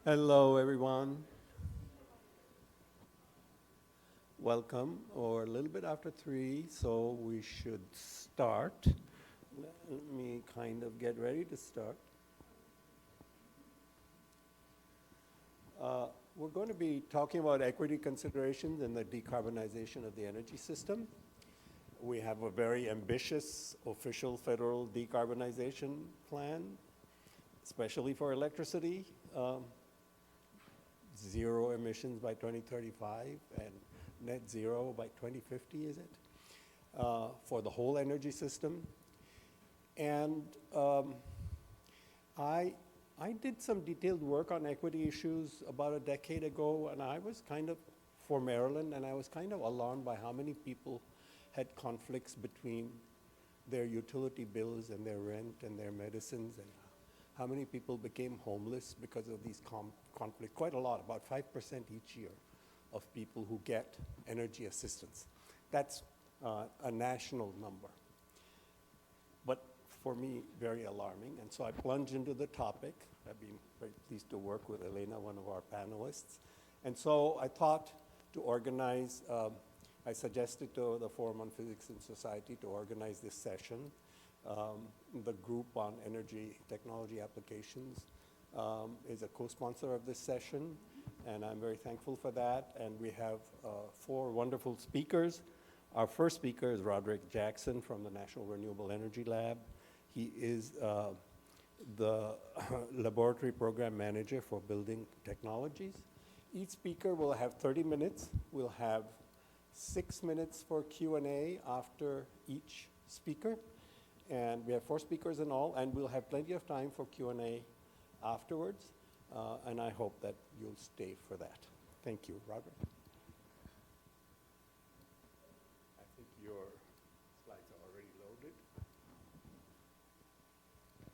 Hello, everyone. Welcome, or a little bit after 3, so we should start. Let me kind of get ready to start. We're going to be talking about equity considerations in the decarbonization of the energy system. We have a very ambitious official federal decarbonization plan, especially for electricity. 0 emissions by 2035 and net zero by 2050, is it? For the whole energy system. And I did some detailed work on equity issues about a decade ago, and I was kind of, for Maryland, and I was kind of alarmed by how many people had conflicts between their utility bills and their rent and their medicines, and how many people became homeless because of these conflicts. Quite a lot, about 5% each year of people who get energy assistance. That's a national number. But for me, very alarming. And so I plunged into the topic. I've been very pleased to work with Elena, one of our panelists. And so I thought to organize, I suggested to the Forum on Physics and Society to organize this session. The group on energy technology applications is a co-sponsor of this session, and I'm very thankful for that. And we have 4 wonderful speakers. Our first speaker is Roderick Jackson from the National Renewable Energy Lab. He is the laboratory program manager for building technologies. Each speaker will have 30 minutes. We'll have 6 minutes for Q&A after each speaker. And we have 4 speakers in all, and we'll have plenty of time for Q&A afterwards. And I hope that you'll stay for that. Thank you, Robert. I think your slides are already loaded.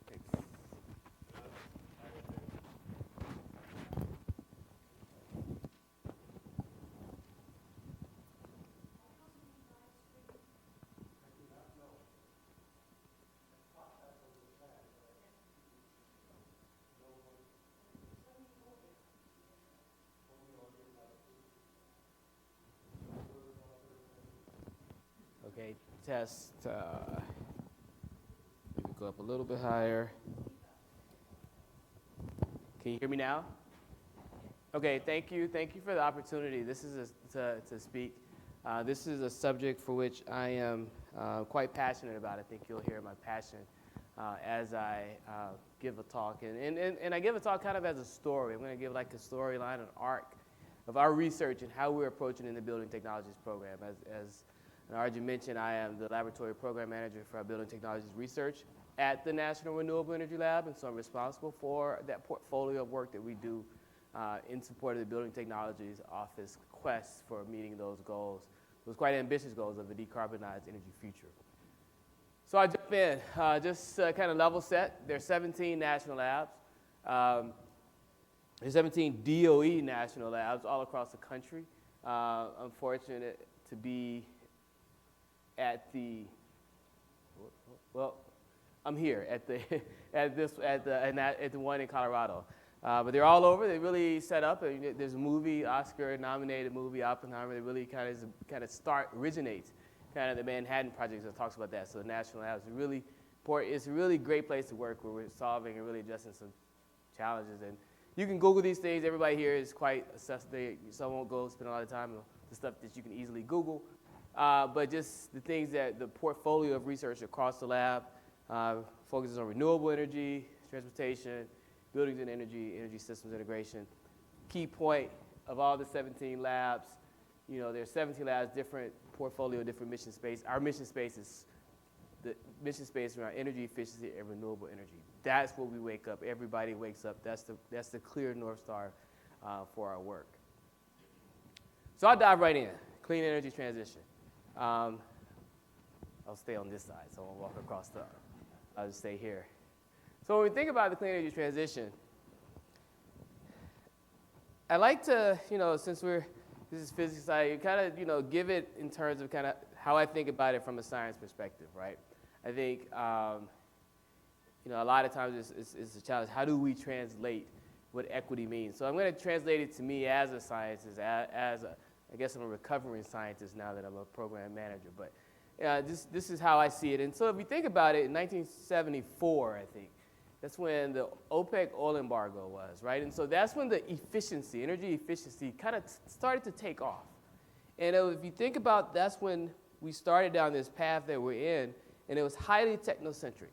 Thanks. Okay, test. Maybe go up a little bit higher. Can you hear me now? Okay, thank you. Thank you for the opportunity. This is to speak. This is a subject for which I am quite passionate about. I think you'll hear my passion as I give a talk. And I give a talk kind of as a story. I'm going to give like a storyline, an arc of our research and how we're approaching in the Building Technologies program. As Arjun mentioned, I am the laboratory program manager for our Building Technologies research at the National Renewable Energy Lab, and so I'm responsible for that portfolio of work that we do in support of the Building Technologies Office quest for meeting those goals, those quite ambitious goals of a decarbonized energy future. So I jump in, just kind of level set. There's 17 national labs. There's 17 DOE national labs all across the country. I'm fortunate to be at the, well, I'm here at the one in Colorado, but they're all over. They really set up. There's a movie, Oscar-nominated movie, Oppenheimer. That really kind of originates kind of the Manhattan Project that talks about that. So the National Labs is really important. It's a really great place to work where we're solving and really addressing some challenges. And you can Google these things. Everybody here is quite assessed. Some won't go spend a lot of time on the stuff that you can easily Google. But just the things that the portfolio of research across the lab focuses on renewable energy, transportation, buildings and energy systems integration. Key point of all the 17 labs, there's 17 labs, different portfolio, different mission space. Our mission space is the mission space around energy efficiency and renewable energy. That's what we wake up. Everybody wakes up. That's the clear North Star for our work. So I'll dive right in. Clean energy transition. I'll stay on this side, so I won't walk across I'll just stay here. So when we think about the clean energy transition, I like to, since this is physics society, kind of, give it in terms of kind of how I think about it from a science perspective, right? I think, a lot of times it's a challenge. How do we translate what equity means. So I'm going to translate it to me as a scientist, I guess I'm a recovering scientist now that I'm a program manager, but this is how I see it. And so if you think about it, in 1974, I think, that's when the OPEC oil embargo was, right? And so that's when the efficiency, energy efficiency, kind of started to take off. And if you think about, that's when we started down this path that we're in, and it was highly technocentric.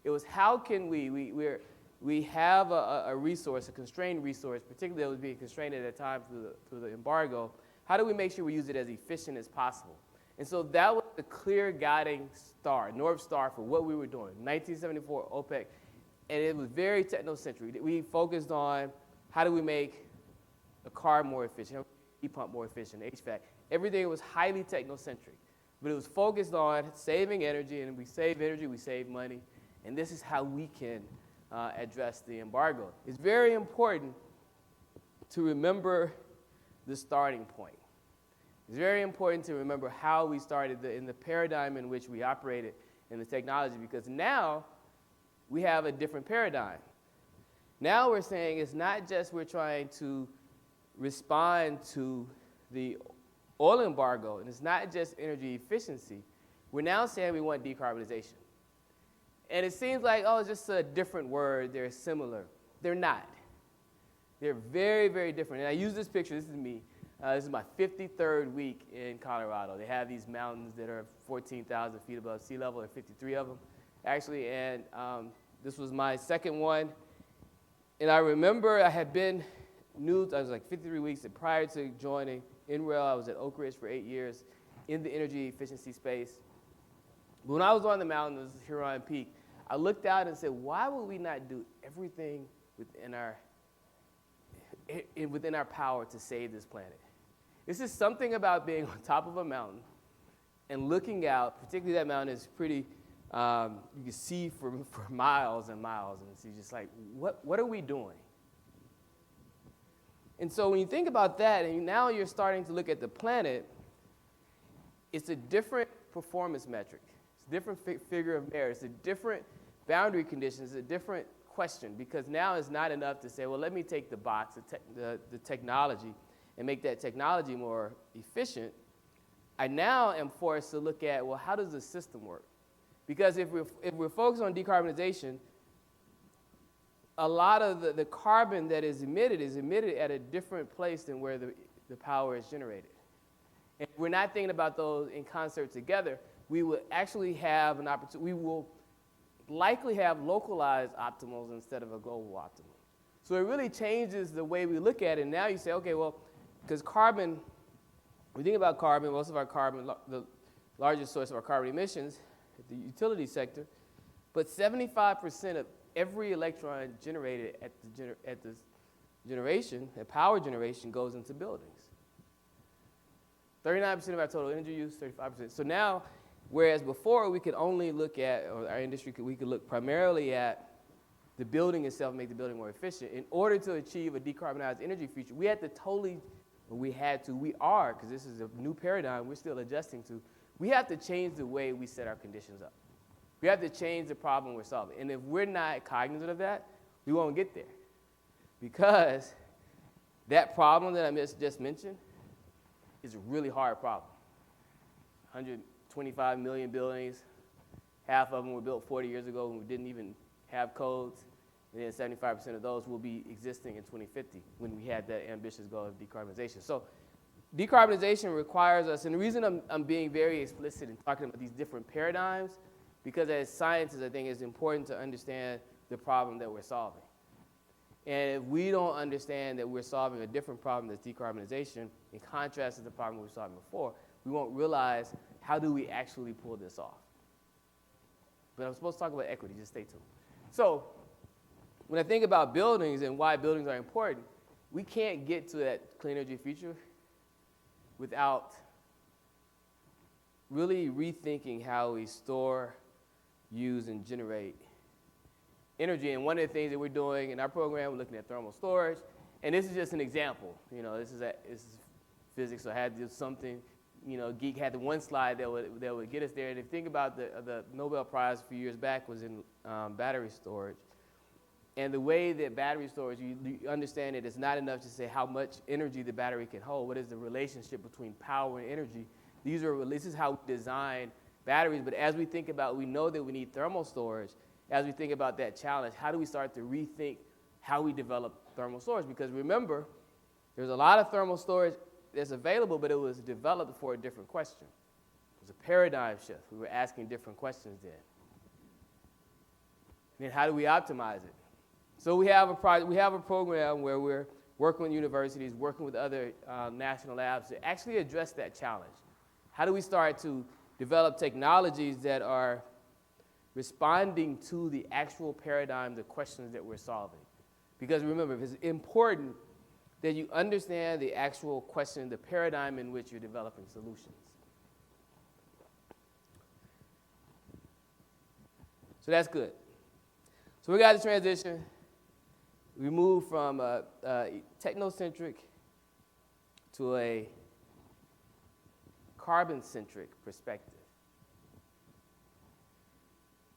It was how can we have a resource, a constrained resource, particularly that was being constrained at that time through the embargo. How do we make sure we use it as efficient as possible? And so that was the clear guiding star, North Star for what we were doing. 1974 OPEC. And it was very technocentric. We focused on how do we make a car more efficient, how do we make a heat pump more efficient, HVAC. Everything was highly technocentric. But it was focused on saving energy, and we save energy, we save money. And this is how we can address the embargo. It's very important to remember the starting point. It's very important to remember how we started in the paradigm in which we operated in the technology, because now we have a different paradigm. Now we're saying it's not just we're trying to respond to the oil embargo, and it's not just energy efficiency. We're now saying we want decarbonization. And it seems like, oh, it's just a different word, they're similar. They're not. They're very, very different. And I use this picture, this is me. This is my 53rd week in Colorado. They have these mountains that are 14,000 feet above sea level. There are 53 of them, actually, and this was my second one. And I remember I had been I was like 53 weeks, and prior to joining NREL, I was at Oak Ridge for 8 years in the energy efficiency space. But when I was on the mountain, this is Huron Peak, I looked out and said, why would we not do everything within our power to save this planet? This is something about being on top of a mountain and looking out, particularly that mountain is pretty, you can see for miles and miles, and it's just like, what are we doing? And so when you think about that, and now you're starting to look at the planet, it's a different performance metric. It's a different figure of merit. It's a different boundary conditions. It's a different question, because now it's not enough to say, well, let me take the box, the technology, and make that technology more efficient. I now am forced to look at, well, how does the system work? Because if we're focused on decarbonization, a lot of the carbon that is emitted at a different place than where the power is generated. And if we're not thinking about those in concert together, we will actually have an opportunity, we will likely have localized optimals instead of a global optimal. So it really changes the way we look at it. And now you say, okay, well, because carbon, we think about carbon, most of our carbon, the largest source of our carbon emissions, the utility sector, but 75% of every electron generated at the generation, at power generation, goes into buildings. 39% of our total energy use, 35%. So now, whereas before we could only look at, or our industry, we could look primarily at the building itself, make the building more efficient. In order to achieve a decarbonized energy future, we are, because this is a new paradigm we're still adjusting to, we have to change the way we set our conditions up. We have to change the problem we're solving. And if we're not cognizant of that, we won't get there. Because that problem that I just mentioned is a really hard problem. 125 million buildings, half of them were built 40 years ago when we didn't even have codes. And then 75% of those will be existing in 2050 when we had that ambitious goal of decarbonization. So decarbonization requires us, and the reason I'm being very explicit in talking about these different paradigms, because as scientists, I think it's important to understand the problem that we're solving. And if we don't understand that we're solving a different problem that's decarbonization, in contrast to the problem we were solving before, we won't realize how do we actually pull this off. But I'm supposed to talk about equity, just stay tuned. So when I think about buildings and why buildings are important, we can't get to that clean energy future without really rethinking how we store, use, and generate energy. And one of the things that we're doing in our program, we're looking at thermal storage. And this is just an example. You know, this is physics, so I had to do something. You know, Geek had the one slide that would get us there. And if you think about the Nobel Prize a few years back was in battery storage. And the way that battery storage, you understand it is not enough to say how much energy the battery can hold. What is the relationship between power and energy? This is how we design batteries. But as we think about, we know that we need thermal storage. As we think about that challenge, how do we start to rethink how we develop thermal storage? Because remember, there's a lot of thermal storage that's available, but it was developed for a different question. It was a paradigm shift. We were asking different questions then. And then how do we optimize it? So we have a project, we have a program where we're working with universities, working with other national labs to actually address that challenge. How do we start to develop technologies that are responding to the actual paradigm, the questions that we're solving? Because remember, it's important that you understand the actual question, the paradigm in which you're developing solutions. So that's good. So we got the transition. We moved from a technocentric to a carbon-centric perspective.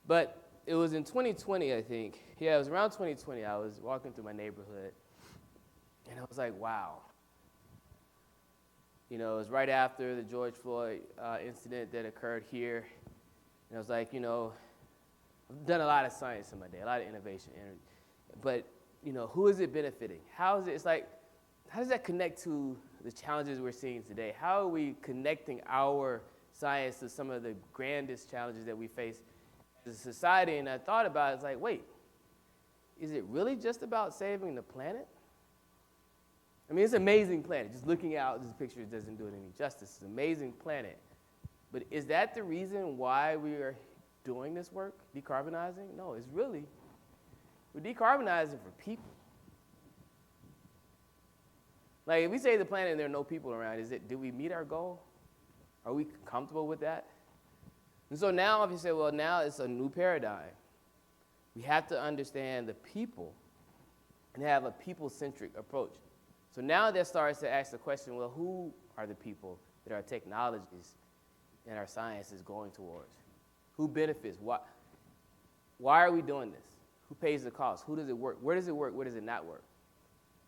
But it was in 2020, I think. Yeah, it was around 2020. I was walking through my neighborhood, and I was like, wow. You know, it was right after the George Floyd incident that occurred here. And I was like, you know, I've done a lot of science in my day, a lot of innovation. But, you know, who is it benefiting? How is it, it's like, how does that connect to the challenges we're seeing today? How are we connecting our science to some of the grandest challenges that we face as a society? And I thought about it, it's like, wait, is it really just about saving the planet? I mean, it's an amazing planet. Just looking out, this picture doesn't do it any justice. It's an amazing planet. But is that the reason why we are doing this work, decarbonizing? No, it's really, we're decarbonizing for people. Like, if we save the planet and there are no people around, did we meet our goal? Are we comfortable with that? And so now, if you say, well, now it's a new paradigm, we have to understand the people and have a people-centric approach. So now that starts to ask the question, well, who are the people that our technologies and our science is going towards? Who benefits? Why are we doing this? Who pays the cost? Who does it work? Where does it work? Where does it not work?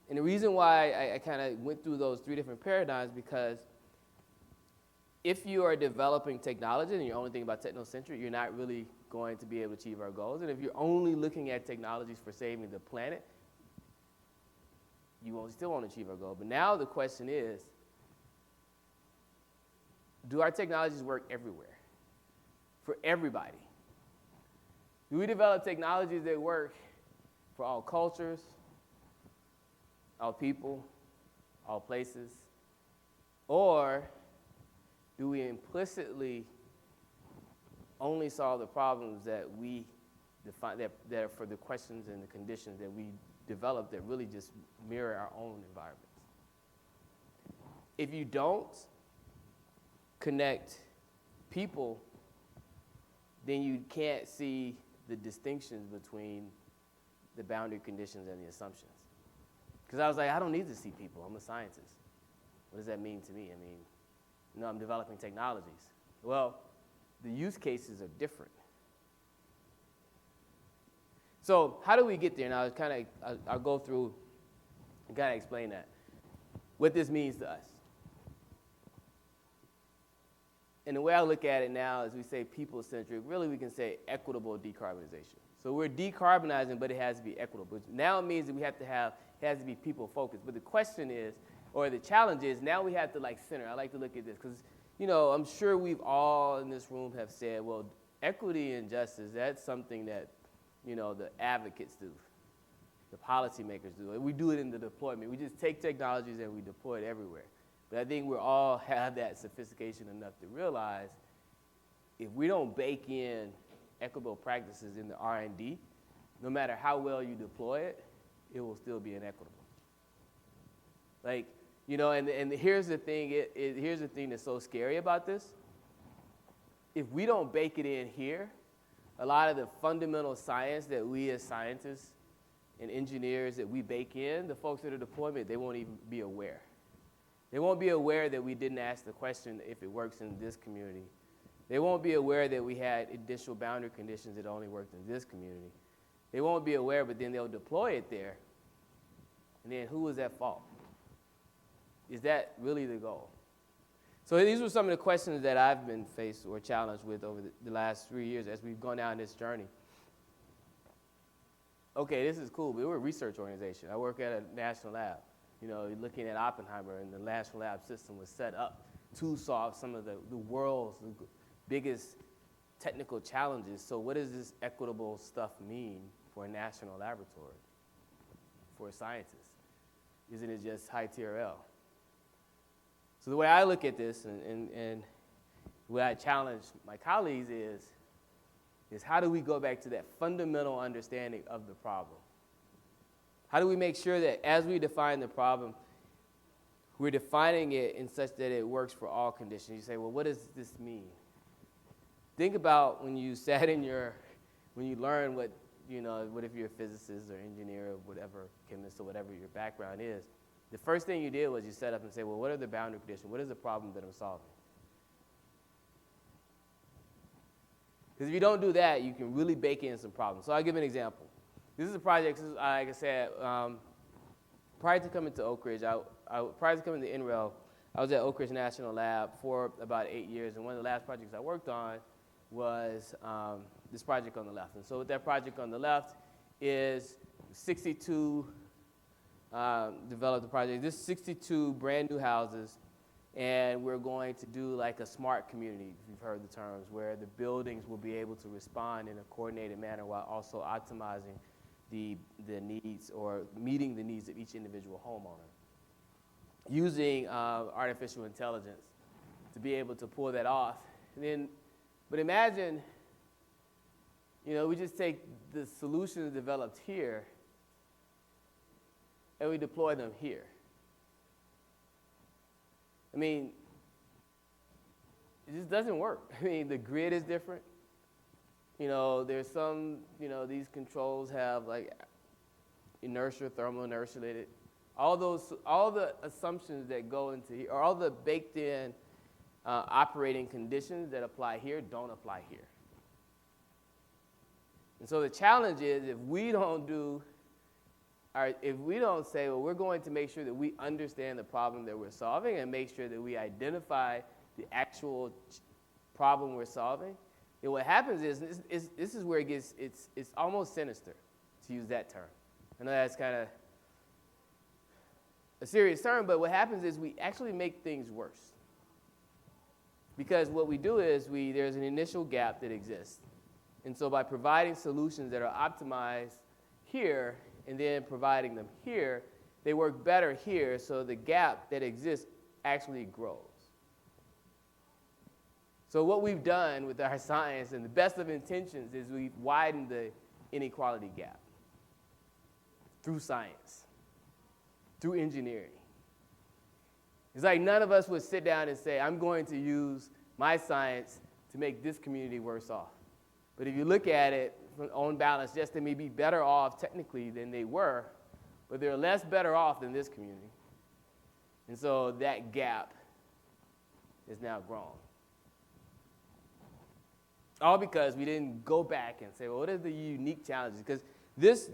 And the reason why I kind of went through those three different paradigms, because if you are developing technology and you're only thinking about technocentric, you're not really going to be able to achieve our goals. And if you're only looking at technologies for saving the planet, you still won't achieve our goal. But now the question is, do our technologies work everywhere? For everybody? Do we develop technologies that work for all cultures, all people, all places? Or do we implicitly only solve the problems that we define, that are for the questions and the conditions that we develop that really just mirror our own environments? If you don't connect people, then you can't see the distinctions between the boundary conditions and the assumptions. Because I was like, I don't need to see people. I'm a scientist. What does that mean to me? I mean, you know, I'm developing technologies. Well, the use cases are different. So how do we get there? And I'll go through and kind of explain that, what this means to us. And the way I look at it now is we say people-centric. Really, we can say equitable decarbonization. So we're decarbonizing, but it has to be equitable. Now it means that it has to be people-focused. But the question is, or the challenge is, now we have to center. I like to look at this because, you know, I'm sure we've all in this room have said, well, equity and justice, that's something that, you know, the advocates do, the policymakers do. And we do it in the deployment. We just take technologies and we deploy it everywhere. But I think we all have that sophistication enough to realize if we don't bake in equitable practices in the R&D, no matter how well you deploy it, it will still be inequitable. You know, and here's the thing, here's the thing that's so scary about this. If we don't bake it in here, a lot of the fundamental science that we as scientists and engineers that we bake in, the folks that are deployment, they won't even be aware. They won't be aware that we didn't ask the question if it works in this community. They won't be aware that we had additional boundary conditions that only worked in this community. They won't be aware, but then they'll deploy it there. And then who is at fault? Is that really the goal? So these were some of the questions that I've been faced or challenged with over the last 3 years as we've gone down this journey. Okay, this is cool, but we're a research organization. I work at a national lab. You know, looking at Oppenheimer, and the national lab system was set up to solve some of the world's biggest technical challenges. So what does this equitable stuff mean for a national laboratory, for a scientist? Isn't it just high TRL? So the way I look at this and the way I challenge my colleagues is how do we go back to that fundamental understanding of the problem? How do we make sure that as we define the problem, we're defining it in such that it works for all conditions? You say, well, what does this mean? Think about when you sat in when you learned what if you're a physicist or engineer or whatever, chemist or whatever your background is. The first thing you did was you set up and say, well, what are the boundary conditions? What is the problem that I'm solving? Because if you don't do that, you can really bake in some problems. So I'll give an example. This is a project, like I said, prior to coming to Oak Ridge, prior to coming to NREL, I was at Oak Ridge National Lab for about 8 years, and one of the last projects I worked on was this project on the left. And so that project on the left is 62, developed the project. This is 62 brand new houses, and we're going to do like a smart community, if you've heard the terms, where the buildings will be able to respond in a coordinated manner while also optimizing the needs or meeting the needs of each individual homeowner, using artificial intelligence to be able to pull that off. But imagine, we just take the solutions developed here and we deploy them here. I mean, it just doesn't work. I mean, the grid is different. There's some, these controls have like inertia, thermal inertia related. All the assumptions that go into here, or all the baked in operating conditions that apply here don't apply here. And so the challenge is if we don't say, well, we're going to make sure that we understand the problem that we're solving and make sure that we identify the actual problem we're solving, then what happens is, this is where it's almost sinister, to use that term. I know that's kind of a serious term, but what happens is we actually make things worse. Because what we do is there's an initial gap that exists. And so by providing solutions that are optimized here and then providing them here, they work better here, so the gap that exists actually grows. So what we've done with our science, and the best of intentions, is we've widened the inequality gap through science, through engineering. It's like none of us would sit down and say, I'm going to use my science to make this community worse off. But if you look at it on balance, yes, they may be better off technically than they were, but they're less better off than this community. And so that gap is now grown. All because we didn't go back and say, well, what are the unique challenges? Because there's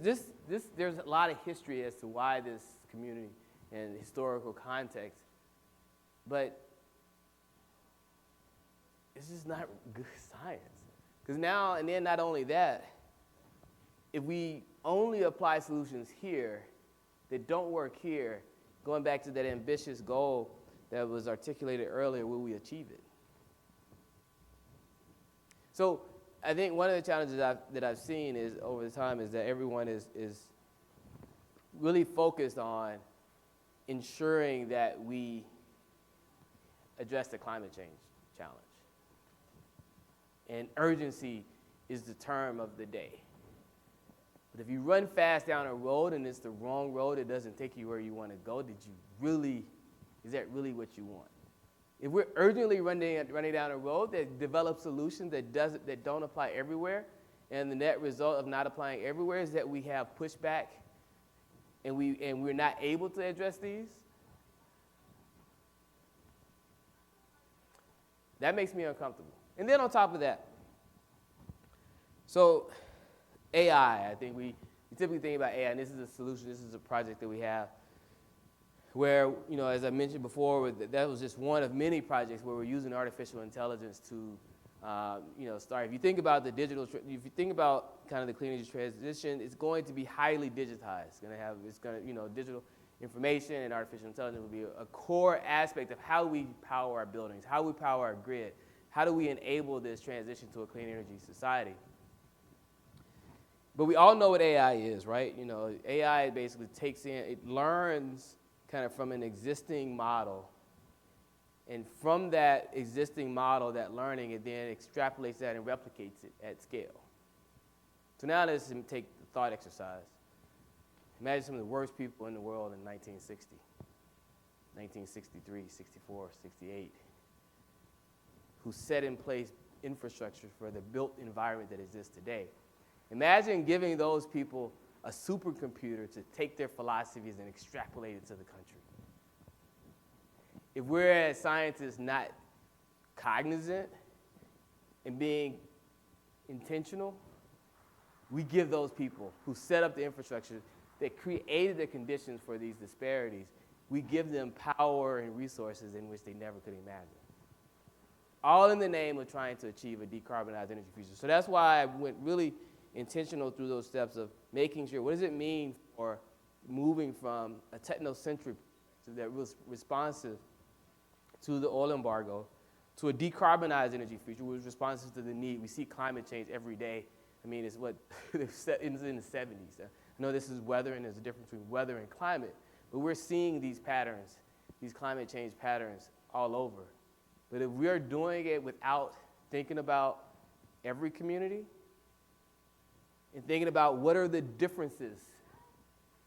a lot of history as to why this community and historical context, but it's just not good science. Because now, and then not only that, if we only apply solutions here that don't work here, going back to that ambitious goal that was articulated earlier, will we achieve it? So I think one of the challenges that I've seen is over the time is that everyone is really focused on ensuring that we address the climate change challenge. And urgency is the term of the day. But if you run fast down a road and it's the wrong road, it doesn't take you where you want to go, is that really what you want? If we're urgently running down a road that develops solutions that don't apply everywhere, and the net result of not applying everywhere is that we have pushback and we're not able to address these, that makes me uncomfortable. And then on top of that, so AI, I think we typically think about AI, and this is a solution, this is a project that we have where, as I mentioned before, that was just one of many projects where we're using artificial intelligence to, start. If you think about if you think about kind of the clean energy transition, it's going to be highly digitized. Digital information and artificial intelligence will be a core aspect of how we power our buildings, how we power our grid, how do we enable this transition to a clean energy society. But we all know what AI is, right? AI basically it learns kind of from an existing model. And from that existing model, that learning, it then extrapolates that and replicates it at scale. So now let's take the thought exercise. Imagine some of the worst people in the world in 1960, 1963, 64, 68, who set in place infrastructure for the built environment that exists today. Imagine giving those people a supercomputer to take their philosophies and extrapolate it to the country. If we're as scientists not cognizant and being intentional, we give those people who set up the infrastructure that created the conditions for these disparities, we give them power and resources in which they never could imagine. All in the name of trying to achieve a decarbonized energy future. So that's why I went really intentional through those steps of making sure, what does it mean for moving from a technocentric that was responsive to the oil embargo to a decarbonized energy future, which was responsive to the need. We see climate change every day. I mean, it's what it's in the 70s. I know this is weather, and there's a difference between weather and climate, but we're seeing these patterns, these climate change patterns all over. But if we're doing it without thinking about every community and thinking about what are the differences,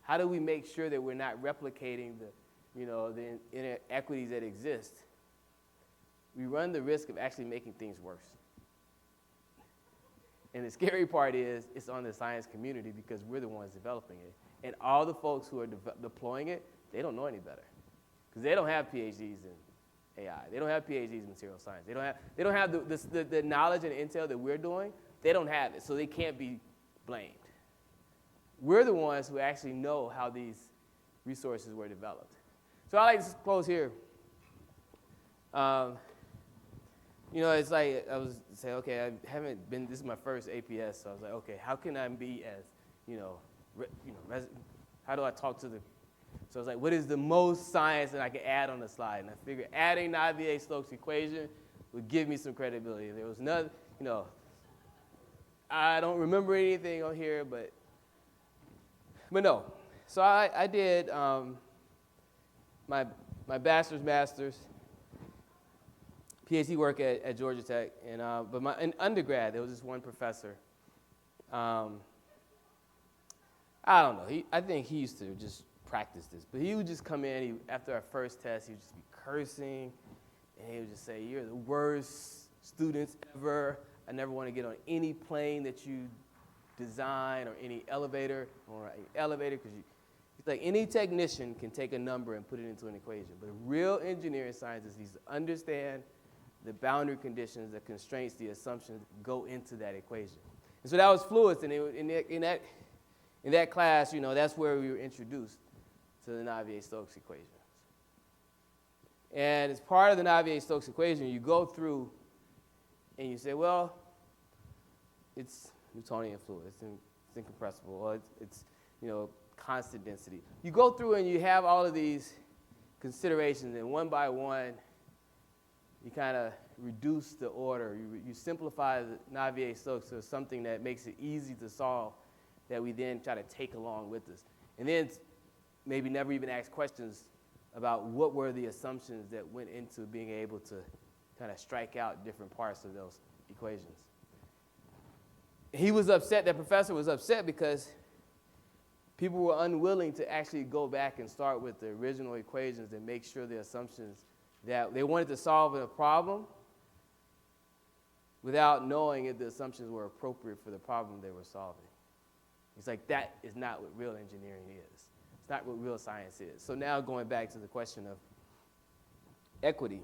how do we make sure that we're not replicating the inequities that exist, we run the risk of actually making things worse. And the scary part is it's on the science community because we're the ones developing it. And all the folks who are deploying it, they don't know any better because they don't have PhDs in AI. They don't have PhDs in material science. They don't have the knowledge and intel that we're doing. They don't have it, so they can't be blamed. We're the ones who actually know how these resources were developed. So I like to close here. It's like I was saying, okay, I haven't been, this is my first APS, so I was like, okay, how can I be as, how do I talk to the, so I was like, what is the most science that I can add on the slide? And I figured adding the Navier-Stokes equation would give me some credibility. There was none, I don't remember anything on here, but no. So I did my bachelor's, master's, PhD work at Georgia Tech, and but in undergrad there was this one professor. I don't know. I think he used to just practice this, but he would just come in. After our first test, he would just be cursing, and he would just say, "You're the worst students ever. I never want to get on any plane that you design or any elevator because it's like any technician can take a number and put it into an equation, but a real engineering scientist needs to understand the boundary conditions, the constraints, the assumptions go into that equation." And so that was fluid, and in that class, that's where we were introduced to the Navier-Stokes equations. And as part of the Navier-Stokes equation, you go through and you say, well, it's Newtonian fluid, it's incompressible, or it's constant density. You go through and you have all of these considerations, and one by one, you kind of reduce the order. You simplify the Navier-Stokes to something that makes it easy to solve that we then try to take along with us. And then maybe never even ask questions about what were the assumptions that went into being able to kind of strike out different parts of those equations. He was upset, that professor was upset because people were unwilling to actually go back and start with the original equations and make sure the assumptions that they wanted to solve a problem without knowing if the assumptions were appropriate for the problem they were solving. It's like that is not what real engineering is. It's not what real science is. So now going back to the question of equity.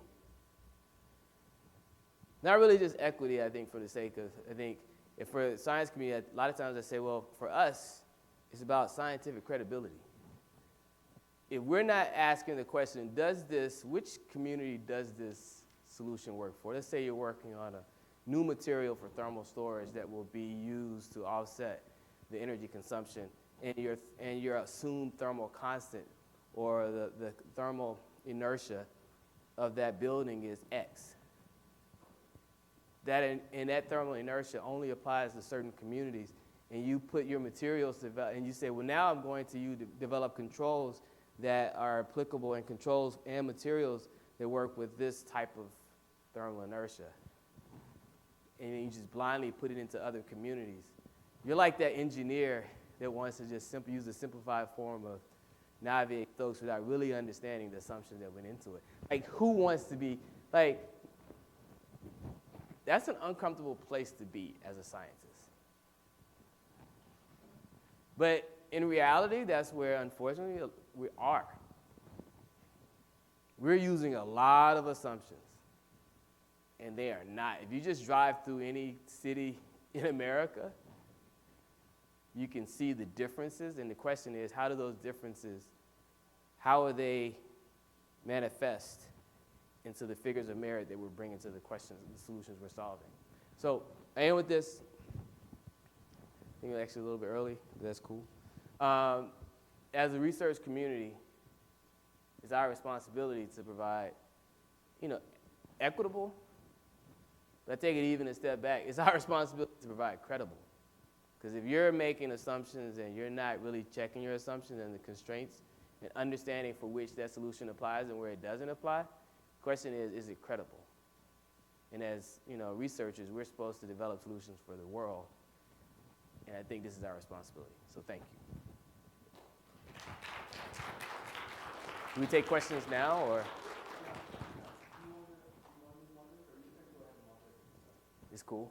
Not really just equity, I think, for the sake of, I think If for the science community, a lot of times I say, well, for us, it's about scientific credibility. If we're not asking the question, which community does this solution work for? Let's say you're working on a new material for thermal storage that will be used to offset the energy consumption, and your assumed thermal constant or the thermal inertia of that building is X. That thermal inertia only applies to certain communities, and you put your materials develop, and you say, well, now I'm going to develop controls that are applicable, and controls and materials that work with this type of thermal inertia. And then you just blindly put it into other communities. You're like that engineer that wants to just use a simplified form of navigate folks without really understanding the assumptions that went into it. Like, who wants to be, like, that's an uncomfortable place to be as a scientist. But in reality, that's where, unfortunately, we are. We're using a lot of assumptions, and they are not. If you just drive through any city in America, you can see the differences, and the question is, how do those differences, how are they manifest into the figures of merit that we're bringing to the questions and the solutions we're solving? So I end with this. I think it's actually a little bit early, but that's cool. As a research community, it's our responsibility to provide, equitable, but I take it even a step back. It's our responsibility to provide credible. Because if you're making assumptions and you're not really checking your assumptions and the constraints and understanding for which that solution applies and where it doesn't apply, the question is it credible? And as researchers, we're supposed to develop solutions for the world, and I think this is our responsibility. So thank you. Do we take questions now, or? It's cool.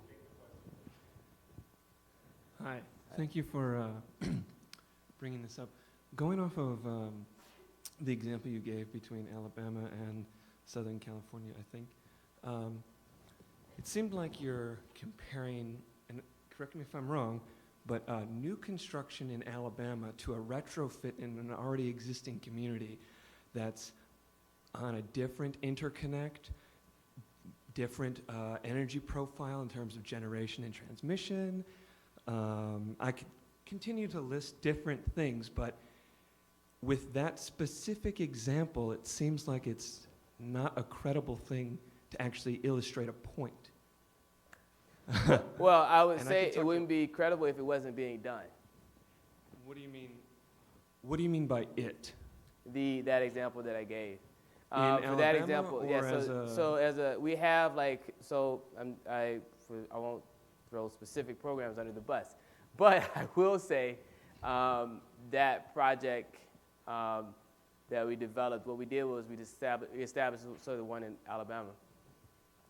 Hi, thank you for bringing this up. Going off of the example you gave between Alabama and Southern California, I think, it seemed like you're comparing, and correct me if I'm wrong, but new construction in Alabama to a retrofit in an already existing community that's on a different interconnect, different energy profile in terms of generation and transmission. I could continue to list different things, but with that specific example, it seems like it's not a credible thing to actually illustrate a point. Well, I would say it wouldn't be credible if it wasn't being done. What do you mean? What do you mean by it? That example that I gave. In for Alabama, that example, or yeah. We have I won't throw specific programs under the bus, but I will say that project that we developed, what we did was we established the one in Alabama.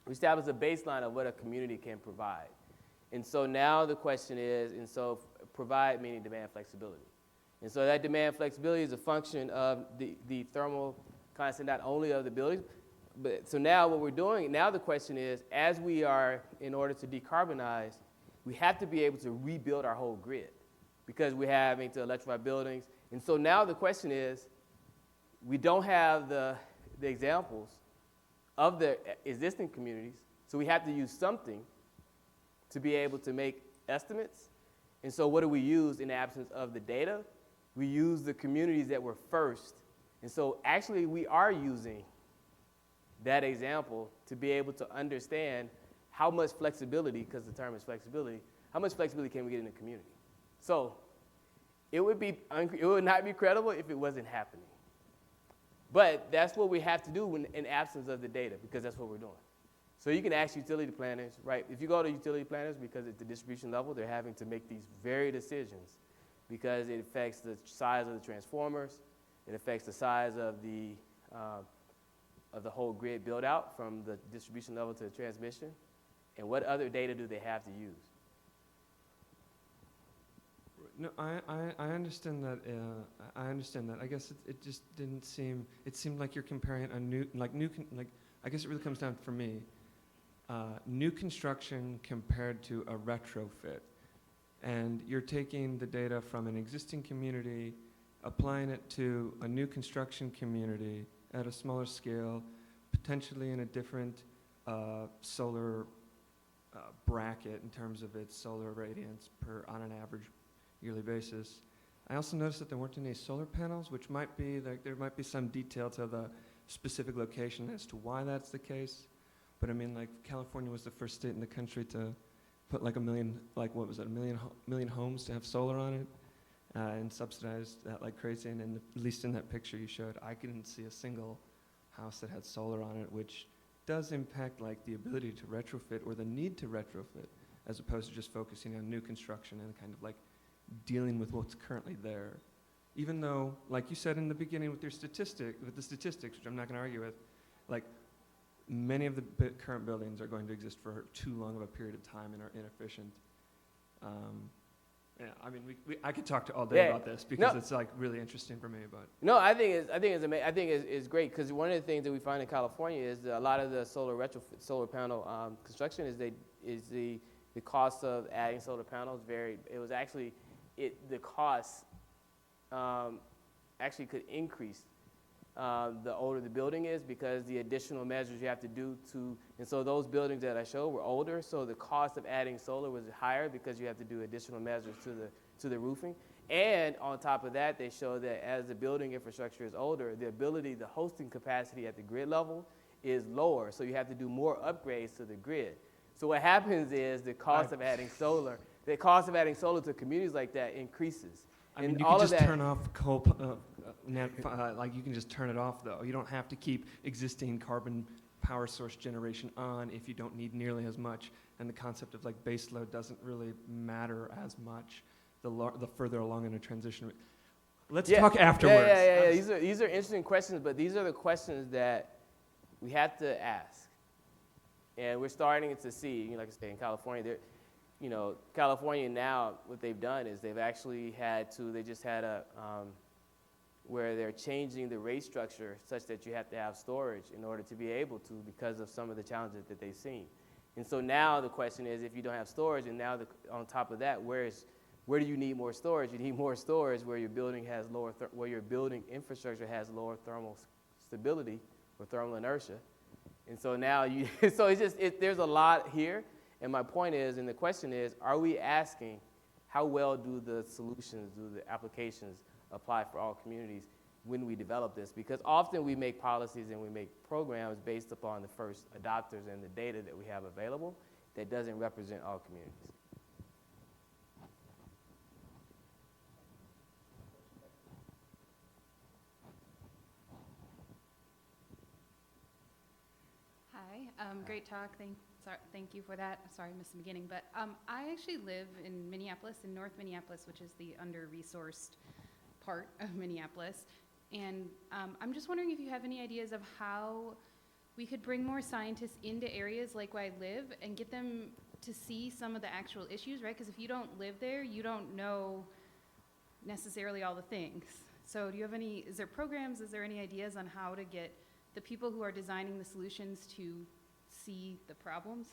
We established a baseline of what a community can provide. And so now the question is, provide meaning demand flexibility. And so that demand flexibility is a function of the thermal constant, not only of the buildings, but so now what we're doing, now the question is, as we are, in order to decarbonize, we have to be able to rebuild our whole grid because we're having to electrify buildings. And so now the question is, we don't have the examples of the existing communities, so we have to use something to be able to make estimates. And so what do we use in the absence of the data? We use the communities that were first. And so actually we are using that example to be able to understand how much flexibility, because the term is flexibility, how much flexibility can we get in the community? So it would not be credible if it wasn't happening. But that's what we have to do in absence of the data, because that's what we're doing. So you can ask utility planners, right? If you go to utility planners, because at the distribution level, they're having to make these very decisions because it affects the size of the transformers, it affects the size of the whole grid build out from the distribution level to the transmission, and what other data do they have to use? No, I understand that. I understand that. I guess it just didn't seem. It seemed like you're comparing a new. I guess it really comes down for me. new construction compared to a retrofit. And you're taking the data from an existing community, applying it to a new construction community at a smaller scale, potentially in a different solar bracket in terms of its solar radiance on an average yearly basis. I also noticed that there weren't any solar panels, which might be, like, there might be some detail to the specific location as to why that's the case. But I mean, like, California was the first state in the country to put like a million homes to have solar on it, and subsidized that like crazy. And at least in that picture you showed, I couldn't see a single house that had solar on it, which does impact like the ability to retrofit or the need to retrofit, as opposed to just focusing on new construction and kind of like dealing with what's currently there. Even though, like you said in the beginning with the statistics, which I'm not going to argue with, like many of the current buildings are going to exist for too long of a period of time and are inefficient. Yeah, I mean, I could talk to all day about this because it's like really interesting for me. But no, I think it's great because one of the things that we find in California is that a lot of the solar panel construction is the cost of adding solar panels very. It was actually the cost actually could increase the older the building is, because the additional measures you have to do and so those buildings that I showed were older, so the cost of adding solar was higher because you have to do additional measures to the roofing. And on top of that, they show that as the building infrastructure is older, the hosting capacity at the grid level is lower, so you have to do more upgrades to the grid. So what happens is the cost of adding solar to communities like that increases. I mean, you can just turn off coal, like you can just turn it off though. You don't have to keep existing carbon power source generation on if you don't need nearly as much. And the concept of like base load doesn't really matter as much the further along in a transition. Let's talk afterwards. Yeah. These are interesting questions, but these are the questions that we have to ask. And we're starting to see, like I say, in California, California now, what they've done is they've actually they just had where they're changing the rate structure such that you have to have storage in order to be able to, because of some of the challenges that they've seen. And so now the question is, if you don't have storage, and now on top of that, where do you need more storage? You need more storage where your building has where your building infrastructure has lower thermal stability or thermal inertia. And so now there's a lot here. And my point is, and the question is, are we asking how well do the solutions, do the applications apply for all communities when we develop this? Because often we make policies and we make programs based upon the first adopters and the data that we have available that doesn't represent all communities. Hi, great talk. Thank you for that. Sorry, I missed the beginning. But I actually live in Minneapolis, in North Minneapolis, which is the under-resourced part of Minneapolis. And I'm just wondering if you have any ideas of how we could bring more scientists into areas like where I live and get them to see some of the actual issues, right? Because if you don't live there, you don't know necessarily all the things. So is there programs, is there any ideas on how to get the people who are designing the solutions to see the problems?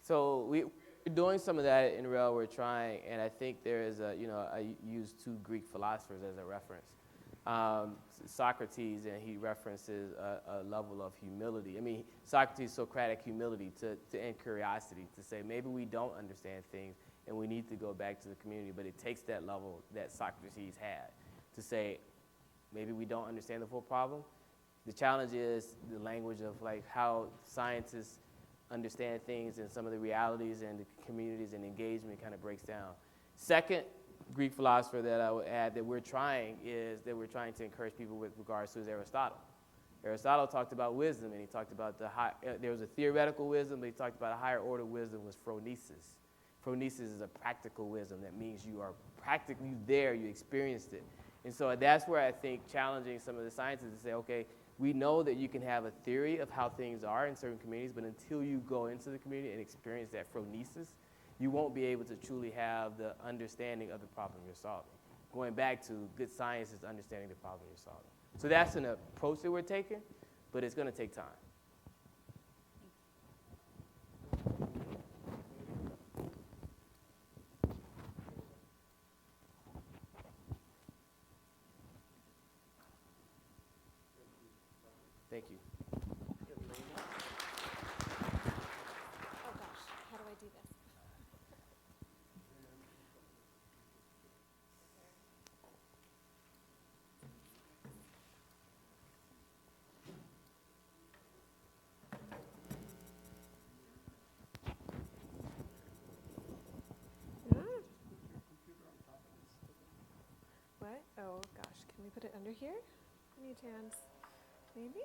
So we're doing some of that at NREL. We're trying, and I think there is I use two Greek philosophers as a reference. Socrates, and he references a level of humility. I mean, Socrates' Socratic humility and curiosity to say maybe we don't understand things and we need to go back to the community, but it takes that level that Socrates had to say maybe we don't understand the full problem. The challenge is the language of like how scientists understand things and some of the realities and the communities and engagement kind of breaks down. Second Greek philosopher that I would add that we're trying to encourage people with regards to is Aristotle. Aristotle talked about wisdom, and he talked about there was a theoretical wisdom, but he talked about a higher order wisdom was phronesis. Phronesis is a practical wisdom. That means you are practically there, you experienced it. And so that's where I think challenging some of the scientists to say, okay, we know that you can have a theory of how things are in certain communities, but until you go into the community and experience that phronesis, you won't be able to truly have the understanding of the problem you're solving. Going back to good science is understanding the problem you're solving. So that's an approach that we're taking, but it's going to take time. Thank you. Oh gosh, how do I do this? What? Oh gosh, can we put it under here? Any chance? Maybe?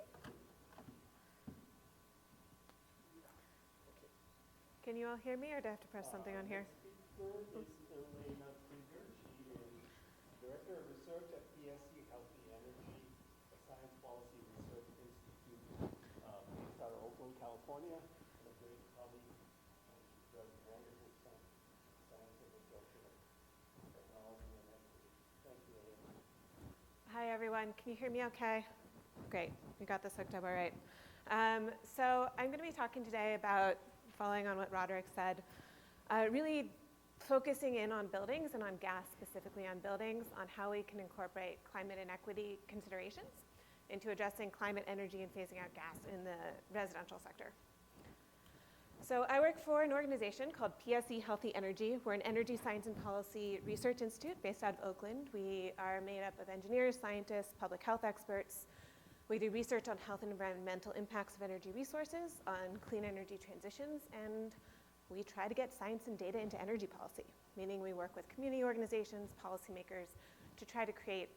Can you all hear me, or do I have to press something on here? Speaker is Elena Krieger. She is Director of Research at PSC Healthy Energy, a science policy research institute based out of Oakland, California, and a great colleague. She does wonderful science and research in technology and equity. Thank you, Elena. Hi everyone, can you hear me okay? Great, we got this hooked up all right. So I'm going to be talking today about, following on what Roderick said, really focusing in on buildings and on gas, specifically on buildings, on how we can incorporate climate and equity considerations into addressing climate, energy, and phasing out gas in the residential sector. So I work for an organization called PSC Healthy Energy. We're an energy science and policy research institute based out of Oakland. We are made up of engineers, scientists, public health experts. We do research on health and environmental impacts of energy resources, on clean energy transitions, and we try to get science and data into energy policy, meaning we work with community organizations, policymakers, to try to create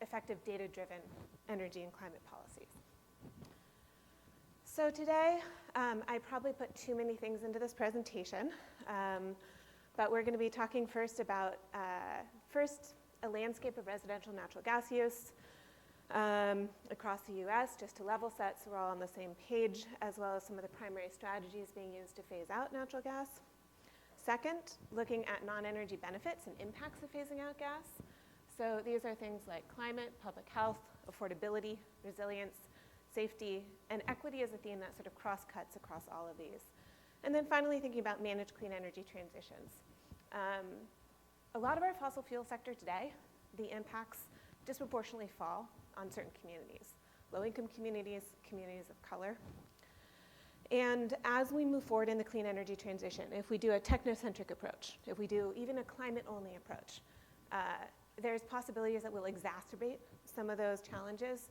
effective data-driven energy and climate policies. So today, I probably put too many things into this presentation, but we're going to be talking first about, a landscape of residential natural gas use across the US, just to level set so we're all on the same page, as well as some of the primary strategies being used to phase out natural gas. Second, looking at non-energy benefits and impacts of phasing out gas. So these are things like climate, public health, affordability, resilience, safety, and equity is a theme that sort of cross-cuts across all of these. And then finally, thinking about managed clean energy transitions. A lot of our fossil fuel sector today, the impacts disproportionately fall on certain communities, low-income communities, communities of color. And as we move forward in the clean energy transition, if we do a technocentric approach, if we do even a climate-only approach, there's possibilities that will exacerbate some of those challenges.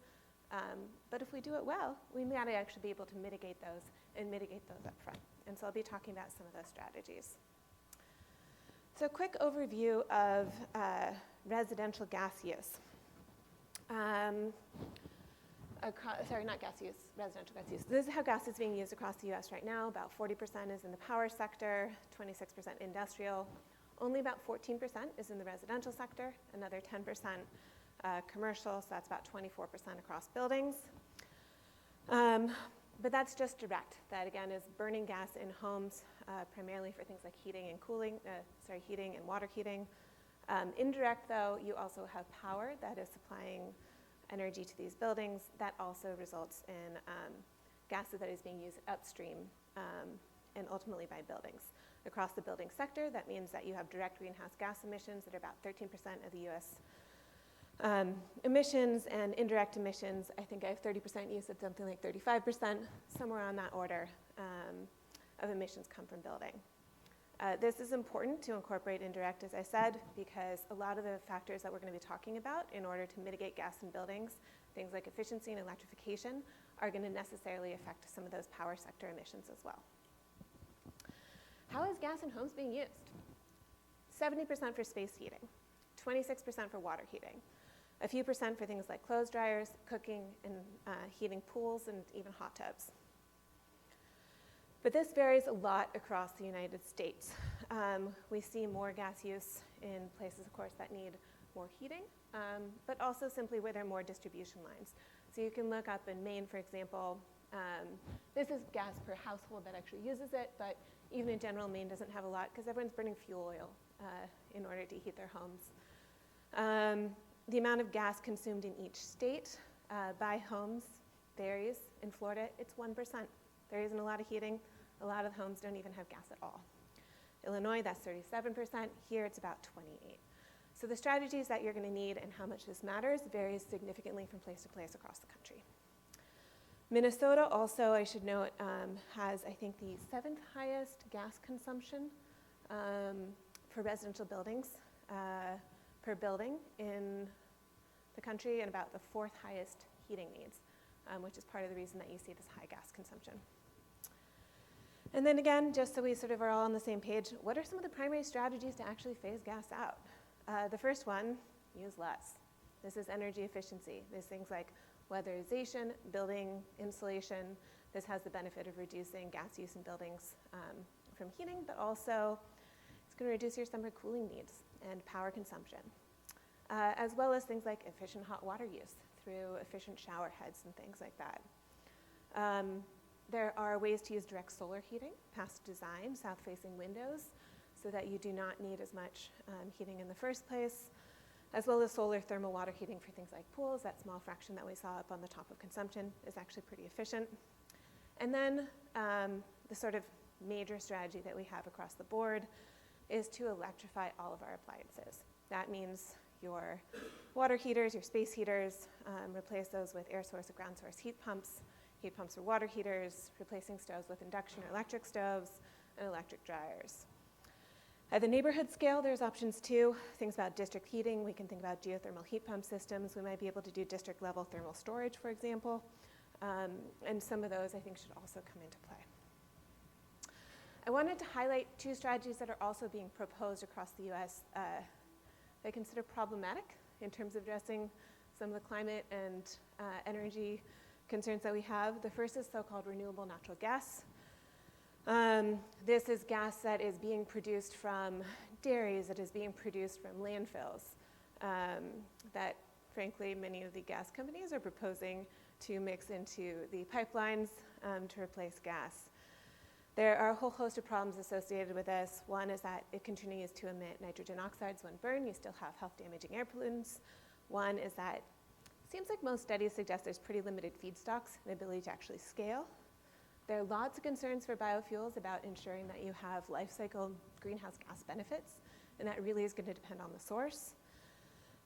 But if we do it well, we may actually be able to mitigate those and mitigate those up front. And so I'll be talking about some of those strategies. So a quick overview of residential gas use. Not gas use, residential gas use. This is how gas is being used across the US right now. About 40% is in the power sector, 26% industrial. Only about 14% is in the residential sector, another 10% commercial, so that's about 24% across buildings. But that's just direct. That again is burning gas in homes, primarily for things like heating and water heating. Indirect though, you also have power that is supplying energy to these buildings. That also results in gases that is being used upstream and ultimately by buildings. Across the building sector, that means that you have direct greenhouse gas emissions that are about 13% of the US emissions, and indirect emissions, I think I have 30%, you said something like 35%, somewhere on that order of emissions come from building. This is important to incorporate indirect, as I said, because a lot of the factors that we're going to be talking about in order to mitigate gas in buildings, things like efficiency and electrification, are going to necessarily affect some of those power sector emissions as well. How is gas in homes being used? 70% for space heating, 26% for water heating, a few percent for things like clothes dryers, cooking, and heating pools, and even hot tubs. But this varies a lot across the United States. We see more gas use in places, of course, that need more heating, but also simply where there are more distribution lines. So you can look up in Maine, for example. This is gas per household that actually uses it, but even in general, Maine doesn't have a lot because everyone's burning fuel oil in order to heat their homes. The amount of gas consumed in each state by homes varies. In Florida, it's 1%. There isn't a lot of heating. A lot of homes don't even have gas at all. Illinois, that's 37%. Here, it's about 28%. So the strategies that you're going to need and how much this matters varies significantly from place to place across the country. Minnesota also, I should note, has, I think, the 7th highest gas consumption for residential buildings per building in the country, and about the 4th highest heating needs, which is part of the reason that you see this high gas consumption. And then again, just so we sort of are all on the same page, what are some of the primary strategies to actually phase gas out? The first one, use less. This is energy efficiency. There's things like weatherization, building insulation. This has the benefit of reducing gas use in buildings from heating, but also it's going to reduce your summer cooling needs and power consumption, as well as things like efficient hot water use through efficient shower heads and things like that. There are ways to use direct solar heating, past design, south-facing windows, so that you do not need as much heating in the first place, as well as solar thermal water heating for things like pools. That small fraction that we saw up on the top of consumption is actually pretty efficient. And then the sort of major strategy that we have across the board is to electrify all of our appliances. That means your water heaters, your space heaters, replace those with air source or ground source heat pumps for water heaters, replacing stoves with induction or electric stoves, and electric dryers. At the neighborhood scale, there's options too. Things about district heating. We can think about geothermal heat pump systems. We might be able to do district level thermal storage, for example. And some of those, I think, should also come into play. I wanted to highlight 2 strategies that are also being proposed across the US that I consider problematic in terms of addressing some of the climate and energy concerns that we have. The first is so-called renewable natural gas. This is gas that is being produced from dairies, that is being produced from landfills, that frankly many of the gas companies are proposing to mix into the pipelines to replace gas. There are a whole host of problems associated with this. One is that it continues to emit nitrogen oxides when burned. You still have health-damaging air pollutants. One is that it seems like most studies suggest there's pretty limited feedstocks and ability to actually scale. There are lots of concerns for biofuels about ensuring that you have life cycle greenhouse gas benefits, and that really is going to depend on the source.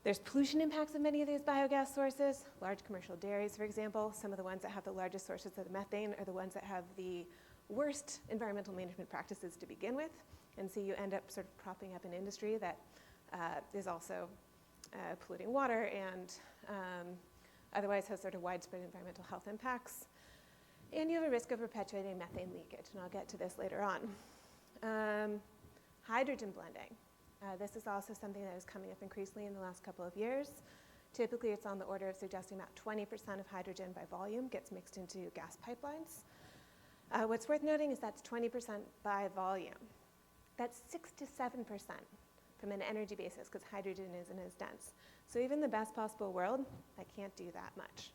There's pollution impacts of many of these biogas sources. Large commercial dairies, for example, some of the ones that have the largest sources of the methane are the ones that have the worst environmental management practices to begin with, and so you end up sort of propping up an industry that is also polluting water and otherwise has sort of widespread environmental health impacts. And you have a risk of perpetuating methane leakage, and I'll get to this later on. Hydrogen blending. This is also something that is coming up increasingly in the last couple of years. Typically, it's on the order of suggesting about 20% of hydrogen by volume gets mixed into gas pipelines. What's worth noting is that's 20% by volume. That's 6 to 7% from an energy basis, because hydrogen isn't as dense. So even the best possible world, I can't do that much.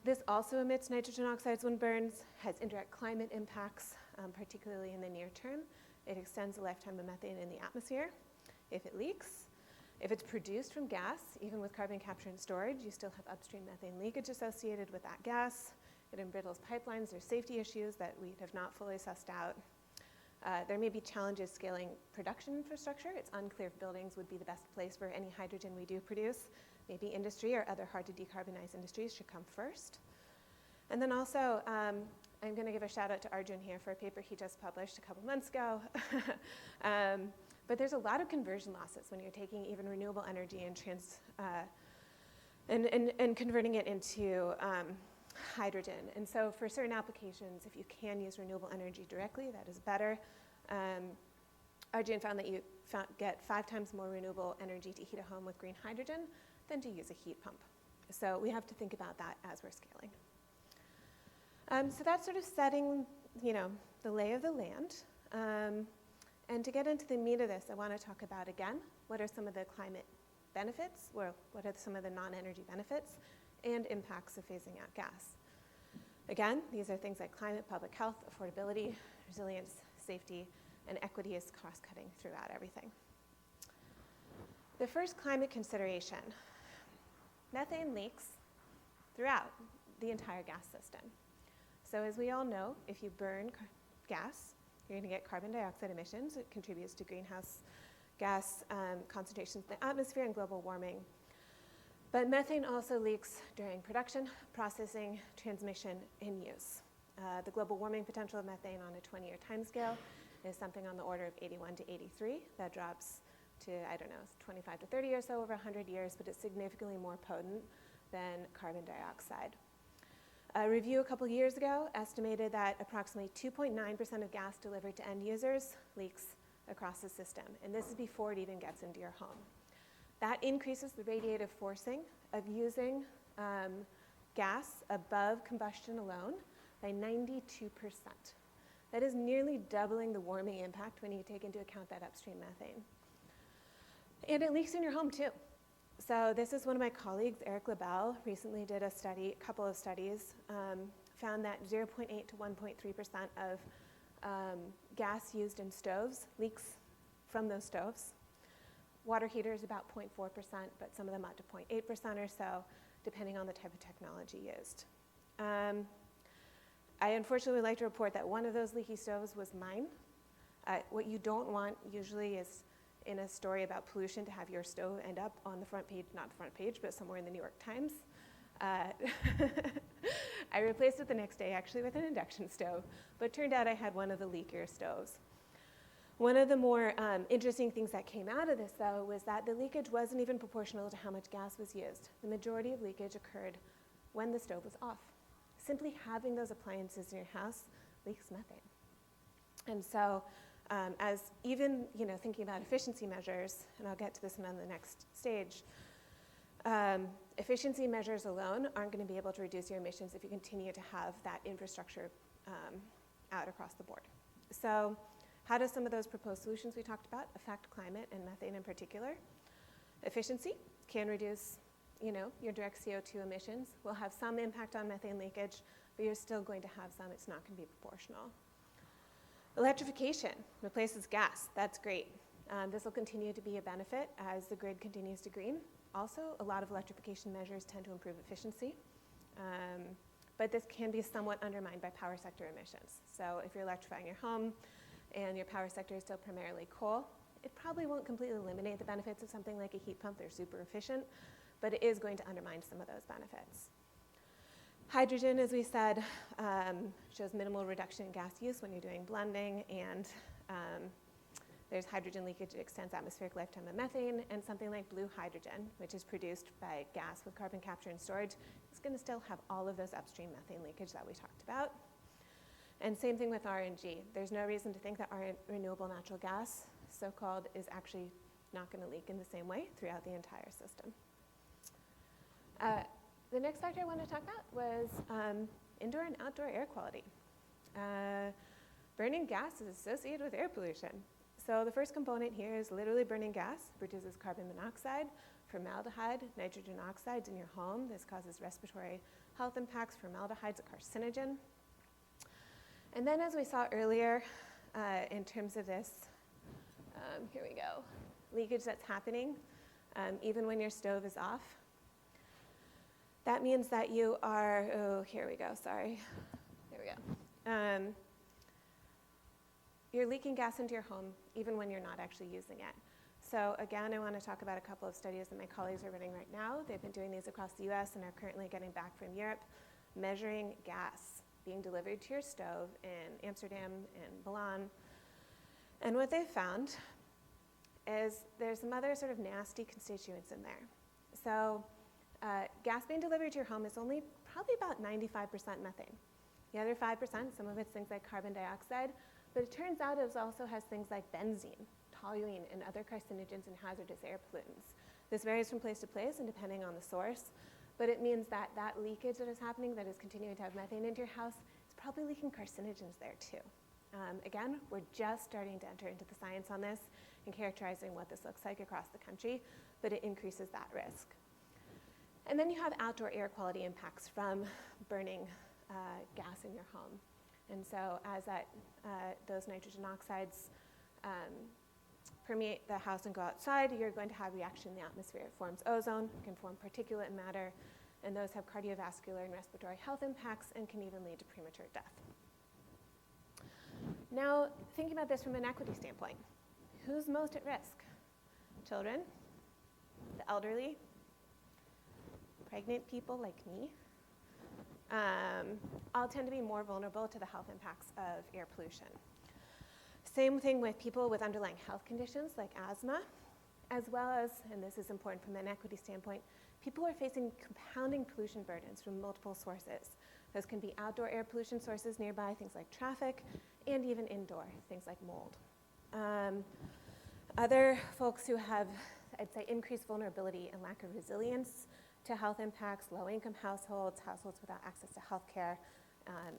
This also emits nitrogen oxides when burns, has indirect climate impacts, particularly in the near term. It extends the lifetime of methane in the atmosphere if it leaks. If it's produced from gas, even with carbon capture and storage, you still have upstream methane leakage associated with that gas. It embrittles pipelines. There's safety issues that we have not fully sussed out. There may be challenges scaling production infrastructure. It's unclear if buildings would be the best place for any hydrogen we do produce. Maybe industry or other hard to decarbonize industries should come first. And then also, I'm going to give a shout out to Argonne here for a paper he just published a couple months ago. But there's a lot of conversion losses when you're taking even renewable energy and converting it into hydrogen. And so for certain applications, if you can use renewable energy directly, that is better. Argonne found that you get 5 times more renewable energy to heat a home with green hydrogen than to use a heat pump. So we have to think about that as we're scaling. So that's sort of setting, the lay of the land. And to get into the meat of this, I want to talk about, again, what are some of the climate benefits, or what are some of the non-energy benefits and impacts of phasing out gas. Again, these are things like climate, public health, affordability, resilience, safety, and equity is cross-cutting throughout everything. The first climate consideration, methane leaks throughout the entire gas system. So as we all know, if you burn gas, you're going to get carbon dioxide emissions. It contributes to greenhouse gas concentrations in the atmosphere and global warming. But methane also leaks during production, processing, transmission, and use. The global warming potential of methane on a 20-year timescale is something on the order of 81 to 83. That drops to, I don't know, 25 to 30 or so over 100 years, but it's significantly more potent than carbon dioxide. A review a couple years ago estimated that approximately 2.9% of gas delivered to end users leaks across the system, and this is before it even gets into your home. That increases the radiative forcing of using gas above combustion alone by 92%. That is nearly doubling the warming impact when you take into account that upstream methane. And it leaks in your home too. So this is one of my colleagues, Eric LaBelle, recently did a couple of studies, found that 0.8 to 1.3% of gas used in stoves leaks from those stoves. Water heaters about 0.4%, but some of them up to 0.8% or so, depending on the type of technology used. I unfortunately would like to report that one of those leaky stoves was mine. What you don't want usually is in a story about pollution to have your stove end up on the front page, not the front page, but somewhere in the New York Times. I replaced it the next day actually with an induction stove, but it turned out I had one of the leakier stoves. One of the more interesting things that came out of this, though, was that the leakage wasn't even proportional to how much gas was used. The majority of leakage occurred when the stove was off. Simply having those appliances in your house leaks methane. And so as even thinking about efficiency measures, and I'll get to this on the next stage, efficiency measures alone aren't going to be able to reduce your emissions if you continue to have that infrastructure out across the board. So how do some of those proposed solutions we talked about affect climate and methane in particular? Efficiency can reduce your direct CO2 emissions. Will have some impact on methane leakage, but you're still going to have some. It's not going to be proportional. Electrification replaces gas. That's great. This will continue to be a benefit as the grid continues to green. Also, a lot of electrification measures tend to improve efficiency, but this can be somewhat undermined by power sector emissions. So if you're electrifying your home and your power sector is still primarily coal, it probably won't completely eliminate the benefits of something like a heat pump. They're super efficient, but it is going to undermine some of those benefits. Hydrogen, as we said, shows minimal reduction in gas use when you're doing blending, and there's hydrogen leakage that extends atmospheric lifetime of methane, and something like blue hydrogen, which is produced by gas with carbon capture and storage, is going to still have all of those upstream methane leakage that we talked about. And same thing with RNG. There's no reason to think that our renewable natural gas, so-called, is actually not going to leak in the same way throughout the entire system. The next factor I want to talk about was indoor and outdoor air quality. Burning gas is associated with air pollution. So the first component here is literally burning gas produces carbon monoxide, formaldehyde, nitrogen oxides in your home. This causes respiratory health impacts. Formaldehyde's a carcinogen. And then as we saw earlier, in terms of this, here we go, leakage that's happening even when your stove is off. That means that you are, here we go. You're leaking gas into your home even when you're not actually using it. So again, I want to talk about a couple of studies that my colleagues are running right now. They've been doing these across the US and are currently getting back from Europe, measuring gas being delivered to your stove in Amsterdam and Milan. And what they've found is there's some other sort of nasty constituents in there. So gas being delivered to your home is only probably about 95% methane. The other 5%, some of it's things like carbon dioxide, but it turns out it also has things like benzene, toluene, and other carcinogens and hazardous air pollutants. This varies from place to place and depending on the source, but it means that that leakage that is happening that is continuing to have methane into your house is probably leaking carcinogens there too. Again, we're just starting to enter into the science on this and characterizing what this looks like across the country, but it increases that risk. And then you have outdoor air quality impacts from burning gas in your home. And so as those nitrogen oxides permeate the house and go outside, you're going to have reaction in the atmosphere. It forms ozone, it can form particulate matter, and those have cardiovascular and respiratory health impacts and can even lead to premature death. Now, thinking about this from an equity standpoint, who's most at risk? Children, the elderly, pregnant people like me all tend to be more vulnerable to the health impacts of air pollution. Same thing with people with underlying health conditions like asthma, as well as, and this is important from an equity standpoint, people are facing compounding pollution burdens from multiple sources. Those can be outdoor air pollution sources nearby, things like traffic, and even indoor, things like mold. Other folks who have, I'd say, increased vulnerability and lack of resilience to health impacts, low-income households, households without access to health care,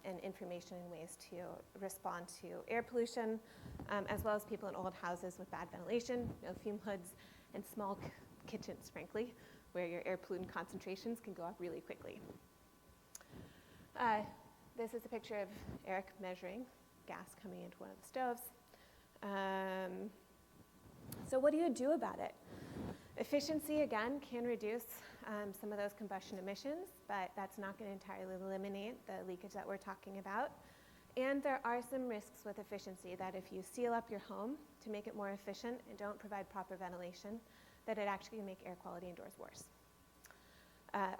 and information and ways to respond to air pollution, as well as people in old houses with bad ventilation, no fume hoods, and small kitchens, frankly, where your air pollutant concentrations can go up really quickly. This is a picture of Eric measuring gas coming into one of the stoves. So what do you do about it? Efficiency, again, can reduce some of those combustion emissions, but that's not going to entirely eliminate the leakage that we're talking about. And there are some risks with efficiency that if you seal up your home to make it more efficient and don't provide proper ventilation, that it actually can make air quality indoors worse.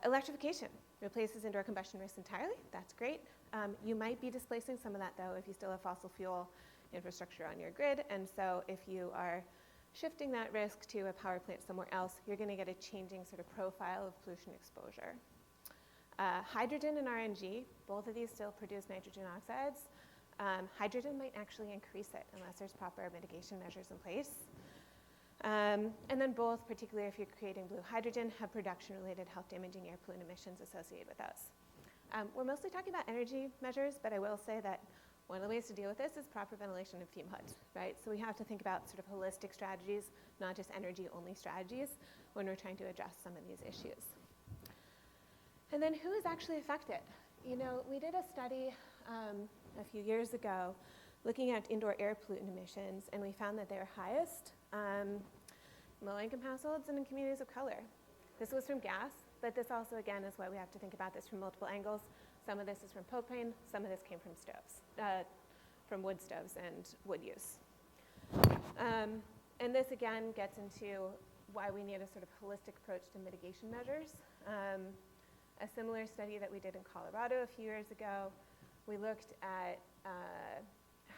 Electrification replaces indoor combustion risks entirely. That's great. You might be displacing some of that, though, if you still have fossil fuel infrastructure on your grid. And so if you are shifting that risk to a power plant somewhere else, you're going to get a changing sort of profile of pollution exposure. Hydrogen and RNG, both of these still produce nitrogen oxides. Hydrogen might actually increase it unless there's proper mitigation measures in place. And then both, particularly if you're creating blue hydrogen, have production-related health-damaging air pollutant emissions associated with those. We're mostly talking about energy measures, but I will say that one of the ways to deal with this is proper ventilation of fume hoods, right? So we have to think about sort of holistic strategies, not just energy-only strategies, when we're trying to address some of these issues. And then who is actually affected? You know, we did a study a few years ago looking at indoor air pollutant emissions, and we found that they were highest in low-income households and in communities of color. This was from gas, but this also, again, is why we have to think about this from multiple angles. Some of this is from propane, some of this came from stoves, from wood stoves and wood use. And this, again, gets into why we need a sort of holistic approach to mitigation measures. A similar study that we did in Colorado a few years ago, we looked at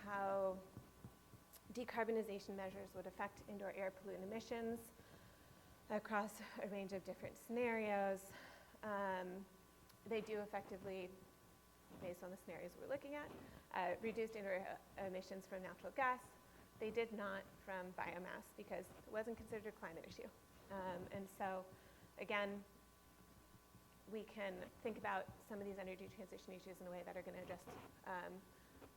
how decarbonization measures would affect indoor air pollutant emissions across a range of different scenarios. They do effectively, based on the scenarios we're looking at, reduced indoor emissions from natural gas. They did not from biomass because it wasn't considered a climate issue. And so, again, we can think about some of these energy transition issues in a way that are going to address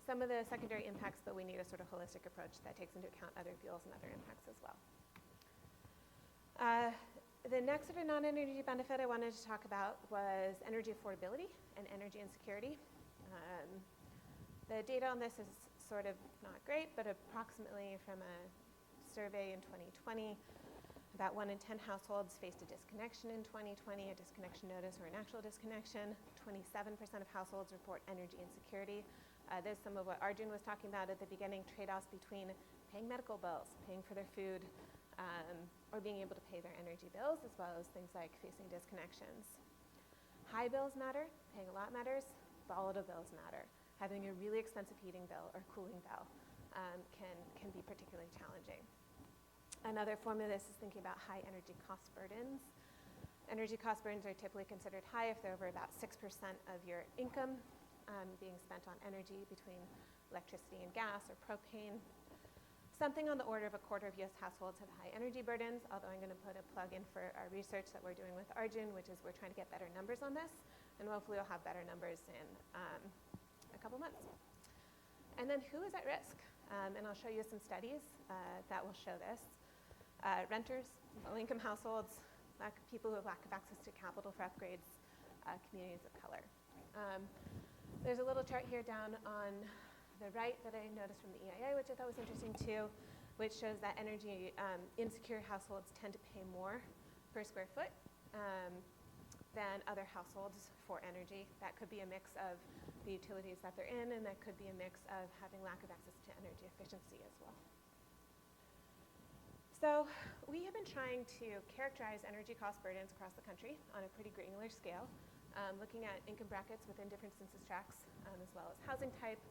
some of the secondary impacts, but we need a sort of holistic approach that takes into account other fuels and other impacts as well. The next sort of non-energy benefit I wanted to talk about was energy affordability and energy insecurity. The data on this is sort of not great, but approximately from a survey in 2020, about 1 in 10 households faced a disconnection in 2020, a disconnection notice or an actual disconnection. 27% of households report energy insecurity. There's some of what Arjun was talking about at the beginning, trade-offs between paying medical bills, paying for their food, or being able to pay their energy bills, as well as things like facing disconnections. High bills matter, paying a lot matters, volatile bills matter. Having a really expensive heating bill or cooling bill can be particularly challenging. Another form of this is thinking about high energy cost burdens. Energy cost burdens are typically considered high if they're over about 6% of your income being spent on energy between electricity and gas or propane. Something on the order of a quarter of US households have high energy burdens, although I'm going to put a plug in for our research that we're doing with Arjun, which is we're trying to get better numbers on this, and hopefully we'll have better numbers in a couple months. And then who is at risk? And I'll show you some studies that will show this. Renters, low-income households, people who have lack of access to capital for upgrades, communities of color. There's a little chart here down on the right that I noticed from the EIA, which I thought was interesting too, which shows that energy insecure households tend to pay more per square foot than other households for energy. That could be a mix of the utilities that they're in, and that could be a mix of having lack of access to energy efficiency as well. So we have been trying to characterize energy cost burdens across the country on a pretty granular scale, looking at income brackets within different census tracts, as well as housing type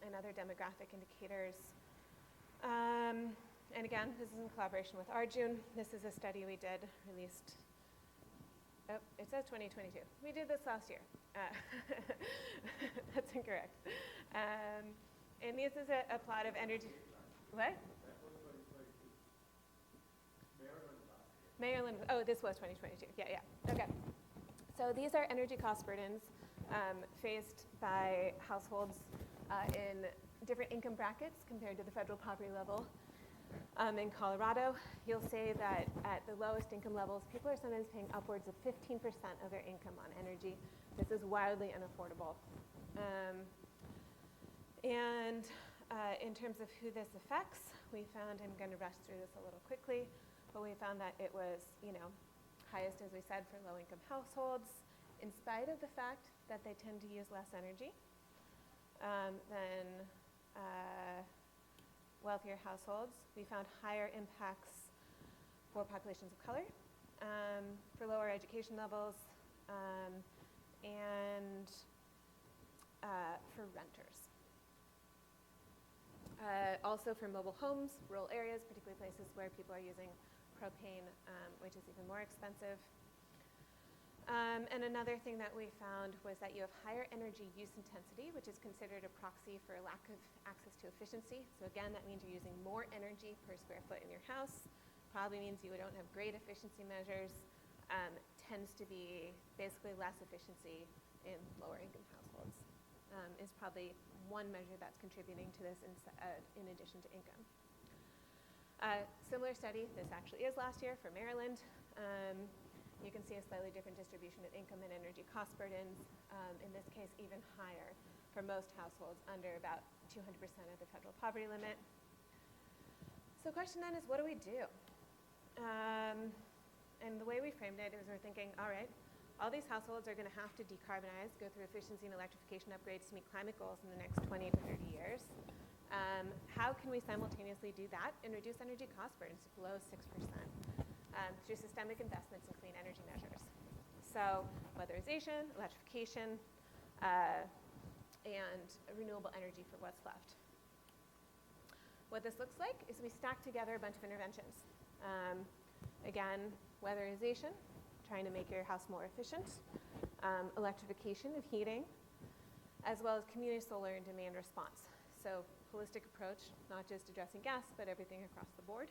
and other demographic indicators. And again, this is in collaboration with Argonne. This is a study we did, released, oh, it says 2022. We did this last year. That's incorrect. And this is a plot of energy, what? Maryland, oh, this was 2022, yeah, okay. So these are energy cost burdens faced by households in different income brackets compared to the federal poverty level. In Colorado, you'll say that at the lowest income levels, people are sometimes paying upwards of 15% of their income on energy. This is wildly unaffordable. And in terms of who this affects, we found, I'm going to rush through this a little quickly, but we found that it was, highest, as we said, for low-income households, in spite of the fact that they tend to use less energy than wealthier households. We found higher impacts for populations of color, for lower education levels, and for renters. Also for mobile homes, rural areas, particularly places where people are using propane, which is even more expensive. And another thing that we found was that you have higher energy use intensity, which is considered a proxy for a lack of access to efficiency. So again, that means you're using more energy per square foot in your house. Probably means you don't have great efficiency measures. Tends to be basically less efficiency in lower income households. Is probably one measure that's contributing to this in addition to income. Similar study, this actually is last year for Maryland. You can see a slightly different distribution of income and energy cost burdens, in this case even higher for most households under about 200% of the federal poverty limit. So the question then is, what do we do? And the way we framed it is we're thinking, all right, all these households are going to have to decarbonize, go through efficiency and electrification upgrades to meet climate goals in the next 20 to 30 years. How can we simultaneously do that and reduce energy cost burdens below 6%? Through systemic investments in clean energy measures. So weatherization, electrification, and renewable energy for what's left. What this looks like is we stack together a bunch of interventions. Again, weatherization, trying to make your house more efficient, electrification of heating, as well as community solar and demand response. So holistic approach, not just addressing gas, but everything across the board.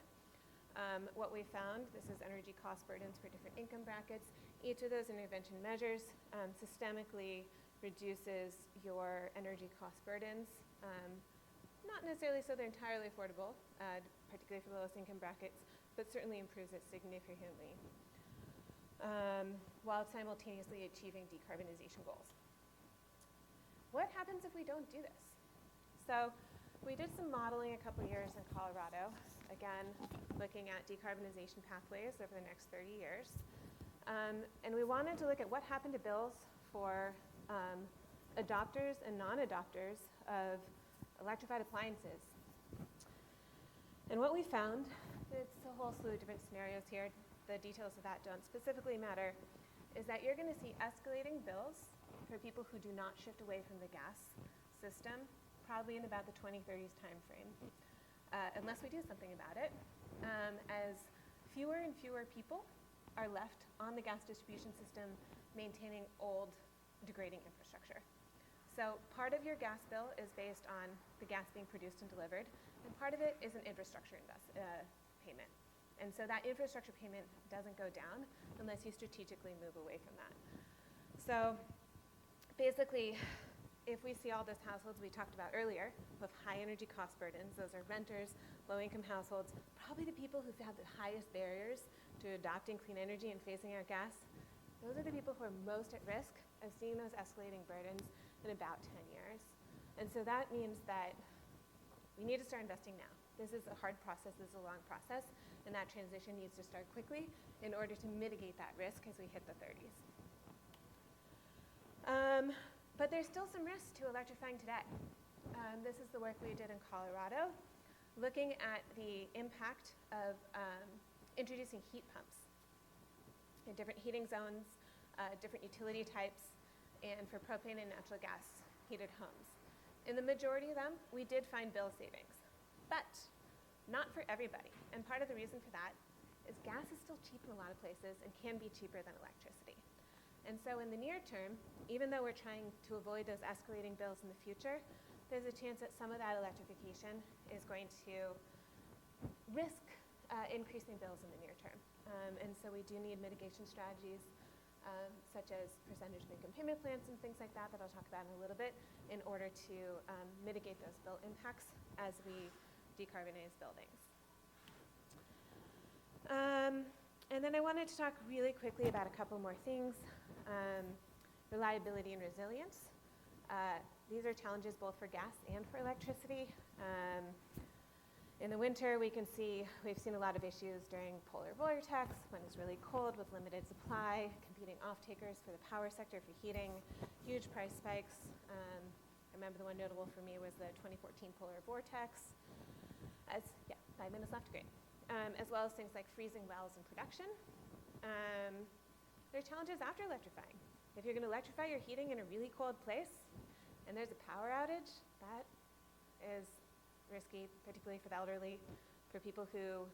What we found, this is energy cost burdens for different income brackets. Each of those intervention measures systemically reduces your energy cost burdens. Not necessarily so they're entirely affordable, particularly for the lowest income brackets, but certainly improves it significantly, while simultaneously achieving decarbonization goals. What happens if we don't do this? So we did some modeling a couple years in Colorado, again, looking at decarbonization pathways over the next 30 years. And we wanted to look at what happened to bills for adopters and non-adopters of electrified appliances. And what we found, it's a whole slew of different scenarios here, the details of that don't specifically matter, is that you're going to see escalating bills for people who do not shift away from the gas system, probably in about the 2030s timeframe, unless we do something about it, as fewer and fewer people are left on the gas distribution system maintaining old, degrading infrastructure. So part of your gas bill is based on the gas being produced and delivered, and part of it is an infrastructure payment. And so that infrastructure payment doesn't go down unless you strategically move away from that. So basically, if we see all those households we talked about earlier with high energy cost burdens, those are renters, low-income households, probably the people who have the highest barriers to adopting clean energy and phasing out gas, those are the people who are most at risk of seeing those escalating burdens in about 10 years. And so that means that we need to start investing now. This is a hard process, this is a long process, and that transition needs to start quickly in order to mitigate that risk as we hit the 30s. But there's still some risk to electrifying today. This is the work we did in Colorado, looking at the impact of introducing heat pumps in different heating zones, different utility types, and for propane and natural gas heated homes. In the majority of them, we did find bill savings, but not for everybody. And part of the reason for that is gas is still cheap in a lot of places and can be cheaper than electricity. And so in the near term, even though we're trying to avoid those escalating bills in the future, there's a chance that some of that electrification is going to risk increasing bills in the near term. And so we do need mitigation strategies such as percentage of income payment plans and things like that I'll talk about in a little bit in order to mitigate those bill impacts as we decarbonize buildings. And then I wanted to talk really quickly about a couple more things. Reliability and resilience. These are challenges both for gas and for electricity. In the winter, we've seen a lot of issues during polar vortex, when it's really cold with limited supply, competing off-takers for the power sector for heating, huge price spikes. I remember the one notable for me was the 2014 polar vortex. 5 minutes left, great. As well as things like freezing wells in production. There are challenges after electrifying. If you're going to electrify your heating in a really cold place and there's a power outage, that is risky, particularly for the elderly, for people who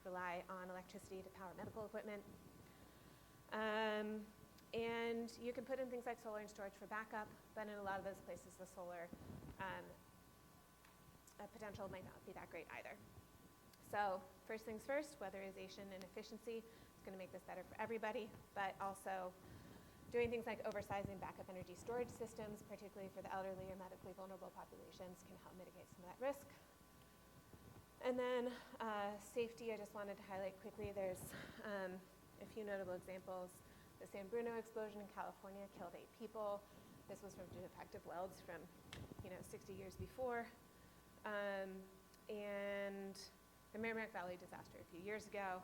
rely on electricity to power medical equipment. And you can put in things like solar and storage for backup, but in a lot of those places, the solar potential might not be that great either. So first things first, weatherization and efficiency is going to make this better for everybody, but also doing things like oversizing backup energy storage systems, particularly for the elderly or medically vulnerable populations, can help mitigate some of that risk. And then safety, I just wanted to highlight quickly. There's a few notable examples. The San Bruno explosion in California killed 8 people. This was from defective welds from 60 years before. And the Merrimack Valley disaster a few years ago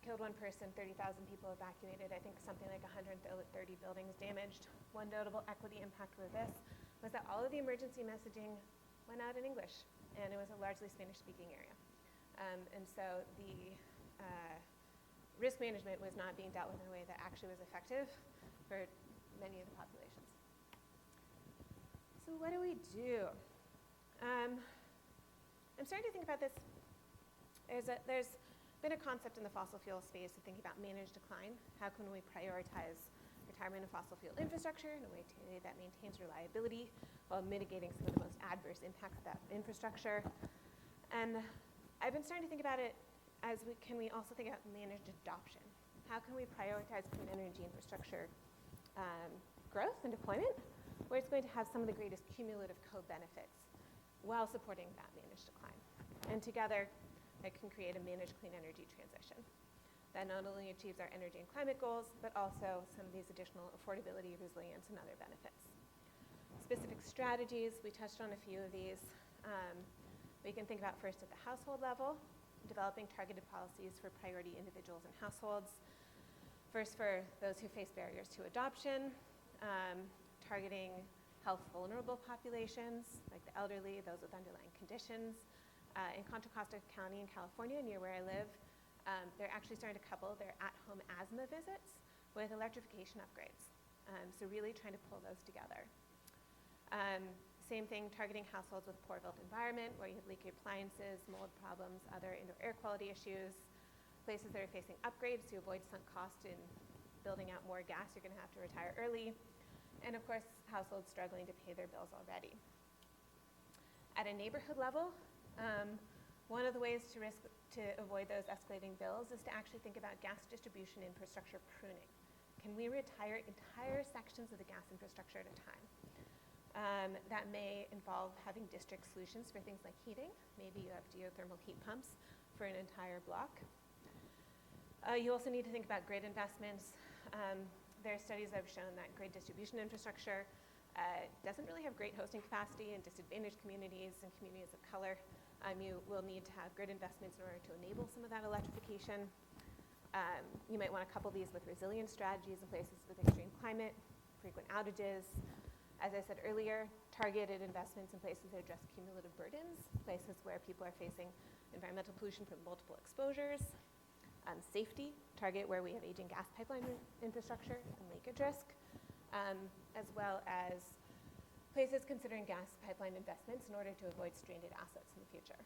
killed 1 person, 30,000 people evacuated, I think something like 130 buildings damaged. One notable equity impact with this was that all of the emergency messaging went out in English, and it was a largely Spanish-speaking area. And so the risk management was not being dealt with in a way that actually was effective for many of the populations. So what do we do? I'm starting to think about this. There's been a concept in the fossil fuel space of thinking about managed decline. How can we prioritize retirement of fossil fuel infrastructure in a way that maintains reliability while mitigating some of the most adverse impacts of that infrastructure? And I've been starting to think about it as can we also think about managed adoption? How can we prioritize clean energy infrastructure growth and deployment where it's going to have some of the greatest cumulative co-benefits while supporting that managed decline? And together, it can create a managed clean energy transition that not only achieves our energy and climate goals, but also some of these additional affordability, resilience, and other benefits. Specific strategies, we touched on a few of these. We can think about first at the household level, developing targeted policies for priority individuals and households. First, for those who face barriers to adoption, targeting health vulnerable populations, like the elderly, those with underlying conditions. In Contra Costa County in California, near where I live, they're actually starting to couple their at-home asthma visits with electrification upgrades. So really trying to pull those together. Same thing, targeting households with poor built environment, where you have leaky appliances, mold problems, other indoor air quality issues. Places that are facing upgrades to avoid sunk cost in building out more gas, you're going to have to retire early. And of course, households struggling to pay their bills already. At a neighborhood level, one of the ways to avoid those escalating bills is to actually think about gas distribution infrastructure pruning. Can we retire entire sections of the gas infrastructure at a time? That may involve having district solutions for things like heating. Maybe you have geothermal heat pumps for an entire block. You also need to think about grid investments. There are studies that have shown that grid distribution infrastructure doesn't really have great hosting capacity in disadvantaged communities and communities of color. You will need to have grid investments in order to enable some of that electrification. You might want to couple these with resilience strategies in places with extreme climate, frequent outages, As I said earlier, targeted investments in places that address cumulative burdens, places where people are facing environmental pollution from multiple exposures. Safety, target where we have aging gas pipeline infrastructure and leakage risk, as well as places considering gas pipeline investments in order to avoid stranded assets in the future.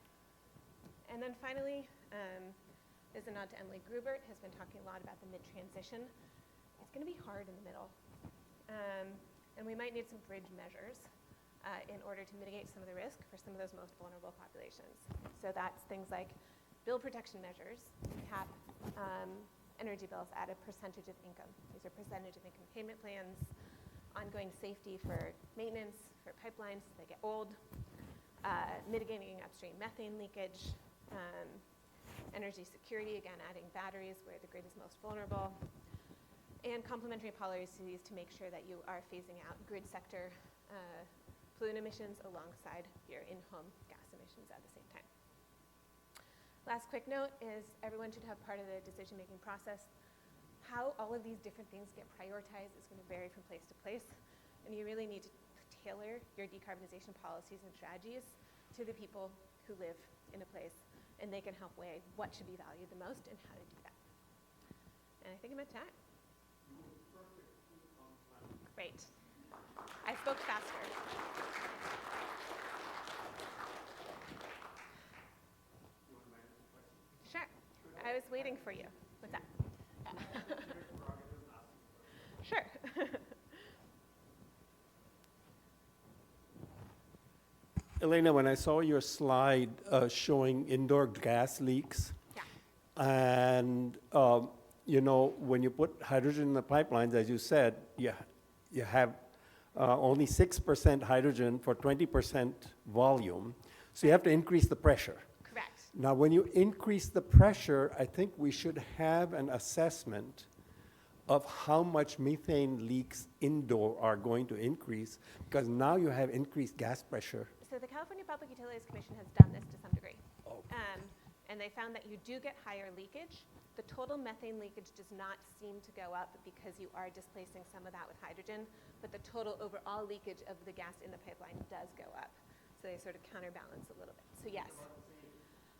And then finally, there's a nod to Emily Grubert, has been talking a lot about the mid-transition. It's going to be hard in the middle. And we might need some bridge measures in order to mitigate some of the risk for some of those most vulnerable populations. So that's things like bill protection measures, cap energy bills at a percentage of income. These are percentage of income payment plans, ongoing safety for maintenance, for pipelines as they get old, mitigating upstream methane leakage, energy security, again, adding batteries where the grid is most vulnerable, and complementary policies to make sure that you are phasing out grid sector pollutant emissions alongside your in-home gas emissions at the same time. Last quick note is everyone should have part of the decision-making process. How all of these different things get prioritized is going to vary from place to place, and you really need to tailor your decarbonization policies and strategies to the people who live in a place, and they can help weigh what should be valued the most and how to do that. And I think I'm at time. Great. I spoke faster. Sure. I was waiting for you. What's that? Sure. Elena, when I saw your slide showing indoor gas leaks, and you know, when you put hydrogen in the pipelines, as you said, you have only 6% hydrogen for 20% volume, so you have to increase the pressure. Correct. Now, when you increase the pressure, I think we should have an assessment of how much methane leaks indoor are going to increase, because now you have increased gas pressure. So the California Public Utilities Commission has done this to some degree. Oh. And they found that you do get higher leakage. The total methane leakage does not seem to go up because you are displacing some of that with hydrogen, but the total overall leakage of the gas in the pipeline does go up. So they sort of counterbalance a little bit. So yes.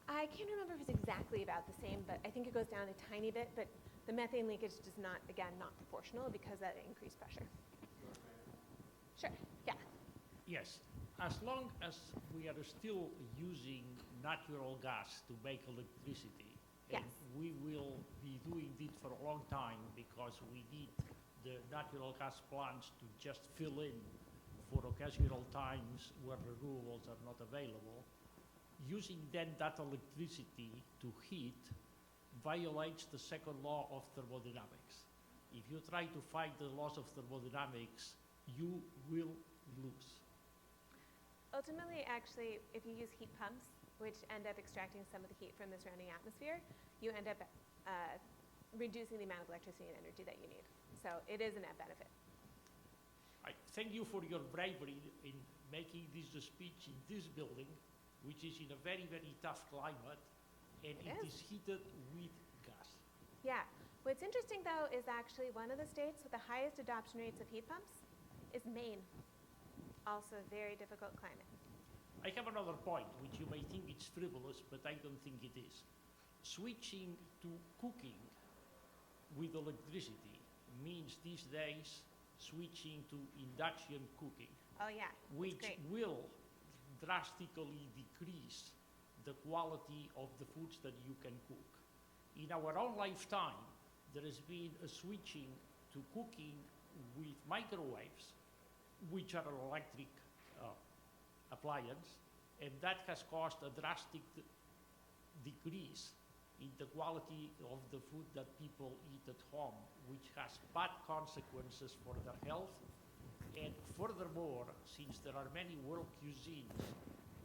I can't remember if it's exactly about the same, but I think it goes down a tiny bit, but the methane leakage does not, again, not proportional because of that increased pressure. Sure, yeah. Yes, as long as we are still using natural gas to make electricity, Yes. and we will be doing it for a long time because we need the natural gas plants to just fill in for occasional times where renewables are not available. Using then that electricity to heat violates the second law of thermodynamics. If you try to fight the laws of thermodynamics, you will lose. Ultimately, actually, if you use heat pumps, which end up extracting some of the heat from the surrounding atmosphere, you end up reducing the amount of electricity and energy that you need. So it is a net benefit. I thank you for your bravery in making this speech in this building, which is in a very, very tough climate, and it is heated with gas. Yeah. What's interesting, though, is actually one of the states with the highest adoption rates of heat pumps is Maine. Also a very difficult climate. I have another point, which you may think it's frivolous, but I don't think it is. Switching to cooking with electricity means these days switching to induction cooking. Oh, yeah. Which great. will drastically decrease the quality of the foods that you can cook. In our own lifetime, there has been a switching to cooking with microwaves, which are an electric appliance, and that has caused a drastic decrease in the quality of the food that people eat at home, which has bad consequences for their health. And furthermore, since there are many world cuisines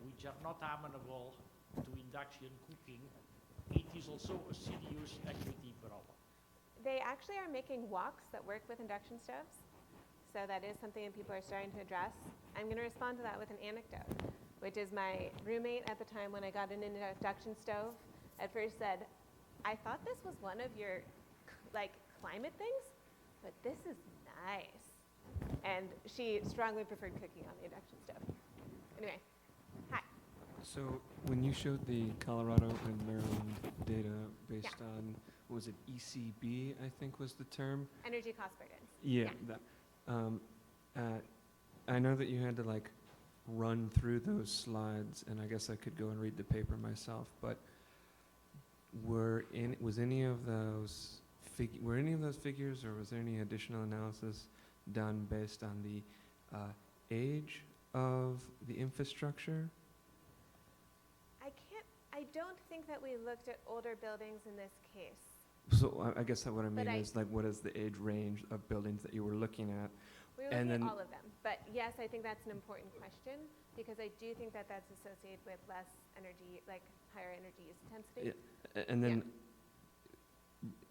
which are not amenable to induction cooking, it is also a serious equity problem. They actually are making woks that work with induction stoves. So that is something that people are starting to address. I'm going to respond to that with an anecdote, which is my roommate at the time when I got an induction stove at first said, I thought this was one of your like climate things, but this is nice. And she strongly preferred cooking on the induction stove. Anyway, hi. So when you showed the Colorado and Maryland data based on, what was it, ECB, I think was the term? Energy cost burdens. Yeah, Yeah. that. I know that you had to like run through those slides, and I guess I could go and read the paper myself. But was any of those figures, or was there any additional analysis done based on the age of the infrastructure? I don't think that we looked at older buildings in this case. So I guess that what I mean But is like, what is the age range of buildings that you were looking at? We were And looking at then- all of them. But yes, I think that's an important question because I do think that that's associated with less energy, like higher energy use intensity. And then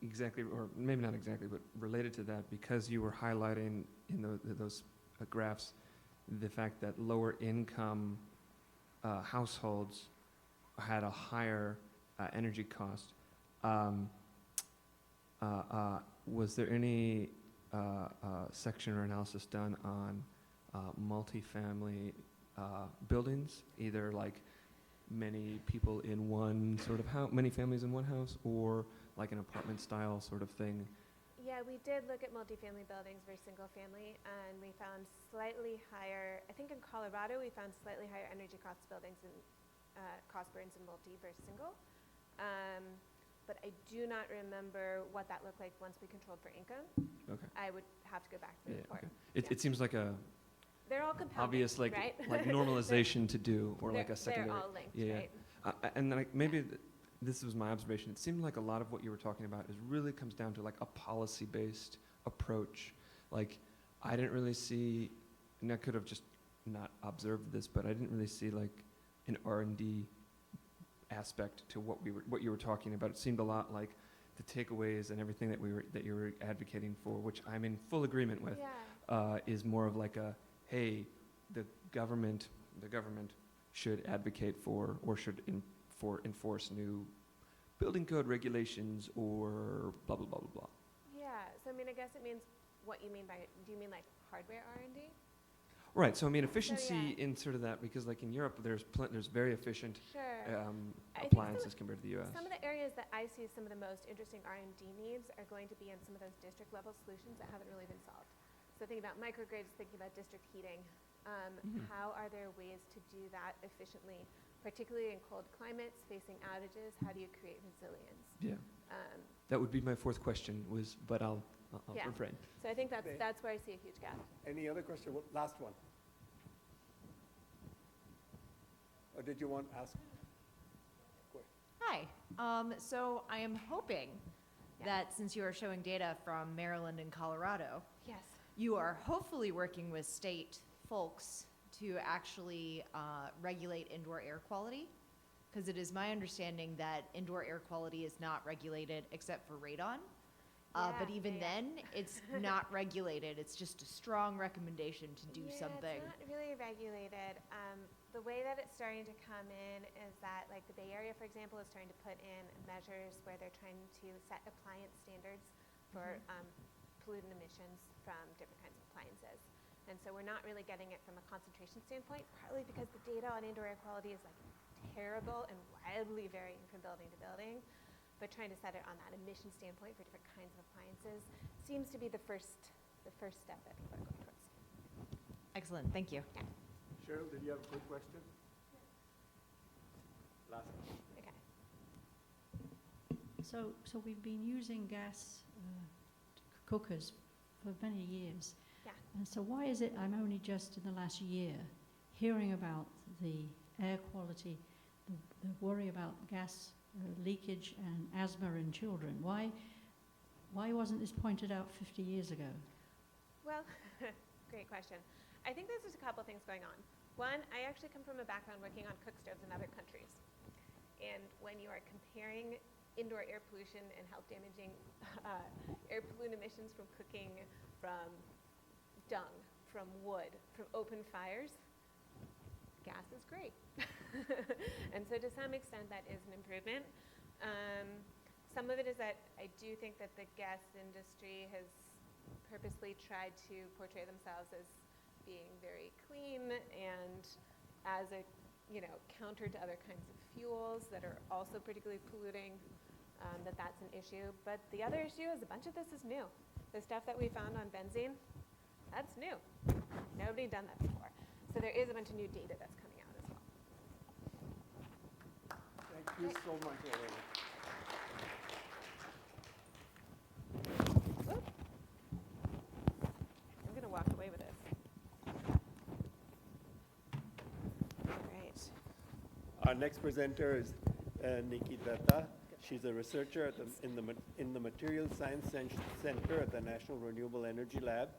exactly, or maybe not exactly, but related to that, because you were highlighting in those graphs the fact that lower income households had a higher energy cost. Was there any section or analysis done on multifamily buildings, either like many people in one sort of house, many families in one house, or like an apartment style sort of thing? Yeah, we did look at multifamily buildings versus single family, and we found slightly higher, I think in Colorado, we found slightly higher energy cost buildings and cost burdens in multi versus single. But I do not remember what that looked like once we controlled for income. Okay. I would have to go back to the report. Okay. It seems like a They're all compounding, obvious like right? like normalization to do, or like a secondary. They're all linked, Yeah. right? And like maybe this was my observation. It seemed like a lot of what you were talking about is really comes down to like a policy-based approach. Like I didn't really see, and I could have just not observed this, but I didn't really see like an R&D aspect to what you were talking about. It seemed a lot like the takeaways and everything that you were advocating for, which I'm in full agreement with. Yeah. Is more of like a, hey, the government should advocate for or should enforce new building code regulations or blah blah blah blah blah. Yeah. So I mean, I guess it means what you mean by. Do you mean like hardware R&D? Right. So I mean, efficiency in sort of that, because like in Europe, there's very efficient Sure. I think appliances compared to the U.S. Some of the areas that I see some of the most interesting R&D needs are going to be in some of those district level solutions that haven't really been solved. So thinking about microgrids, thinking about district heating, how are there ways to do that efficiently, particularly in cold climates, facing outages? How do you create resilience? Yeah. That would be my fourth question but I'll Yeah. refrain. So I think Okay. that's where I see a huge gap. Any other question? Last one. Or did you want to ask? Hi. So I am hoping that since you are showing data from Maryland and Colorado, Yes. you are hopefully working with state folks to actually regulate indoor air quality. Because it is my understanding that indoor air quality is not regulated except for radon. But even then, it's not regulated. It's just a strong recommendation to do something. It's not really regulated. The way that it's starting to come in is that, like the Bay Area, for example, is starting to put in measures where they're trying to set appliance standards for pollutant emissions from different kinds of appliances. And so we're not really getting it from a concentration standpoint, partly because the data on indoor air quality is like terrible and wildly varying from building to building. But trying to set it on that emission standpoint for different kinds of appliances seems to be the first step that people are going towards. Excellent. Thank you. Yeah. Cheryl, did you have a quick question? Last one. Okay. So we've been using gas cookers for many years. Yeah. And so why is it I'm only just in the last year hearing about the air quality, the worry about gas leakage and asthma in children? Why wasn't this pointed out 50 years ago? Well, great question. I think there's just a couple things going on. One, I actually come from a background working on cook stoves in other countries. And when you are comparing indoor air pollution and health damaging air pollutant emissions from cooking, from dung, from wood, from open fires, gas is great. And so to some extent that is an improvement. Some of it is that I do think that the gas industry has purposely tried to portray themselves as being very clean and as a, counter to other kinds of fuels that are also particularly polluting, that's an issue. But the other issue is a bunch of this is new. The stuff that we found on benzene, that's new. Nobody had done that before. So there is a bunch of new data that's coming out as well. Thank you so much, Elena. Whoop. I'm going to walk away with this. All right. Our next presenter is Nikita. She's a researcher in the Materials Science Center at the National Renewable Energy Lab.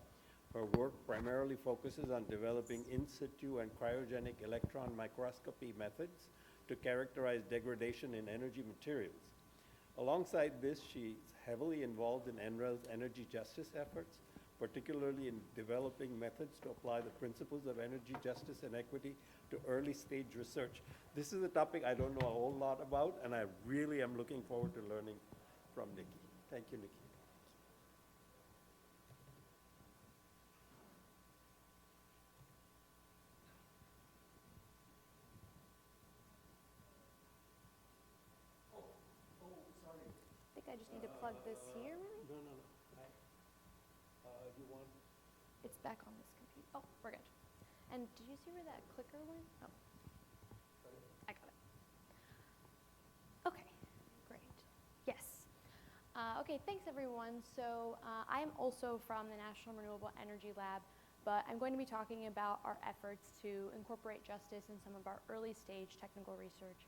Her work primarily focuses on developing in situ and cryogenic electron microscopy methods to characterize degradation in energy materials. Alongside this, she's heavily involved in NREL's energy justice efforts, particularly in developing methods to apply the principles of energy justice and equity to early stage research. This is a topic I don't know a whole lot about, and I really am looking forward to learning from Nikki. Thank you, Nikki. I think I just need to plug this here, maybe? No. You want? It's back on this computer. Oh, we're good. And did you see where that clicker went? Oh, I got it. Okay, great. Yes. Okay, thanks everyone. So I am also from the National Renewable Energy Lab, but I'm going to be talking about our efforts to incorporate justice in some of our early stage technical research.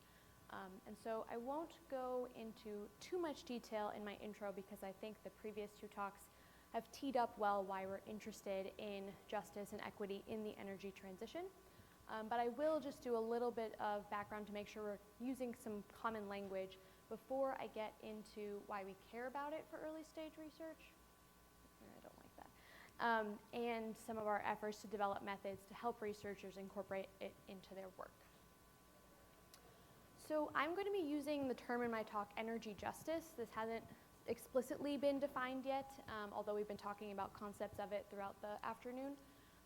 And so I won't go into too much detail in my intro because I think the previous two talks have teed up well why we're interested in justice and equity in the energy transition. But I will just do a little bit of background to make sure we're using some common language before I get into why we care about it for early stage research. I don't like that. And some of our efforts to develop methods to help researchers incorporate it into their work. So I'm going to be using the term in my talk, energy justice. This hasn't explicitly been defined yet, although we've been talking about concepts of it throughout the afternoon.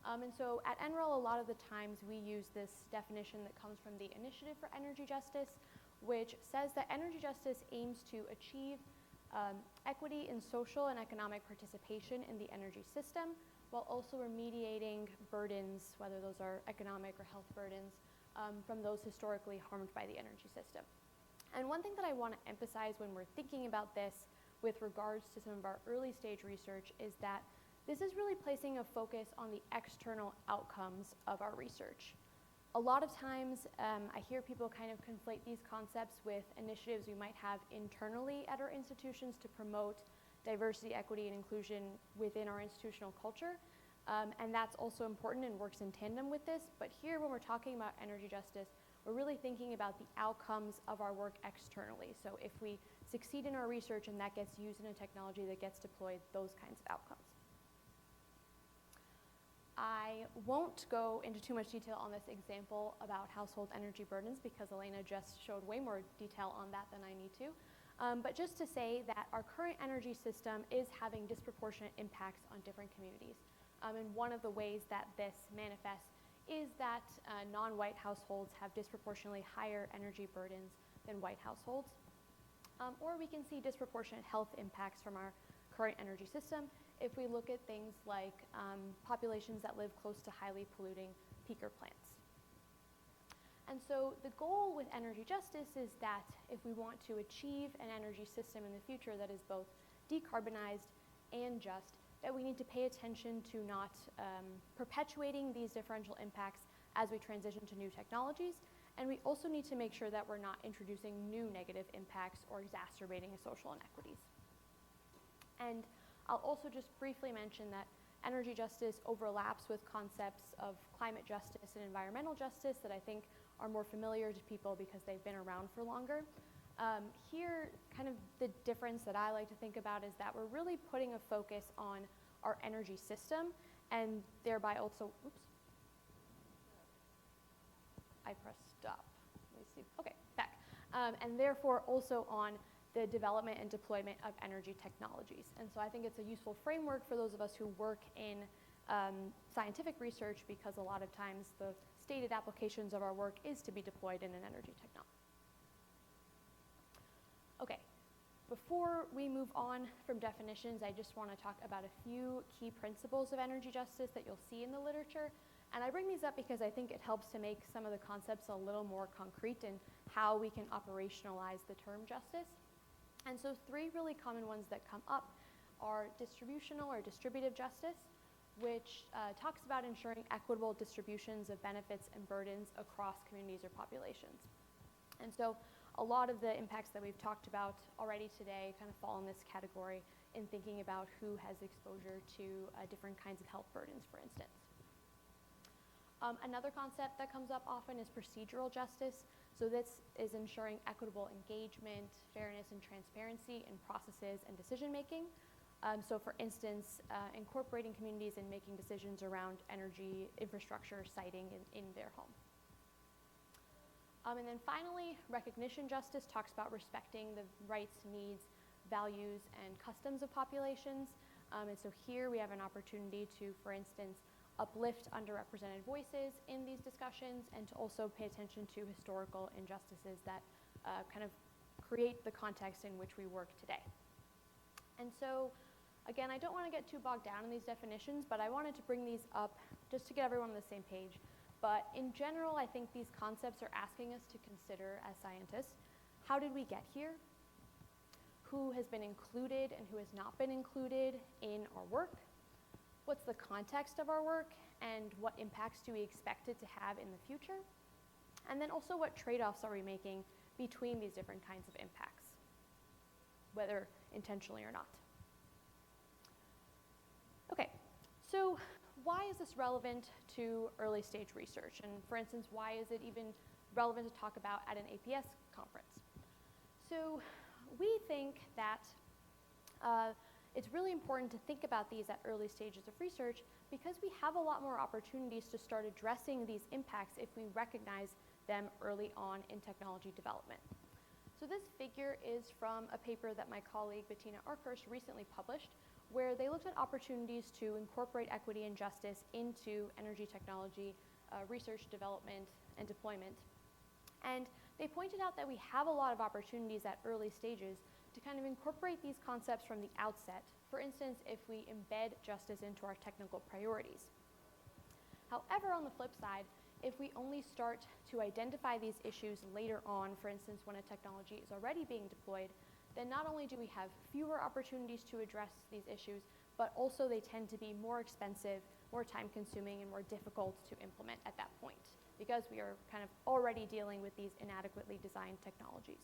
And so at NREL, a lot of the times we use this definition that comes from the Initiative for Energy Justice, which says that energy justice aims to achieve equity in social and economic participation in the energy system, while also remediating burdens, whether those are economic or health burdens, from those historically harmed by the energy system. And one thing that I want to emphasize when we're thinking about this with regards to some of our early stage research is that this is really placing a focus on the external outcomes of our research. A lot of times I hear people kind of conflate these concepts with initiatives we might have internally at our institutions to promote diversity, equity, and inclusion within our institutional culture. And that's also important and works in tandem with this. But here, when we're talking about energy justice, we're really thinking about the outcomes of our work externally. So if we succeed in our research and that gets used in a technology that gets deployed, those kinds of outcomes. I won't go into too much detail on this example about household energy burdens because Elena just showed way more detail on that than I need to. But just to say that our current energy system is having disproportionate impacts on different communities. And one of the ways that this manifests is that non-white households have disproportionately higher energy burdens than white households. Or we can see disproportionate health impacts from our current energy system if we look at things like populations that live close to highly polluting peaker plants. And so the goal with energy justice is that if we want to achieve an energy system in the future that is both decarbonized and just, that we need to pay attention to not perpetuating these differential impacts as we transition to new technologies. And we also need to make sure that we're not introducing new negative impacts or exacerbating social inequities. And I'll also just briefly mention that energy justice overlaps with concepts of climate justice and environmental justice that I think are more familiar to people because they've been around for longer. Here, kind of the difference that I like to think about is that we're really putting a focus on our energy system and thereby also, oops, I pressed stop. Let me see, okay, back. And therefore also on the development and deployment of energy technologies. And so I think it's a useful framework for those of us who work in scientific research, because a lot of times the stated applications of our work is to be deployed in an energy technology. Okay, before we move on from definitions, I just want to talk about a few key principles of energy justice that you'll see in the literature. And I bring these up because I think it helps to make some of the concepts a little more concrete in how we can operationalize the term justice. And so 3 really common ones that come up are distributional or distributive justice, which talks about ensuring equitable distributions of benefits and burdens across communities or populations. And so a lot of the impacts that we've talked about already today kind of fall in this category in thinking about who has exposure to different kinds of health burdens, for instance. Another concept that comes up often is procedural justice. So this is ensuring equitable engagement, fairness, and transparency in processes and decision making. So for instance, incorporating communities in making decisions around energy infrastructure siting in their home. And then finally, recognition justice talks about respecting the rights, needs, values, and customs of populations. And so here we have an opportunity to, for instance, uplift underrepresented voices in these discussions, and to also pay attention to historical injustices that kind of create the context in which we work today. And so, again, I don't want to get too bogged down in these definitions, but I wanted to bring these up just to get everyone on the same page. But in general, I think these concepts are asking us to consider as scientists, how did we get here? Who has been included and who has not been included in our work? What's the context of our work, and what impacts do we expect it to have in the future? And then also, what trade-offs are we making between these different kinds of impacts, whether intentionally or not? Okay, so why is this relevant to early stage research? And for instance, why is it even relevant to talk about at an APS conference? So we think that it's really important to think about these at early stages of research, because we have a lot more opportunities to start addressing these impacts if we recognize them early on in technology development. So this figure is from a paper that my colleague Bettina Arkhurst recently published, where they looked at opportunities to incorporate equity and justice into energy technology research, development, and deployment. And they pointed out that we have a lot of opportunities at early stages to kind of incorporate these concepts from the outset. For instance, if we embed justice into our technical priorities. However, on the flip side, if we only start to identify these issues later on, for instance, when a technology is already being deployed, then not only do we have fewer opportunities to address these issues, but also they tend to be more expensive, more time-consuming, and more difficult to implement at that point, because we are kind of already dealing with these inadequately designed technologies.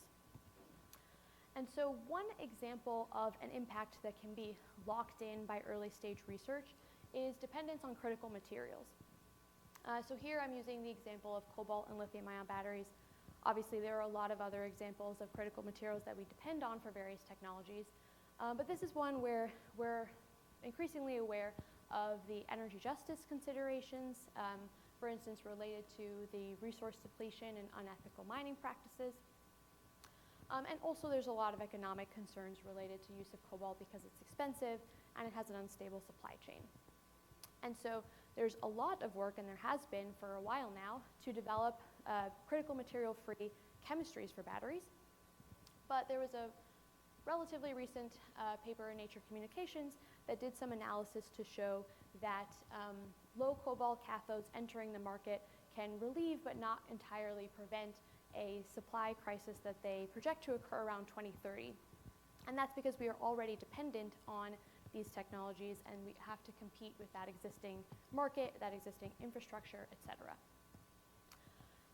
And so one example of an impact that can be locked in by early stage research is dependence on critical materials. So here I'm using the example of cobalt and lithium-ion batteries. Obviously, there are a lot of other examples of critical materials that we depend on for various technologies. But this is one where we're increasingly aware of the energy justice considerations, for instance, related to the resource depletion and unethical mining practices. And also there's a lot of economic concerns related to use of cobalt because it's expensive and it has an unstable supply chain. And so there's a lot of work, and there has been for a while now, to develop critical material-free chemistries for batteries. But there was a relatively recent paper in Nature Communications that did some analysis to show that low cobalt cathodes entering the market can relieve but not entirely prevent a supply crisis that they project to occur around 2030. And that's because we are already dependent on these technologies, and we have to compete with that existing market, that existing infrastructure, et cetera.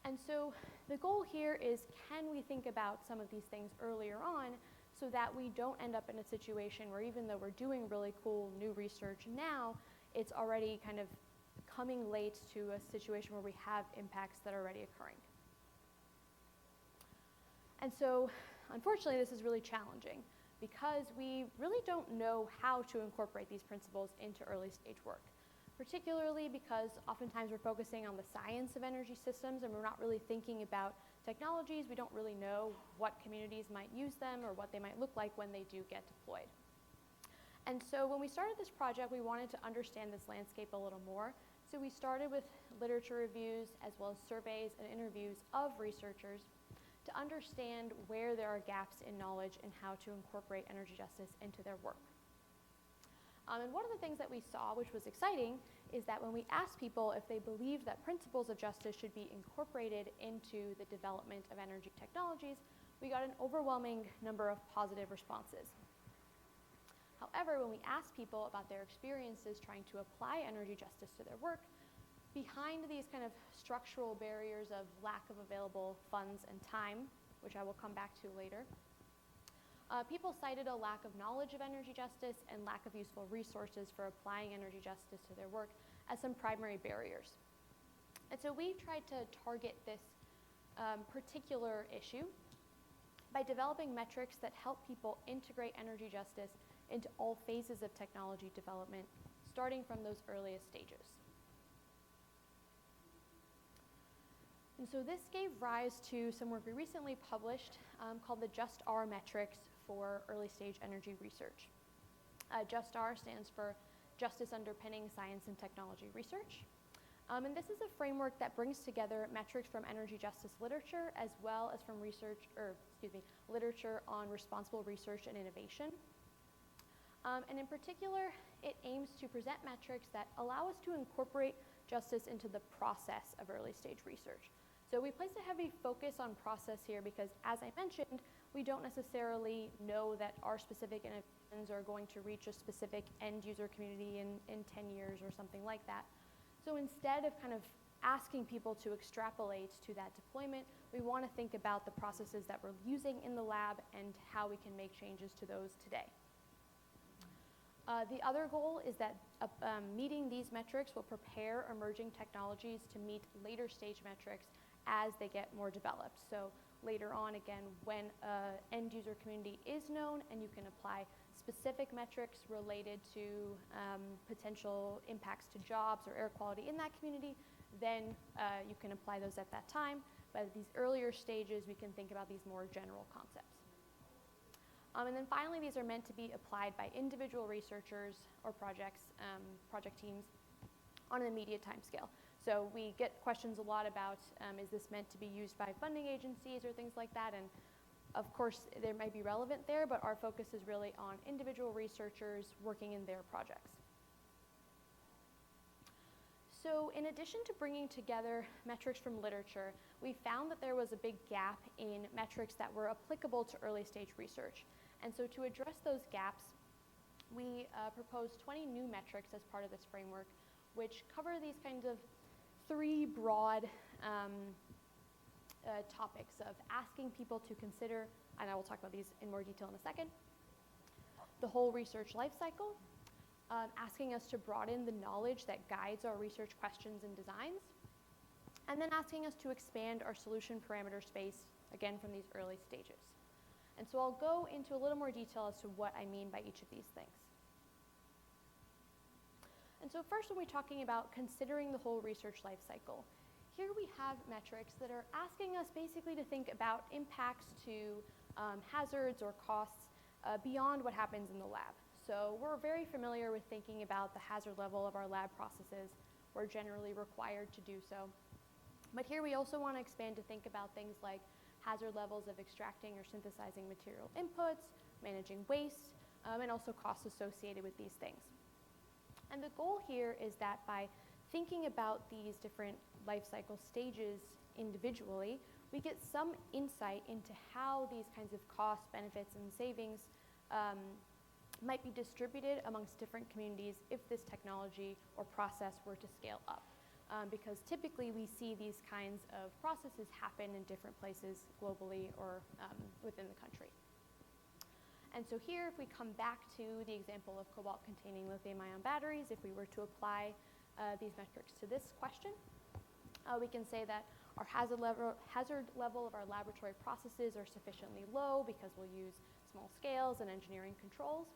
And so the goal here is, can we think about some of these things earlier on so that we don't end up in a situation where, even though we're doing really cool new research now, it's already kind of coming late to a situation where we have impacts that are already occurring. And so, unfortunately, this is really challenging because we really don't know how to incorporate these principles into early stage work, particularly because oftentimes we're focusing on the science of energy systems and we're not really thinking about technologies, we don't really know what communities might use them or what they might look like when they do get deployed. And so when we started this project, we wanted to understand this landscape a little more. So we started with literature reviews as well as surveys and interviews of researchers to understand where there are gaps in knowledge and how to incorporate energy justice into their work. And one of the things that we saw, which was exciting, is that when we asked people if they believed that principles of justice should be incorporated into the development of energy technologies, we got an overwhelming number of positive responses. However, when we asked people about their experiences trying to apply energy justice to their work, behind these kind of structural barriers of lack of available funds and time, which I will come back to later, people cited a lack of knowledge of energy justice and lack of useful resources for applying energy justice to their work as some primary barriers. And so we tried to target this particular issue by developing metrics that help people integrate energy justice into all phases of technology development, starting from those earliest stages. And so this gave rise to some work we recently published called the Just R metrics for early stage energy research. Just R stands for Justice Underpinning Science and Technology Research. And this is a framework that brings together metrics from energy justice literature as well as from literature on responsible research and innovation. And in particular, it aims to present metrics that allow us to incorporate justice into the process of early stage research. So we place a heavy focus on process here because, as I mentioned, we don't necessarily know that our specific innovations are going to reach a specific end user community in 10 years or something like that. So instead of kind of asking people to extrapolate to that deployment, we want to think about the processes that we're using in the lab and how we can make changes to those today. The other goal is that meeting these metrics will prepare emerging technologies to meet later stage metrics as they get more developed. So later on, again, when an end user community is known and you can apply specific metrics related to potential impacts to jobs or air quality in that community, then you can apply those at that time. But at these earlier stages, we can think about these more general concepts. And then finally, these are meant to be applied by individual researchers or project teams on an immediate timescale. So we get questions a lot about, is this meant to be used by funding agencies or things like that? And of course, there might be relevant there, but our focus is really on individual researchers working in their projects. So in addition to bringing together metrics from literature, we found that there was a big gap in metrics that were applicable to early stage research. And so to address those gaps, we proposed 20 new metrics as part of this framework, which cover these kinds of three broad topics of asking people to consider, and I will talk about these in more detail in a second, the whole research life cycle, asking us to broaden the knowledge that guides our research questions and designs, and then asking us to expand our solution parameter space, again, from these early stages. And so I'll go into a little more detail as to what I mean by each of these things. And so first, when we're talking about considering the whole research life cycle, here we have metrics that are asking us basically to think about impacts to hazards or costs beyond what happens in the lab. So we're very familiar with thinking about the hazard level of our lab processes. We're generally required to do so. But here we also want to expand to think about things like hazard levels of extracting or synthesizing material inputs, managing waste, and also costs associated with these things. And the goal here is that by thinking about these different life cycle stages individually, we get some insight into how these kinds of costs, benefits, and savings might be distributed amongst different communities if this technology or process were to scale up. Because typically we see these kinds of processes happen in different places globally or within the country. And so here, if we come back to the example of cobalt-containing lithium-ion batteries, if we were to apply these metrics to this question, we can say that our hazard level of our laboratory processes are sufficiently low because we'll use small scales and engineering controls.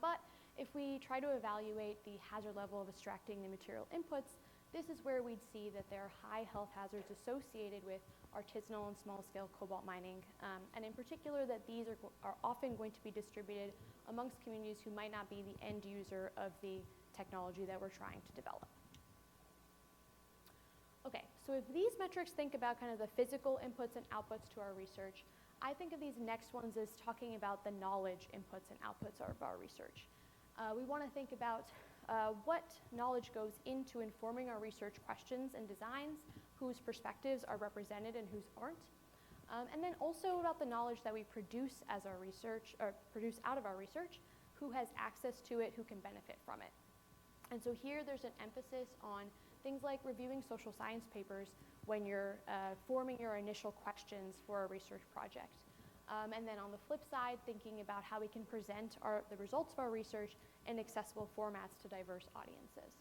But if we try to evaluate the hazard level of extracting the material inputs, this is where we'd see that there are high health hazards associated with artisanal and small-scale cobalt mining, and in particular that these are often going to be distributed amongst communities who might not be the end user of the technology that we're trying to develop. Okay, so if these metrics think about kind of the physical inputs and outputs to our research, I think of these next ones as talking about the knowledge inputs and outputs of our research. We want to think about what knowledge goes into informing our research questions and designs, whose perspectives are represented and whose aren't, and then also about the knowledge that we produce as our research, or produce out of our research, who has access to it, who can benefit from it. And so here there's an emphasis on things like reviewing social science papers when you're forming your initial questions for a research project. And then on the flip side, thinking about how we can present the results of our research in accessible formats to diverse audiences.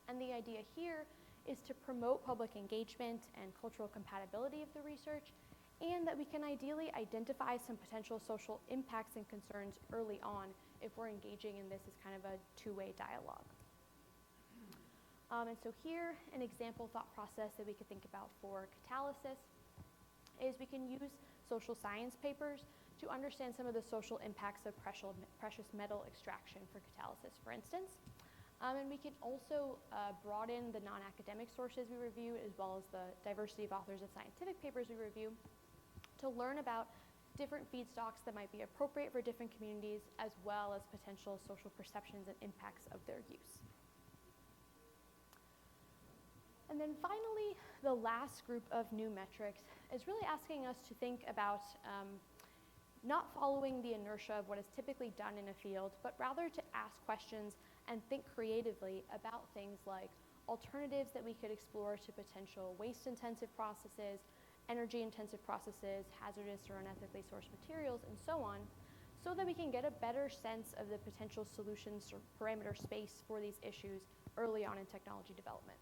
And the idea here is to promote public engagement and cultural compatibility of the research, and that we can ideally identify some potential social impacts and concerns early on if we're engaging in this as kind of a two-way dialogue. And so here, an example thought process that we could think about for catalysis is we can use social science papers to understand some of the social impacts of precious metal extraction for catalysis, for instance. And we can also broaden the non-academic sources we review, as well as the diversity of authors of scientific papers we review, to learn about different feedstocks that might be appropriate for different communities, as well as potential social perceptions and impacts of their use. And then finally, the last group of new metrics is really asking us to think about not following the inertia of what is typically done in a field, but rather to ask questions and think creatively about things like alternatives that we could explore to potential waste-intensive processes, energy-intensive processes, hazardous or unethically sourced materials, and so on, so that we can get a better sense of the potential solutions or parameter space for these issues early on in technology development.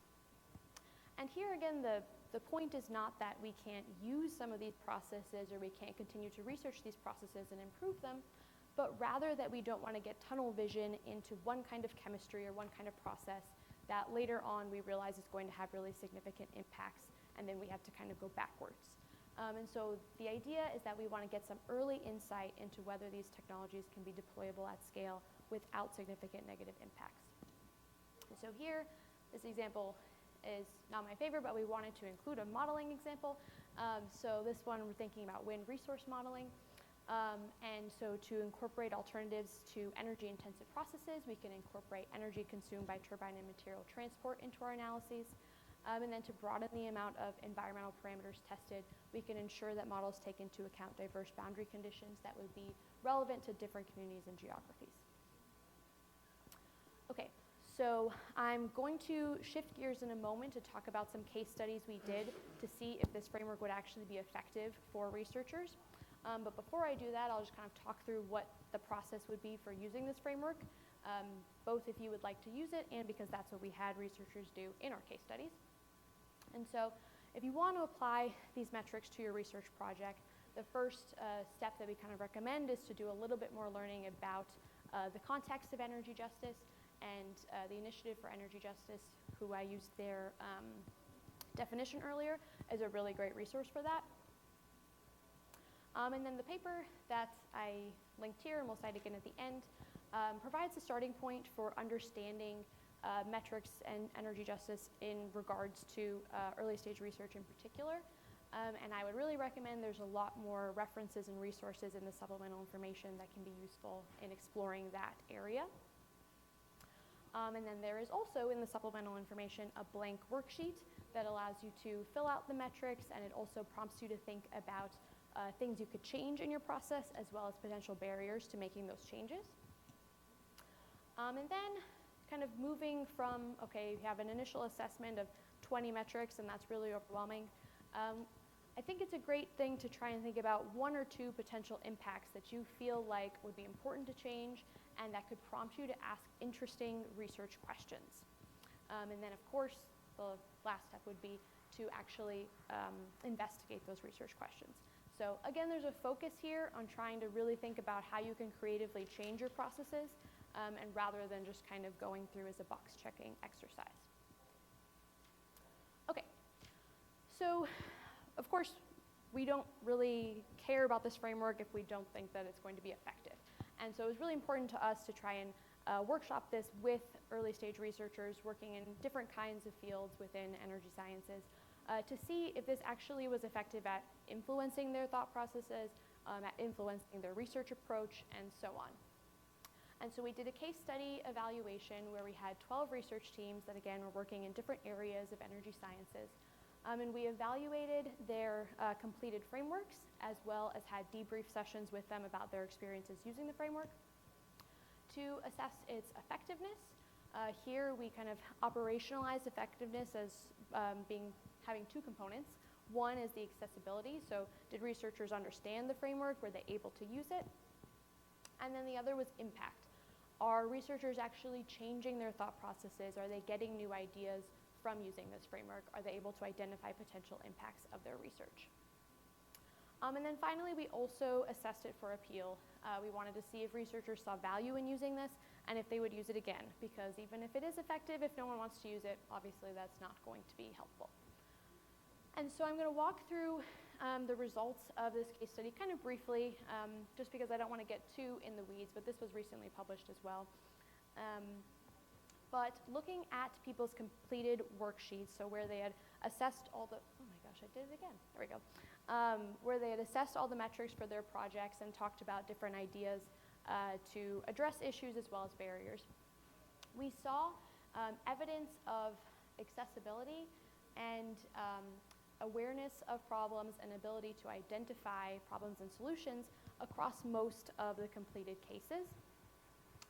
And here again, the point is not that we can't use some of these processes or we can't continue to research these processes and improve them, but rather that we don't want to get tunnel vision into one kind of chemistry or one kind of process that later on we realize is going to have really significant impacts, and then we have to kind of go backwards. And so the idea is that we want to get some early insight into whether these technologies can be deployable at scale without significant negative impacts. And so here, this example is not my favorite, but we wanted to include a modeling example. So this one, we're thinking about wind resource modeling. And so to incorporate alternatives to energy-intensive processes, we can incorporate energy consumed by turbine and material transport into our analyses. And then to broaden the amount of environmental parameters tested, we can ensure that models take into account diverse boundary conditions that would be relevant to different communities and geographies. Okay. So I'm going to shift gears in a moment to talk about some case studies we did to see if this framework would actually be effective for researchers. But before I do that, I'll just kind of talk through what the process would be for using this framework, both if you would like to use it and because that's what we had researchers do in our case studies. And so if you want to apply these metrics to your research project, the first step that we kind of recommend is to do a little bit more learning about the context of energy justice. And the Initiative for Energy Justice, who I used their definition earlier, is a really great resource for that. And then the paper that I linked here, and we'll cite again at the end, provides a starting point for understanding metrics and energy justice in regards to early stage research in particular. And I would really recommend there's a lot more references and resources in the supplemental information that can be useful in exploring that area. And then there is also in the supplemental information a blank worksheet that allows you to fill out the metrics, and it also prompts you to think about things you could change in your process, as well as potential barriers to making those changes. And then kind of moving from, okay, you have an initial assessment of 20 metrics, and that's really overwhelming. I think it's a great thing to try and think about one or two potential impacts that you feel like would be important to change and that could prompt you to ask interesting research questions. And then, of course, the last step would be to actually investigate those research questions. So again, there's a focus here on trying to really think about how you can creatively change your processes, and rather than just kind of going through as a box checking exercise. So, of course, we don't really care about this framework if we don't think that it's going to be effective. And so it was really important to us to try and workshop this with early stage researchers working in different kinds of fields within energy sciences to see if this actually was effective at influencing their thought processes, at influencing their research approach, and so on. And so we did a case study evaluation where we had 12 research teams that, again, were working in different areas of energy sciences. And we evaluated their completed frameworks, as well as had debrief sessions with them about their experiences using the framework to assess its effectiveness. Here we kind of operationalized effectiveness as having two components. One is the accessibility, so did researchers understand the framework? Were they able to use it? And then the other was impact. Are researchers actually changing their thought processes? Are they getting new ideas from using this framework? Are they able to identify potential impacts of their research? And then finally, we also assessed it for appeal. We wanted to see if researchers saw value in using this and if they would use it again, because even if it is effective, if no one wants to use it, obviously that's not going to be helpful. And so I'm going to walk through the results of this case study kind of briefly, just because I don't want to get too in the weeds, but this was recently published as well. But looking at people's completed worksheets, so where they had assessed all the, oh my gosh, I did it again, there we go. Where they had assessed all the metrics for their projects and talked about different ideas to address issues as well as barriers. We saw evidence of accessibility and awareness of problems and ability to identify problems and solutions across most of the completed cases.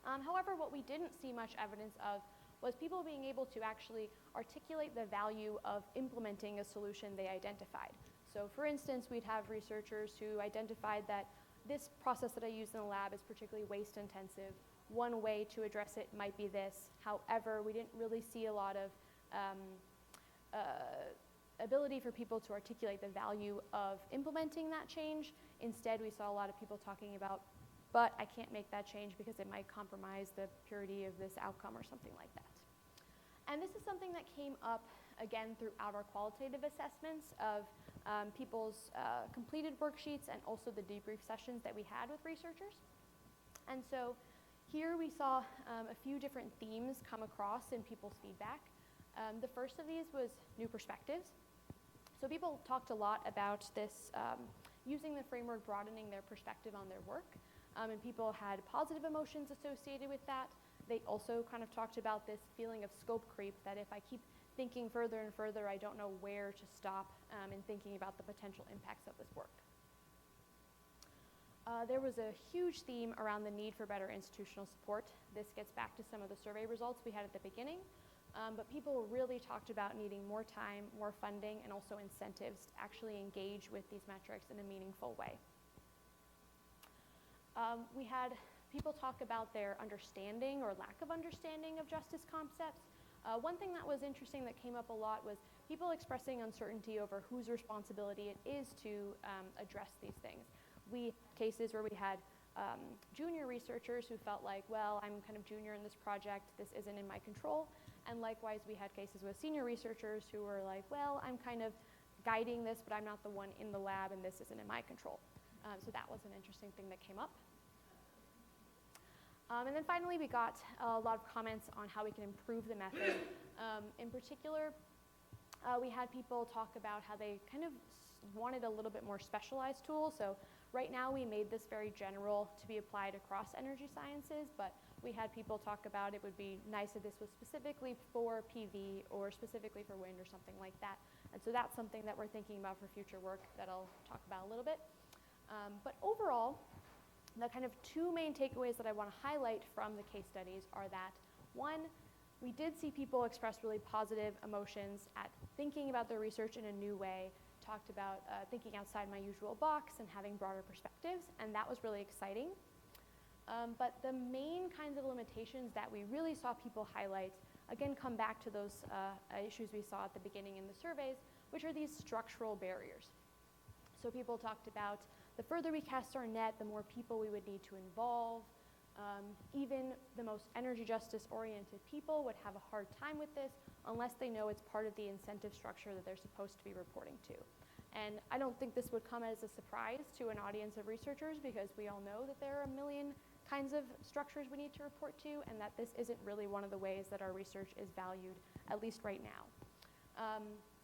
However, what we didn't see much evidence of was people being able to actually articulate the value of implementing a solution they identified. So for instance, we'd have researchers who identified that this process that I use in the lab is particularly waste intensive. One way to address it might be this. However, we didn't really see a lot of ability for people to articulate the value of implementing that change. Instead, we saw a lot of people talking about, but I can't make that change because it might compromise the purity of this outcome or something like that. And this is something that came up again throughout our qualitative assessments of people's completed worksheets and also the debrief sessions that we had with researchers. And so here we saw a few different themes come across in people's feedback. The first of these was new perspectives. So people talked a lot about this, using the framework, broadening their perspective on their work. And people had positive emotions associated with that. They also kind of talked about this feeling of scope creep, that if I keep thinking further and further, I don't know where to stop in thinking about the potential impacts of this work. There was a huge theme around the need for better institutional support. This gets back to some of the survey results we had at the beginning. But people really talked about needing more time, more funding, and also incentives to actually engage with these metrics in a meaningful way. We had people talk about their understanding or lack of understanding of justice concepts. One thing that was interesting that came up a lot was people expressing uncertainty over whose responsibility it is to address these things. We had cases where we had junior researchers who felt like, well, I'm kind of junior in this project, this isn't in my control. And likewise, we had cases with senior researchers who were like, well, I'm kind of guiding this, but I'm not the one in the lab, and this isn't in my control. So that was an interesting thing that came up. And then finally, we got a lot of comments on how we can improve the method. In particular, we had people talk about how they kind of wanted a little bit more specialized tools. So right now, we made this very general to be applied across energy sciences, but we had people talk about it would be nice if this was specifically for PV or specifically for wind or something like that. And so that's something that we're thinking about for future work that I'll talk about a little bit. But overall, the kind of two main takeaways that I want to highlight from the case studies are that, one, we did see people express really positive emotions at thinking about their research in a new way, talked about thinking outside my usual box and having broader perspectives, and that was really exciting. But the main kinds of limitations that we really saw people highlight, again, come back to those issues we saw at the beginning in the surveys, which are these structural barriers. So people talked about the further we cast our net, the more people we would need to involve. Even the most energy justice oriented people would have a hard time with this unless they know it's part of the incentive structure that they're supposed to be reporting to. And I don't think this would come as a surprise to an audience of researchers, because we all know that there are a million kinds of structures we need to report to, and that this isn't really one of the ways that our research is valued, at least right now.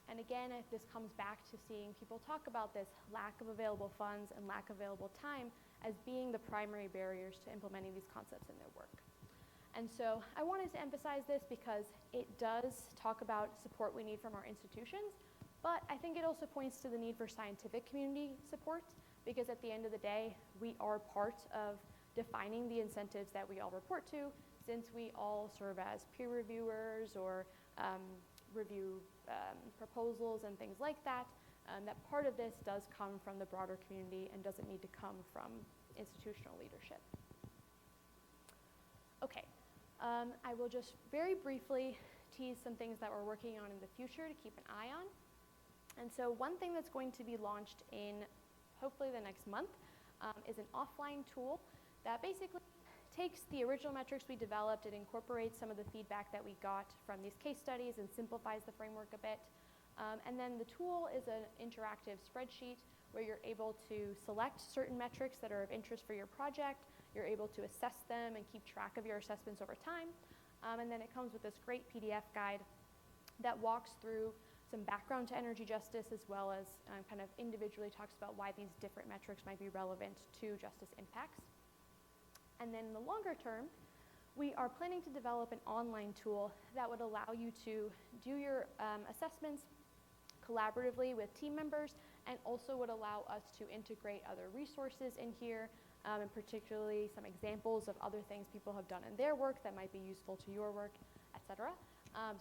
And again, if this comes back to seeing people talk about this lack of available funds and lack of available time as being the primary barriers to implementing these concepts in their work. And so I wanted to emphasize this because it does talk about support we need from our institutions, but I think it also points to the need for scientific community support, because at the end of the day, we are part of defining the incentives that we all report to, since we all serve as peer reviewers or review proposals and things like that, that part of this does come from the broader community and doesn't need to come from institutional leadership. Okay, I will just very briefly tease some things that we're working on in the future to keep an eye on. And so one thing that's going to be launched in hopefully the next month is an offline tool that basically takes the original metrics we developed and incorporates some of the feedback that we got from these case studies and simplifies the framework a bit. And then the tool is an interactive spreadsheet where you're able to select certain metrics that are of interest for your project. You're able to assess them and keep track of your assessments over time. And then it comes with this great PDF guide that walks through some background to energy justice, as well as kind of individually talks about why these different metrics might be relevant to justice impacts. And then in the longer term, we are planning to develop an online tool that would allow you to do your assessments collaboratively with team members, and also would allow us to integrate other resources in here, and particularly some examples of other things people have done in their work that might be useful to your work, etc.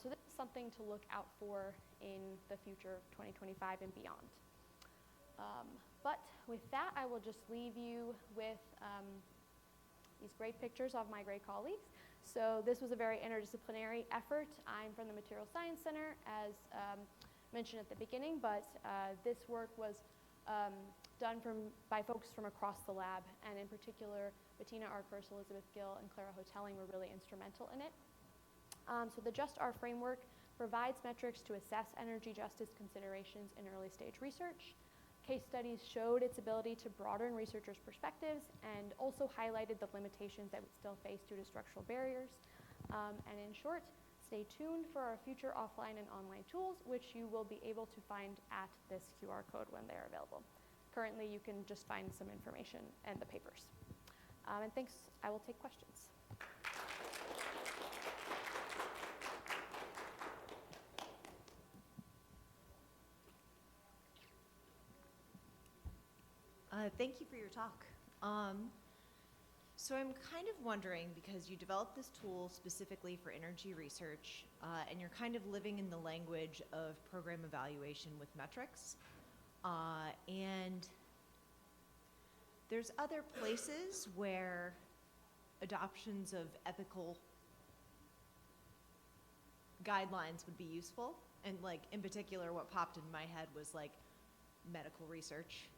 So this is something to look out for in the future, 2025 and beyond. But with that, I will just leave you with these great pictures of my great colleagues. So this was a very interdisciplinary effort. I'm from the Material Science Center, as mentioned at the beginning, but this work was done by folks from across the lab, and in particular, Bettina Arkhurst, Elizabeth Gill, and Clara Hotelling were really instrumental in it. So the Just R framework provides metrics to assess energy justice considerations in early stage research. Case studies showed its ability to broaden researchers' perspectives and also highlighted the limitations that we still face due to structural barriers. And in short, stay tuned for our future offline and online tools, which you will be able to find at this QR code when they are available. Currently, you can just find some information and the papers. And thanks, I will take questions. Thank you for your talk. So I'm kind of wondering, because you developed this tool specifically for energy research, and you're kind of living in the language of program evaluation with metrics, and there's other places where adoptions of ethical guidelines would be useful, and like in particular what popped in my head was like medical research.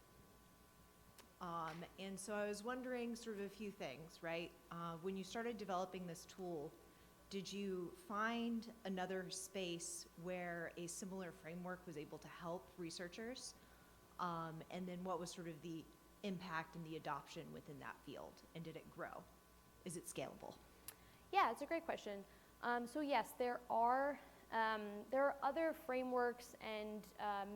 And so I was wondering sort of a few things, right? When you started developing this tool, did you find another space where a similar framework was able to help researchers? And then what was sort of the impact and the adoption within that field? And did it grow? Is it scalable? Yeah, it's a great question. So yes, there are other frameworks and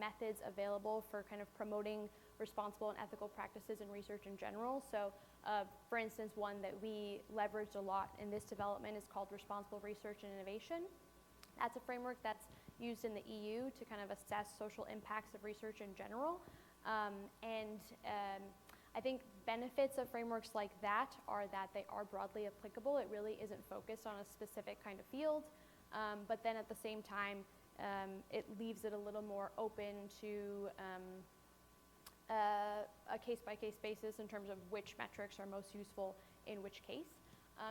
methods available for kind of promoting responsible and ethical practices in research in general. So for instance, one that we leveraged a lot in this development is called Responsible Research and Innovation. That's a framework that's used in the EU to kind of assess social impacts of research in general. I think benefits of frameworks like that are that they are broadly applicable. It really isn't focused on a specific kind of field, but then at the same time, it leaves it a little more open to a case-by-case basis in terms of which metrics are most useful in which case.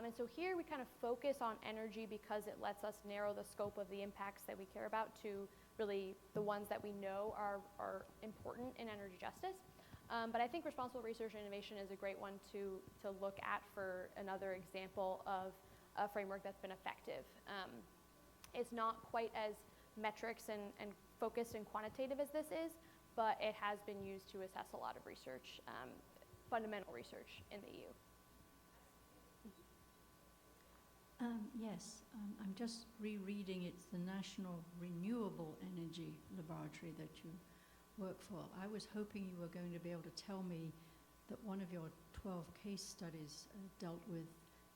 And so here we kind of focus on energy because it lets us narrow the scope of the impacts that we care about to really the ones that we know are important in energy justice. But I think responsible research and innovation is a great one to look at for another example of a framework that's been effective. It's not quite as metrics and focused and quantitative as this is, but it has been used to assess a lot of research, fundamental research in the EU. Yes, I'm just rereading. It's the National Renewable Energy Laboratory that you work for. I was hoping you were going to be able to tell me that one of your 12 case studies dealt with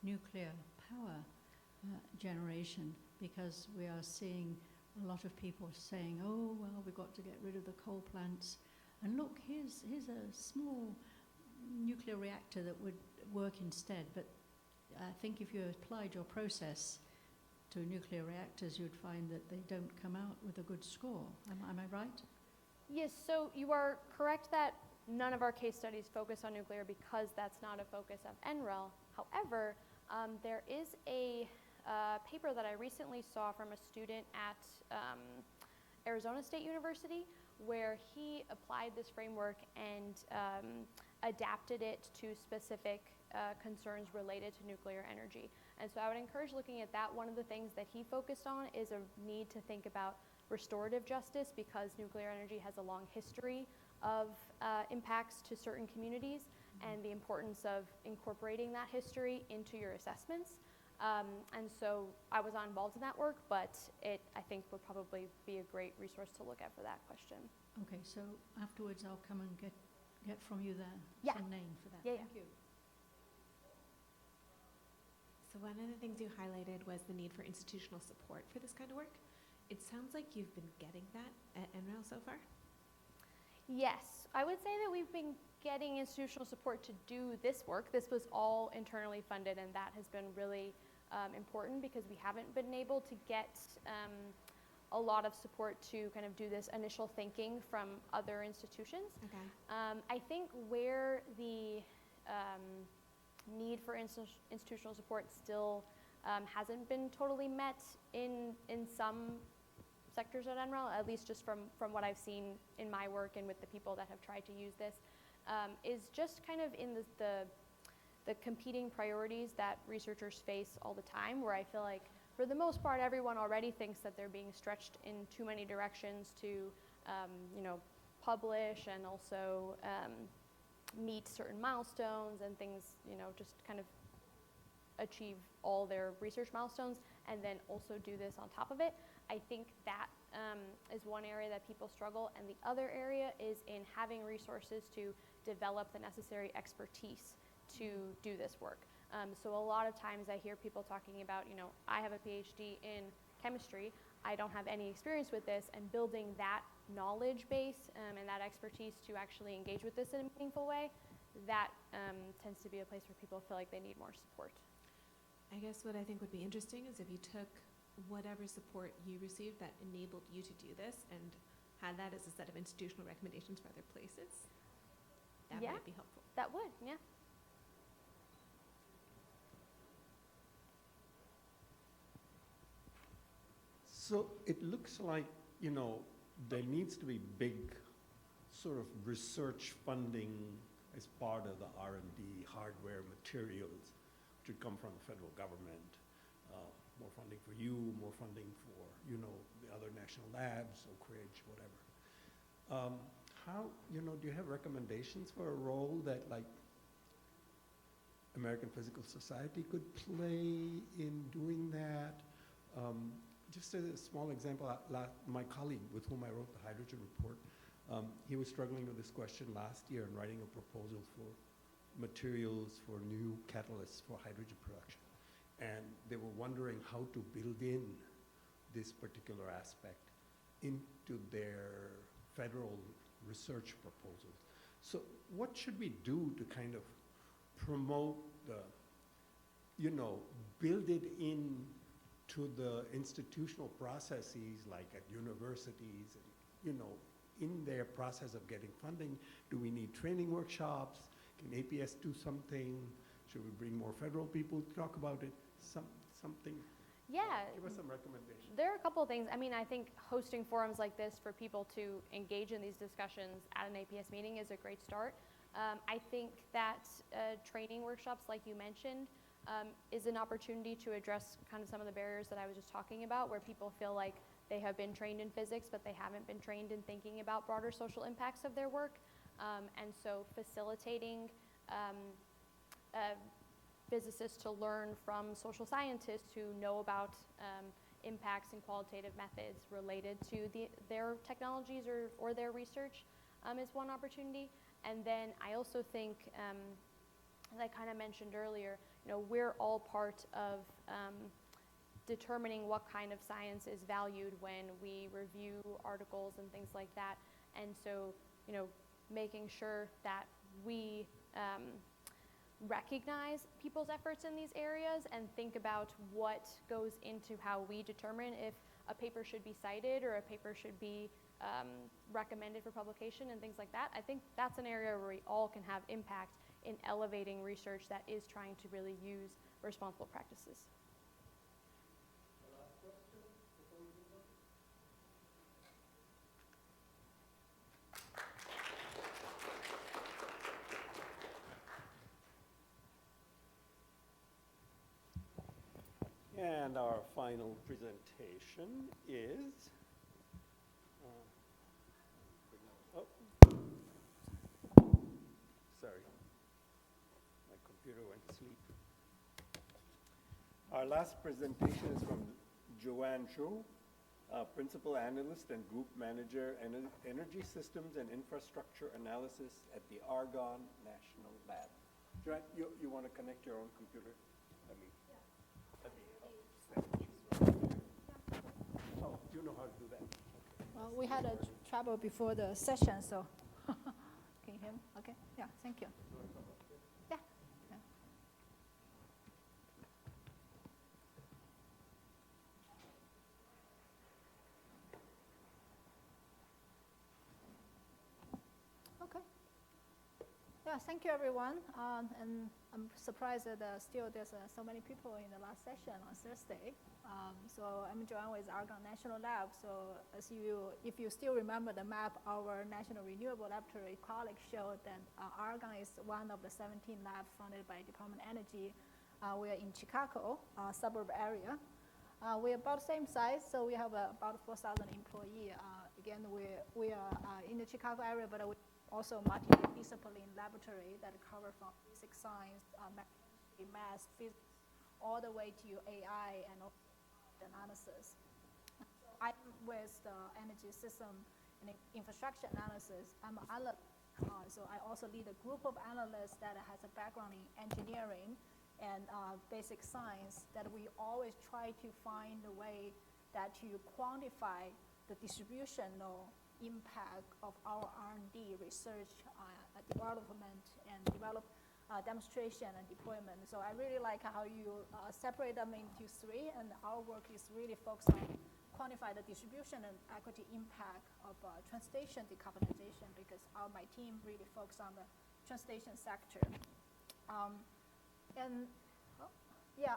nuclear power generation, because we are seeing a lot of people saying, oh, well, we've got to get rid of the coal plants. And look, here's a small nuclear reactor that would work instead. But I think if you applied your process to nuclear reactors, you'd find that they don't come out with a good score. Am I right? Yes, so you are correct that none of our case studies focus on nuclear because that's not a focus of NREL. However, there is a paper that I recently saw from a student at Arizona State University where he applied this framework and adapted it to specific concerns related to nuclear energy. And so I would encourage looking at that. One of the things that he focused on is a need to think about restorative justice, because nuclear energy has a long history of impacts to certain communities, and the importance of incorporating that history into your assessments. And so I was not involved in that work, but it, I think, would probably be a great resource to look at for that question. Okay, so afterwards I'll come and get from you Yeah. the name for that. Yeah, Thank you. So one of the things you highlighted was the need for institutional support for this kind of work. It sounds like you've been getting that at NREL so far? Yes, I would say that we've been getting institutional support to do this work. This was all internally funded, and that has been really important because we haven't been able to get a lot of support to kind of do this initial thinking from other institutions. Okay. I think where the need for institutional support still hasn't been totally met in some sectors at NREL, at least just from what I've seen in my work and with the people that have tried to use this, is just kind of in the competing priorities that researchers face all the time, where I feel like for the most part everyone already thinks that they're being stretched in too many directions to publish and also meet certain milestones and things, just kind of achieve all their research milestones and then also do this on top of it. I think that is one area that people struggle, and the other area is in having resources to develop the necessary expertise to do this work. So a lot of times I hear people talking about, I have a PhD in chemistry, I don't have any experience with this, and building that knowledge base and that expertise to actually engage with this in a meaningful way, that tends to be a place where people feel like they need more support. I guess what I think would be interesting is if you took whatever support you received that enabled you to do this and had that as a set of institutional recommendations for other places. That Yeah. might be helpful. That would, yeah. So it looks like, there needs to be big sort of research funding as part of the R&D, hardware, materials, which would come from the federal government. More funding for you, more funding for, the other national labs, Oak Ridge, whatever. Do you have recommendations for a role that, like, American Physical Society could play in doing that? Just as a small example, my colleague with whom I wrote the hydrogen report, he was struggling with this question last year in writing a proposal for materials for new catalysts for hydrogen production. And they were wondering how to build in this particular aspect into their federal research proposals. So what should we do to kind of promote the, build it in to the institutional processes, like at universities and, in their process of getting funding? Do we need training workshops? Can APS do something? Should we bring more federal people to talk about it? Something? Yeah. Give us some recommendations. There are a couple of things. I mean, I think hosting forums like this for people to engage in these discussions at an APS meeting is a great start. I think that training workshops, like you mentioned, is an opportunity to address kind of some of the barriers that I was just talking about, where people feel like they have been trained in physics, but they haven't been trained in thinking about broader social impacts of their work. And so facilitating physicists to learn from social scientists who know about impacts and qualitative methods related to their technologies or their research is one opportunity. And then I also think, as I kind of mentioned earlier, we're all part of determining what kind of science is valued when we review articles and things like that. And so, making sure that we recognize people's efforts in these areas and think about what goes into how we determine if a paper should be cited or a paper should be recommended for publication and things like that. I think that's an area where we all can have impact in elevating research that is trying to really use responsible practices. And our final presentation is, sorry, my computer went to sleep. Our last presentation is from Joann, Zhou, Principal Analyst and Group Manager, Energy Systems and Infrastructure Analysis at the Argonne National Lab. Joann, you want to connect your own computer? Oh, you know how to do that. Well, we had a trouble before the session, so can you hear me? Okay. Yeah. Thank you. Yeah. Yeah. Okay. Yeah. Thank you, everyone. And I'm surprised that still there's so many people in the last session on Thursday. So I'm Joann with Argonne National Lab. So if you still remember the map, our National Renewable Laboratory colleague showed that Argonne is one of the 17 labs funded by Department of Energy. We are in Chicago, suburb area. We're about the same size, so we have about 4,000 employees. Again, we are in the Chicago area, but we also multidisciplinary laboratory that cover from basic science, math, physics, all the way to AI and analysis. So I'm with the energy system and infrastructure analysis. I'm an analyst, so I also lead a group of analysts that has a background in engineering and basic science, that we always try to find a way that to quantify the distributional impact of our R&D research, development, and demonstration and deployment. So I really like how you separate them into three, and our work is really focused on quantify the distribution and equity impact of transportation decarbonization, because my team really focuses on the transportation sector.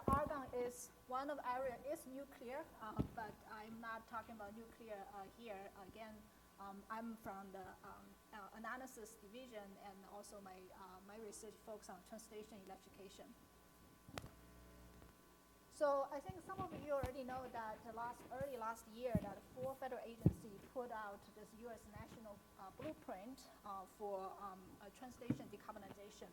Argonne is one of the area is nuclear, but I'm not talking about nuclear here. Again, I'm from the analysis division, and also my research focuses on transportation electrification. So I think some of you already know that early last year that 4 federal agencies put out this U.S. national blueprint for transportation decarbonization.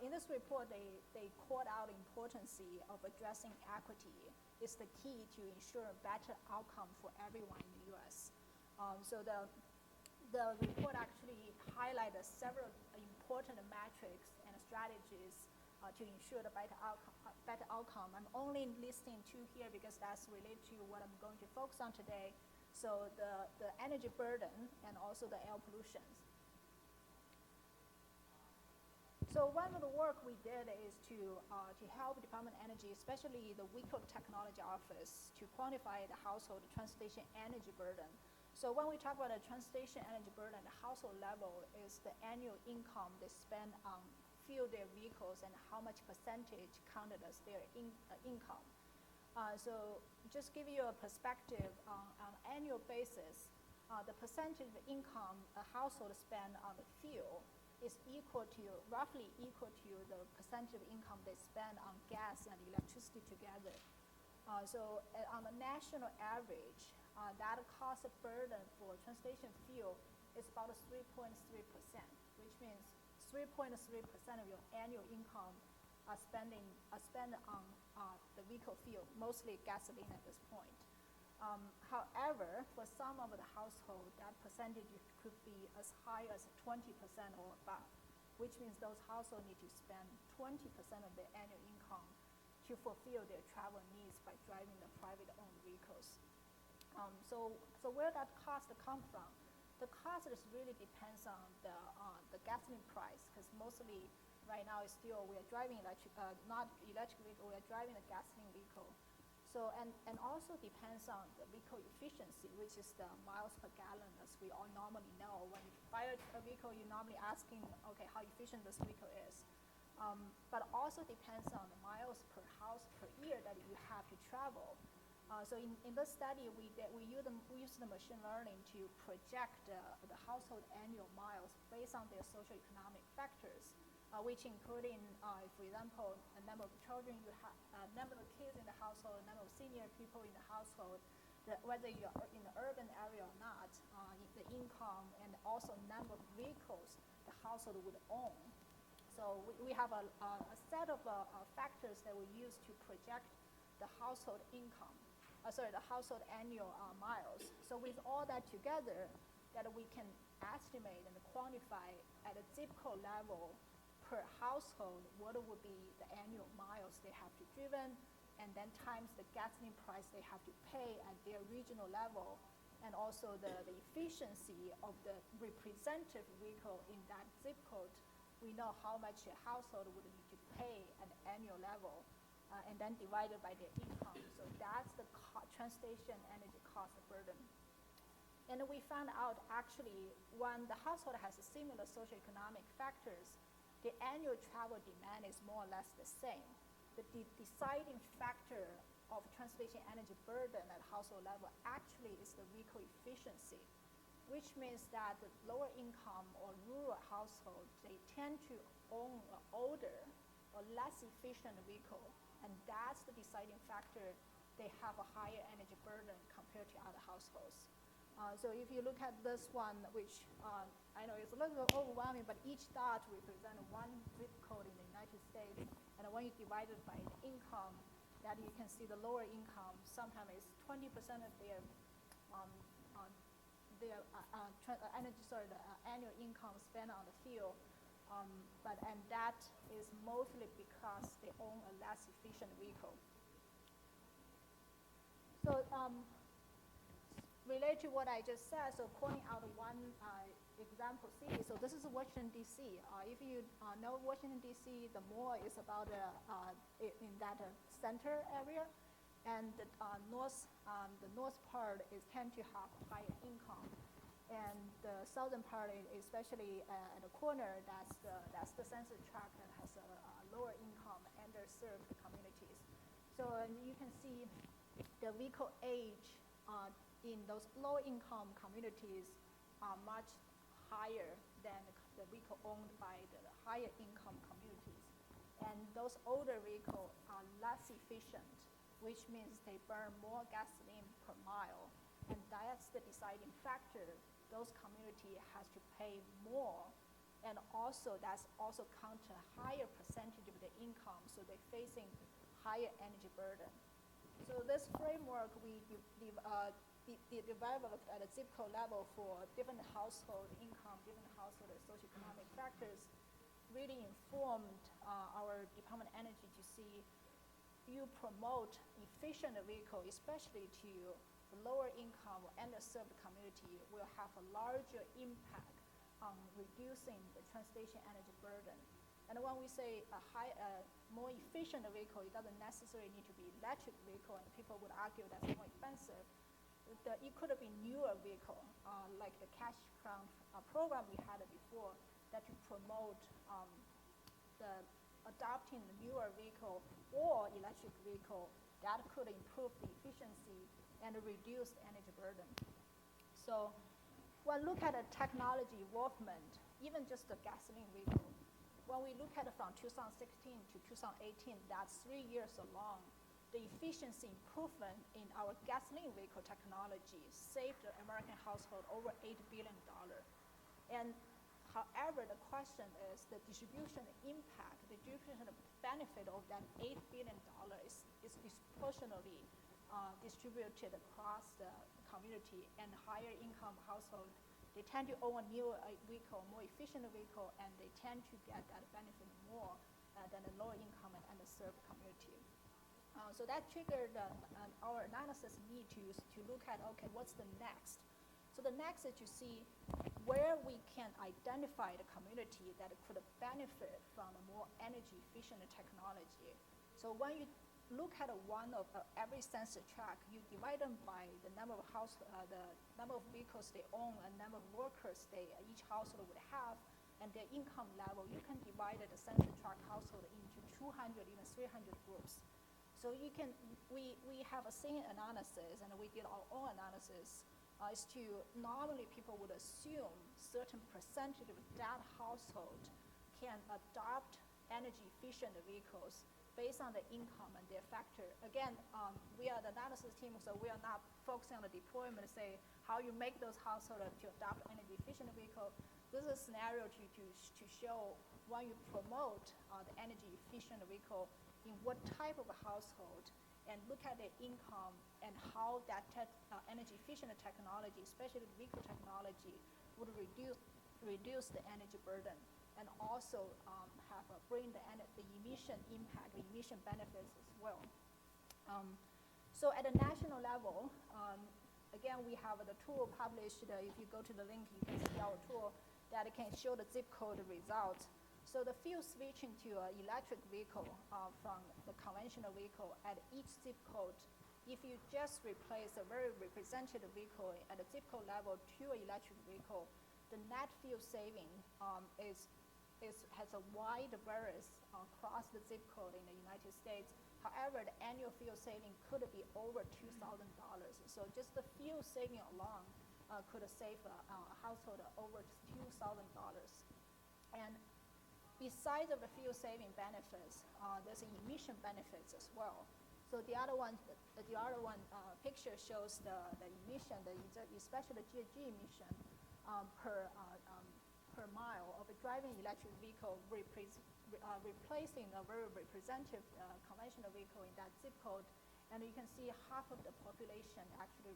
In this report, they called out the importance of addressing equity is the key to ensure a better outcome for everyone in the U.S. So the report actually highlighted several important metrics and strategies to ensure the better outcome. I'm only listing 2 here because that's related to what I'm going to focus on today. So the energy burden and also the air pollutions. So one of the work we did is to help Department of Energy, especially the Equitable Technology Office, to quantify the household transportation energy burden. So when we talk about the transportation energy burden, the household level is the annual income they spend on fuel their vehicles and how much percentage counted as their income. So just give you a perspective on annual basis, the percentage of income a household spend on the fuel is roughly equal to the percentage of income they spend on gas and electricity together. So on the national average, that cost burden for transportation fuel is about 3.3%, which means 3.3% of your annual income are spent on the vehicle fuel, mostly gasoline at this point. However, for some of the household, that percentage could be as high as 20% or above, which means those households need to spend 20% of their annual income to fulfill their travel needs by driving the private-owned vehicles. So where that cost come from? The cost is really depends on the gasoline price, because mostly right now is still we are driving not electric vehicle, we are driving a gasoline vehicle. So and also depends on the vehicle efficiency, which is the miles per gallon, as we all normally know. When you buy a vehicle, you're normally asking, okay, how efficient this vehicle is. But also depends on the miles per house per year that you have to travel. So in this study, we use the machine learning to project the household annual miles based on their socioeconomic factors, which including, for example, a number of children you have, number of kids in the household, number of senior people in the household, whether you're in the urban area or not, the income, and also number of vehicles the household would own. So we have a set of factors that we use to project the household income, the household annual miles. So with all that together, that we can estimate and quantify at a zip code level per household what would be the annual miles they have to driven, and then times the gasoline price they have to pay at their regional level, and also the efficiency of the representative vehicle in that zip code. We know how much a household would need to pay at the annual level, and then divided by their income. So that's the transportation energy cost burden. And we found out actually when the household has a similar socioeconomic factors, the annual travel demand is more or less the same. The deciding factor of transportation energy burden at household level actually is the vehicle efficiency, which means that the lower income or rural households, they tend to own an older or less efficient vehicle, and that's the deciding factor. They have a higher energy burden compared to other households. So if you look at this one, which I know it's a little bit overwhelming, but each dot represents one zip code in the United States, and when you divide it by the income, that you can see the lower income sometimes is 20% of their annual income spent on the fuel, and that is mostly because they own a less efficient vehicle. So related to what I just said, so pointing out one example city, so this is Washington, D.C. If you know Washington, D.C., the mall is about in that center area, and the north part tend to have higher income, and the southern part, especially at the corner, that's the census tract that has a lower income, underserved communities. So you can see the vehicle age in those low-income communities are much higher than the vehicle owned by the higher-income communities. And those older vehicles are less efficient, which means they burn more gasoline per mile. And that's the deciding factor. Those communities has to pay more. And also, that's also count a higher percentage of the income, so they're facing higher energy burden. So this framework we developed at a zip code level for different household income, different household socioeconomic factors, really informed our Department of Energy to see you promote efficient vehicle, especially to the lower income or underserved community, will have a larger impact on reducing the transportation energy burden. And when we say a more efficient vehicle, it doesn't necessarily need to be electric vehicle, and people would argue that's more expensive. It could be newer vehicle, like the cash crown program we had before, that to promote the adopting the newer vehicle or electric vehicle that could improve the efficiency and reduce the energy burden. So when we look at a technology involvement, even just the gasoline vehicle, when we look at it from 2016 to 2018, that's 3 years along, the efficiency improvement in our gasoline vehicle technology saved the American household over $8 billion. And however, the question is the distribution impact, the distribution benefit of that $8 billion is disproportionately distributed across the community, and higher income household, they tend to own a newer vehicle, more efficient vehicle, and they tend to get that benefit more than the lower income and underserved community. So that triggered our analysis need to look at, okay, what's the next? So the next is to see where we can identify the community that could benefit from the more energy efficient technology. So when you look at one of every sensor track, you divide them by the number of the number of vehicles they own and number of workers each household would have, and their income level. You can divide the sensor track household into 200, even 300 groups. So we have a same analysis, and we did our own analysis. Is to normally people would assume certain percentage of that household can adopt energy efficient vehicles based on the income and their factor. Again, we are the analysis team, so we are not focusing on the deployment, say how you make those households to adopt energy efficient vehicle. This is a scenario to show when you promote the energy efficient vehicle in what type of a household, and look at their income and how that energy efficient technology, especially the vehicle technology, would reduce the energy burden, and also bring the emission impact, the emission benefits as well. So at a national level, again, we have the tool published. If you go to the link, you can see our tool that can show the zip code results. So the fuel switching to an electric vehicle from the conventional vehicle at each zip code, if you just replace a very representative vehicle at a zip code level to an electric vehicle, the net fuel saving has a wide variance across the zip code in the United States. However, the annual fuel saving could be over $2,000. So just the fuel saving alone could save a household over $2,000. And besides of the fuel saving benefits, there's emission benefits as well. So the other one picture shows the emission, especially the GHG emission per mile of a driving electric vehicle, replacing a very representative conventional vehicle in that zip code. And you can see half of the population actually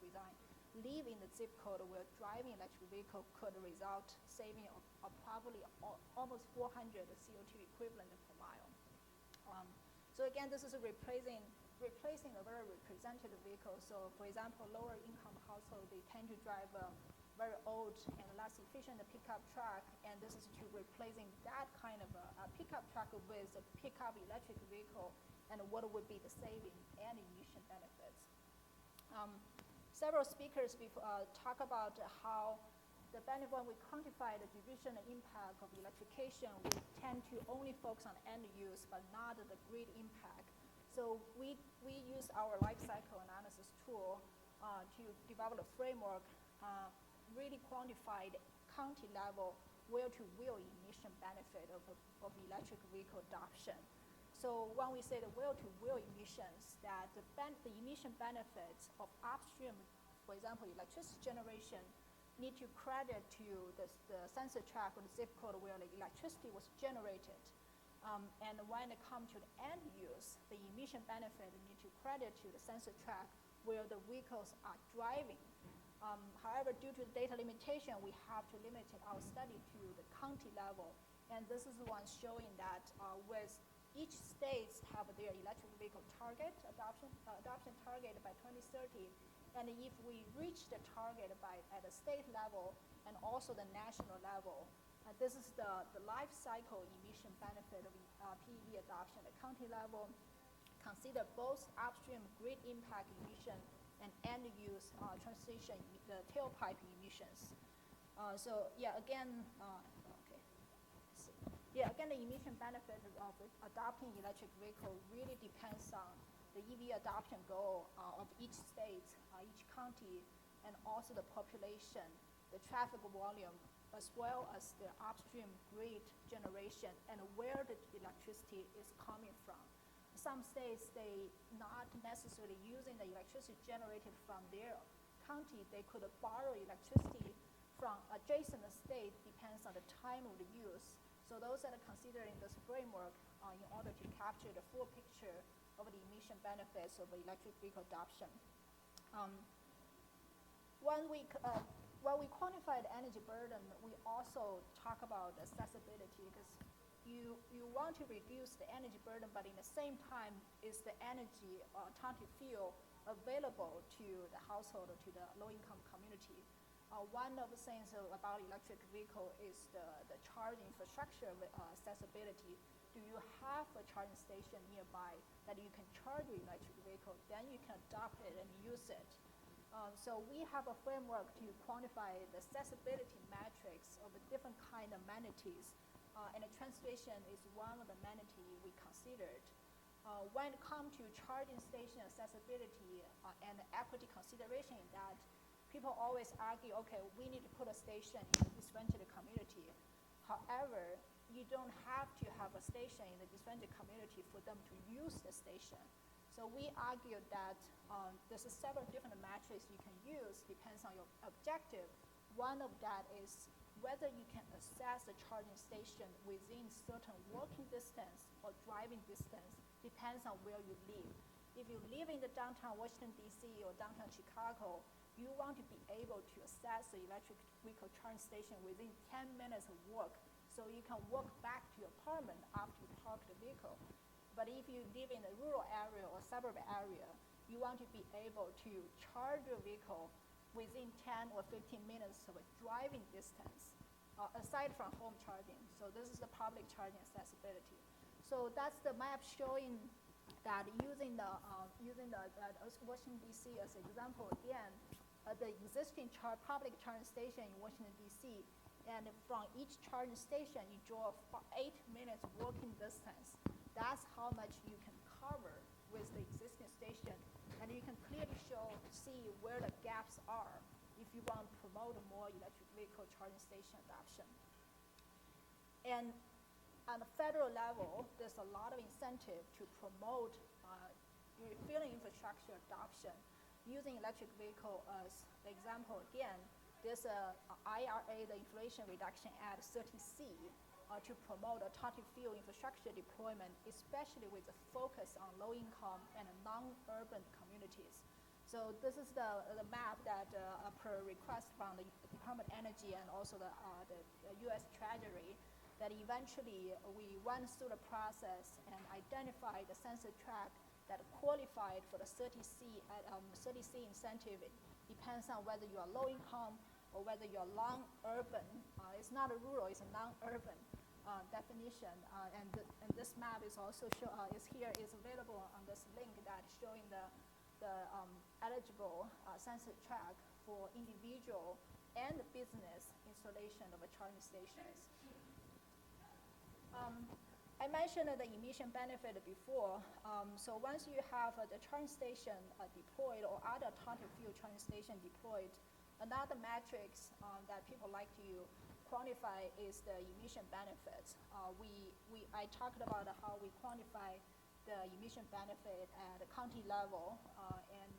live in the zip code where driving electric vehicle could result saving of probably almost 400 CO2 equivalent per mile. So again, this is replacing a very representative vehicle. So for example, lower income household, they tend to drive a very old and less efficient pickup truck, and this is to replacing that kind of a pickup truck with a pickup electric vehicle, and what would be the saving and emission benefits. Several speakers talk about how the benefit, when we quantify the distribution impact of electrification, we tend to only focus on end use, but not the grid impact. So we use our life cycle analysis tool to develop a framework, really quantify the county level wheel-to-wheel emission benefit of electric vehicle adoption. So when we say the wheel-to-wheel emissions, that the emission benefits of upstream, for example, electricity generation, need to credit to the sensor track or the zip code where the electricity was generated. And when it comes to the end use, the emission benefit need to credit to the sensor track where the vehicles are driving. However, due to data limitation, we have to limit our study to the county level. And this is one showing that with each state have their electric vehicle target, adoption target by 2030. And if we reach the target at the state level and also the national level, this is the life cycle emission benefit of PEV adoption at county level. Consider both upstream grid impact emission and end use transition, the tailpipe emissions. So yeah, again, again, the emission benefit of adopting electric vehicle really depends on the EV adoption goal of each state, each county, and also the population, the traffic volume, as well as the upstream grid generation and where the electricity is coming from. Some states, they not necessarily using the electricity generated from their county. They could borrow electricity from adjacent state, depends on the time of the use. So those that are considering this framework in order to capture the full picture of the emission benefits of electric vehicle adoption. When we quantify the energy burden, we also talk about accessibility, because you want to reduce the energy burden, but in the same time, is the energy alternative fuel available to the household or to the low-income community. One of the things about electric vehicle is the charging infrastructure accessibility. Do you have a charging station nearby that you can charge your electric vehicle? Then you can adopt it and use it. So we have a framework to quantify the accessibility metrics of the different kind of amenities, and the train station is one of the amenities we considered. When it comes to charging station accessibility and equity consideration in that, people always argue, okay, we need to put a station in the disadvantaged community. However, you don't have to have a station in the disadvantaged community for them to use the station. So we argue that there's several different metrics you can use, depends on your objective. One of that is whether you can access the charging station within certain walking distance or driving distance, depends on where you live. If you live in the downtown Washington, D.C. or downtown Chicago, you want to be able to access the electric vehicle charging station within 10 minutes of walk, so you can walk back to your apartment after you park the vehicle. But if you live in a rural area or suburb area, you want to be able to charge your vehicle within 10 or 15 minutes of a driving distance, aside from home charging. So this is the public charging accessibility. So that's the map showing that using the Washington, D.C. as an example again, the existing public charging station in Washington, D.C., and from each charging station, you draw 8 minutes walking distance. That's how much you can cover with the existing station, and you can clearly see where the gaps are if you want to promote more electric vehicle charging station adoption. And on the federal level, there's a lot of incentive to promote refueling infrastructure adoption. Using electric vehicle as the example again, there's a IRA, the Inflation Reduction Act 30C, to promote alternative fuel infrastructure deployment, especially with a focus on low-income and non-urban communities. So this is the map that per request from the Department of Energy and also the U.S. Treasury, that eventually we went through the process and identified the census tract that qualified for the 30C incentive. It depends on whether you are low income or whether you are non-urban. It's not a rural, it's a non-urban definition. And this map is also is available on this link that is showing the eligible census tract for individual and business installation of a charging stations. I mentioned the emission benefit before. So once you have the charging station deployed or other alternative fuel charging station deployed, another metrics that people like to quantify is the emission benefits. I talked about how we quantify the emission benefit at the county level and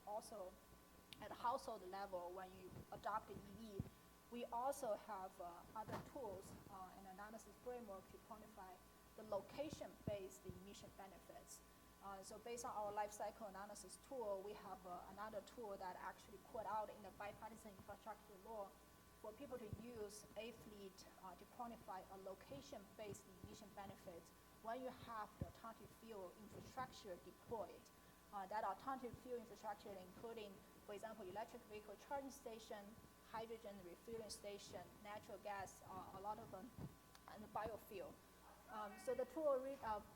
also at the household level when you adopt the EV. We also have other tools and analysis framework to quantify the location-based emission benefits. So based on our life cycle analysis tool, we have another tool that actually put out in the bipartisan infrastructure law for people to use A-Fleet to quantify a location-based emission benefits when you have the alternative fuel infrastructure deployed. That alternative fuel infrastructure including, for example, electric vehicle charging station, hydrogen refueling station, natural gas, a lot of them, and biofuel. So the tool,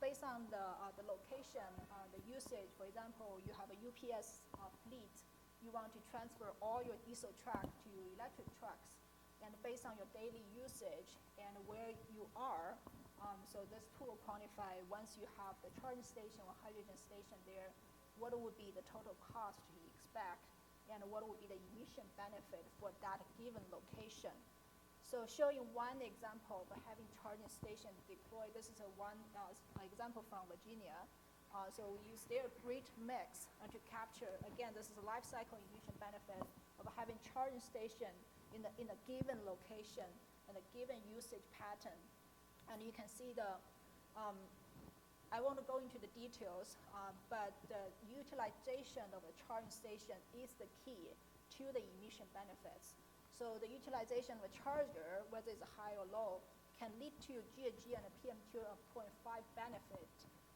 based on the location, the usage, for example, you have a UPS fleet, you want to transfer all your diesel truck to electric trucks, and based on your daily usage and where you are, So this tool will quantify once you have the charging station or hydrogen station there, what would be the total cost you expect, and what would be the emission benefit for that given location. So showing one example of having charging station deployed, this is one example from Virginia. So we use their grid mix to capture, again, this is a life cycle emission benefit of having charging station in a given location and a given usage pattern. And you can see I won't go into the details, but the utilization of a charging station is the key to the emission benefits. So the utilization of a charger, whether it's high or low, can lead to GHG and a PM2 of 0.5 benefit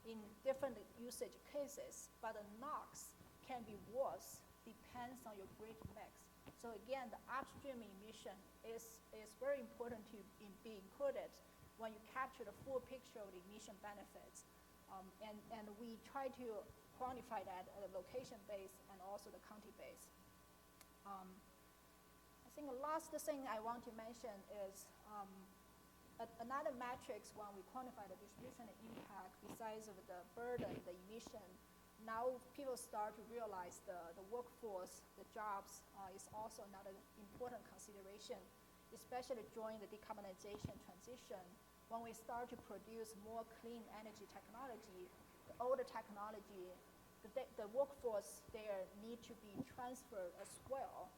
in different usage cases, but the NOx can be worse, depends on your grid mix. So again, the upstream emission is very important to be included when you capture the full picture of the emission benefits. And we try to quantify that at a location base and also the county base. I think the last thing I want to mention is another metrics when we quantify the distribution impact besides of the burden, the emission. Now people start to realize the workforce, the jobs is also another important consideration, especially during the decarbonization transition. When we start to produce more clean energy technology, the older technology, the workforce there need to be transferred as well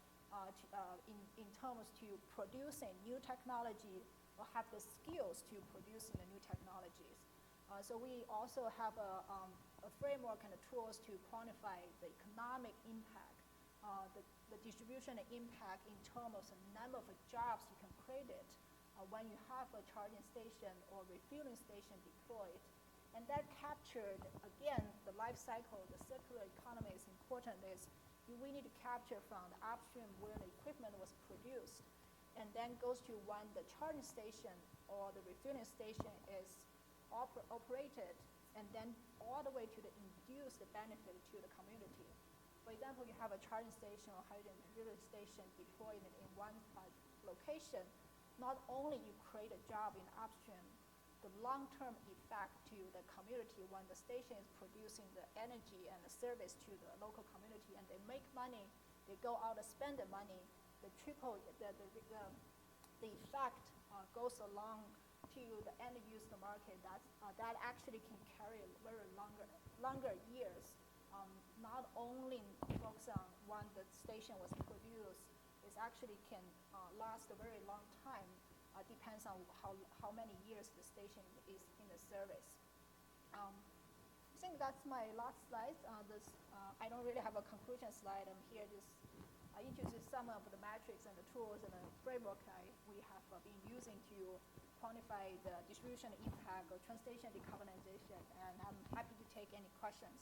in terms to producing new technology or have the skills to producing the new technologies. So we also have a framework and the tools to quantify the economic impact, the distribution impact in terms of the number of jobs you can create it when you have a charging station or refueling station deployed. And that captured, again, the life cycle, the circular economy is important, we need to capture from the upstream where the equipment was produced, and then goes to when the charging station or the refueling station is operated, and then all the way to the induced benefit to the community. For example, you have a charging station or hydrogen refueling station deployed in one location. Not only you create a job in upstream, the long-term effect to the community when the station is producing the energy and the service to the local community, and they make money, they go out and spend the money, the effect goes along to the end user market. That actually can carry very longer years. Not only focus on when the station was produced, it actually can last a very long time. Depends on how many years the station is in the service. I think that's my last slide. I don't really have a conclusion slide. I'm here just introduce some of the metrics and the tools and the framework we have been using to quantify the distribution impact of transportation decarbonization, and I'm happy to take any questions.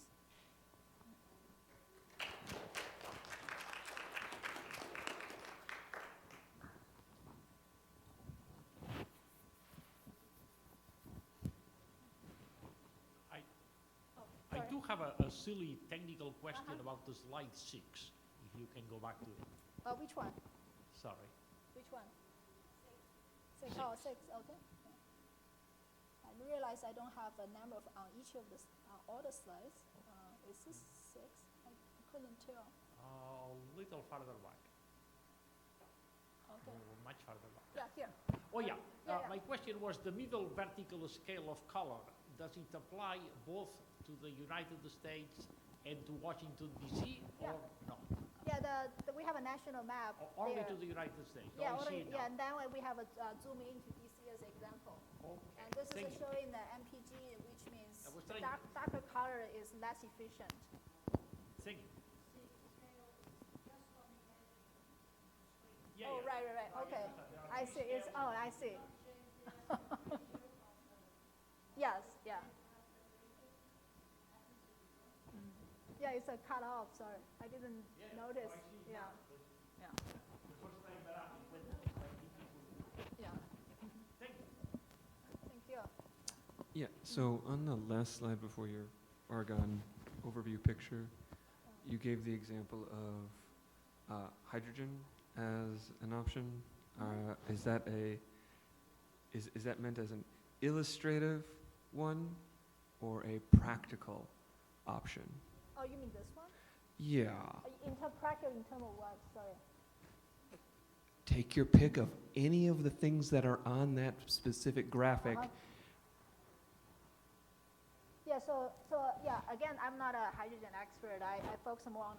I do have a silly technical question about the slide 6, if you can go back to it. Which one? Sorry. Which one? 6. Oh, 6, okay. I realize I don't have a number on each of the all the slides. Is this 6? I couldn't tell. A little farther back. Okay. Much farther back. Yeah, here. Oh, yeah. Yeah. My question was the middle vertical scale of color. Does it apply both to the United States and to Washington, D.C., or no? Yeah, we have a national map. Only there. to the United States. Yeah, I see it now. and then we have a zoom into DC as an example. Okay. And this Thank is you. showing the MPG, which means I was the trying darker color is less efficient. Thank you. Oh, right. Okay. I see. I see. Yes, yeah. Yeah, it's a cut off, sorry. I didn't notice. Yeah. Yeah. Yeah. Thank you. Thank you. Yeah, so on the last slide before your Argonne overview picture, you gave the example of hydrogen as an option. Is that meant as an illustrative one or a practical option? Oh, you mean this one? Yeah. Practical in terms of what? Sorry. Take your pick of any of the things that are on that specific graphic. Yeah, so yeah, again, I'm not a hydrogen expert. I focus more on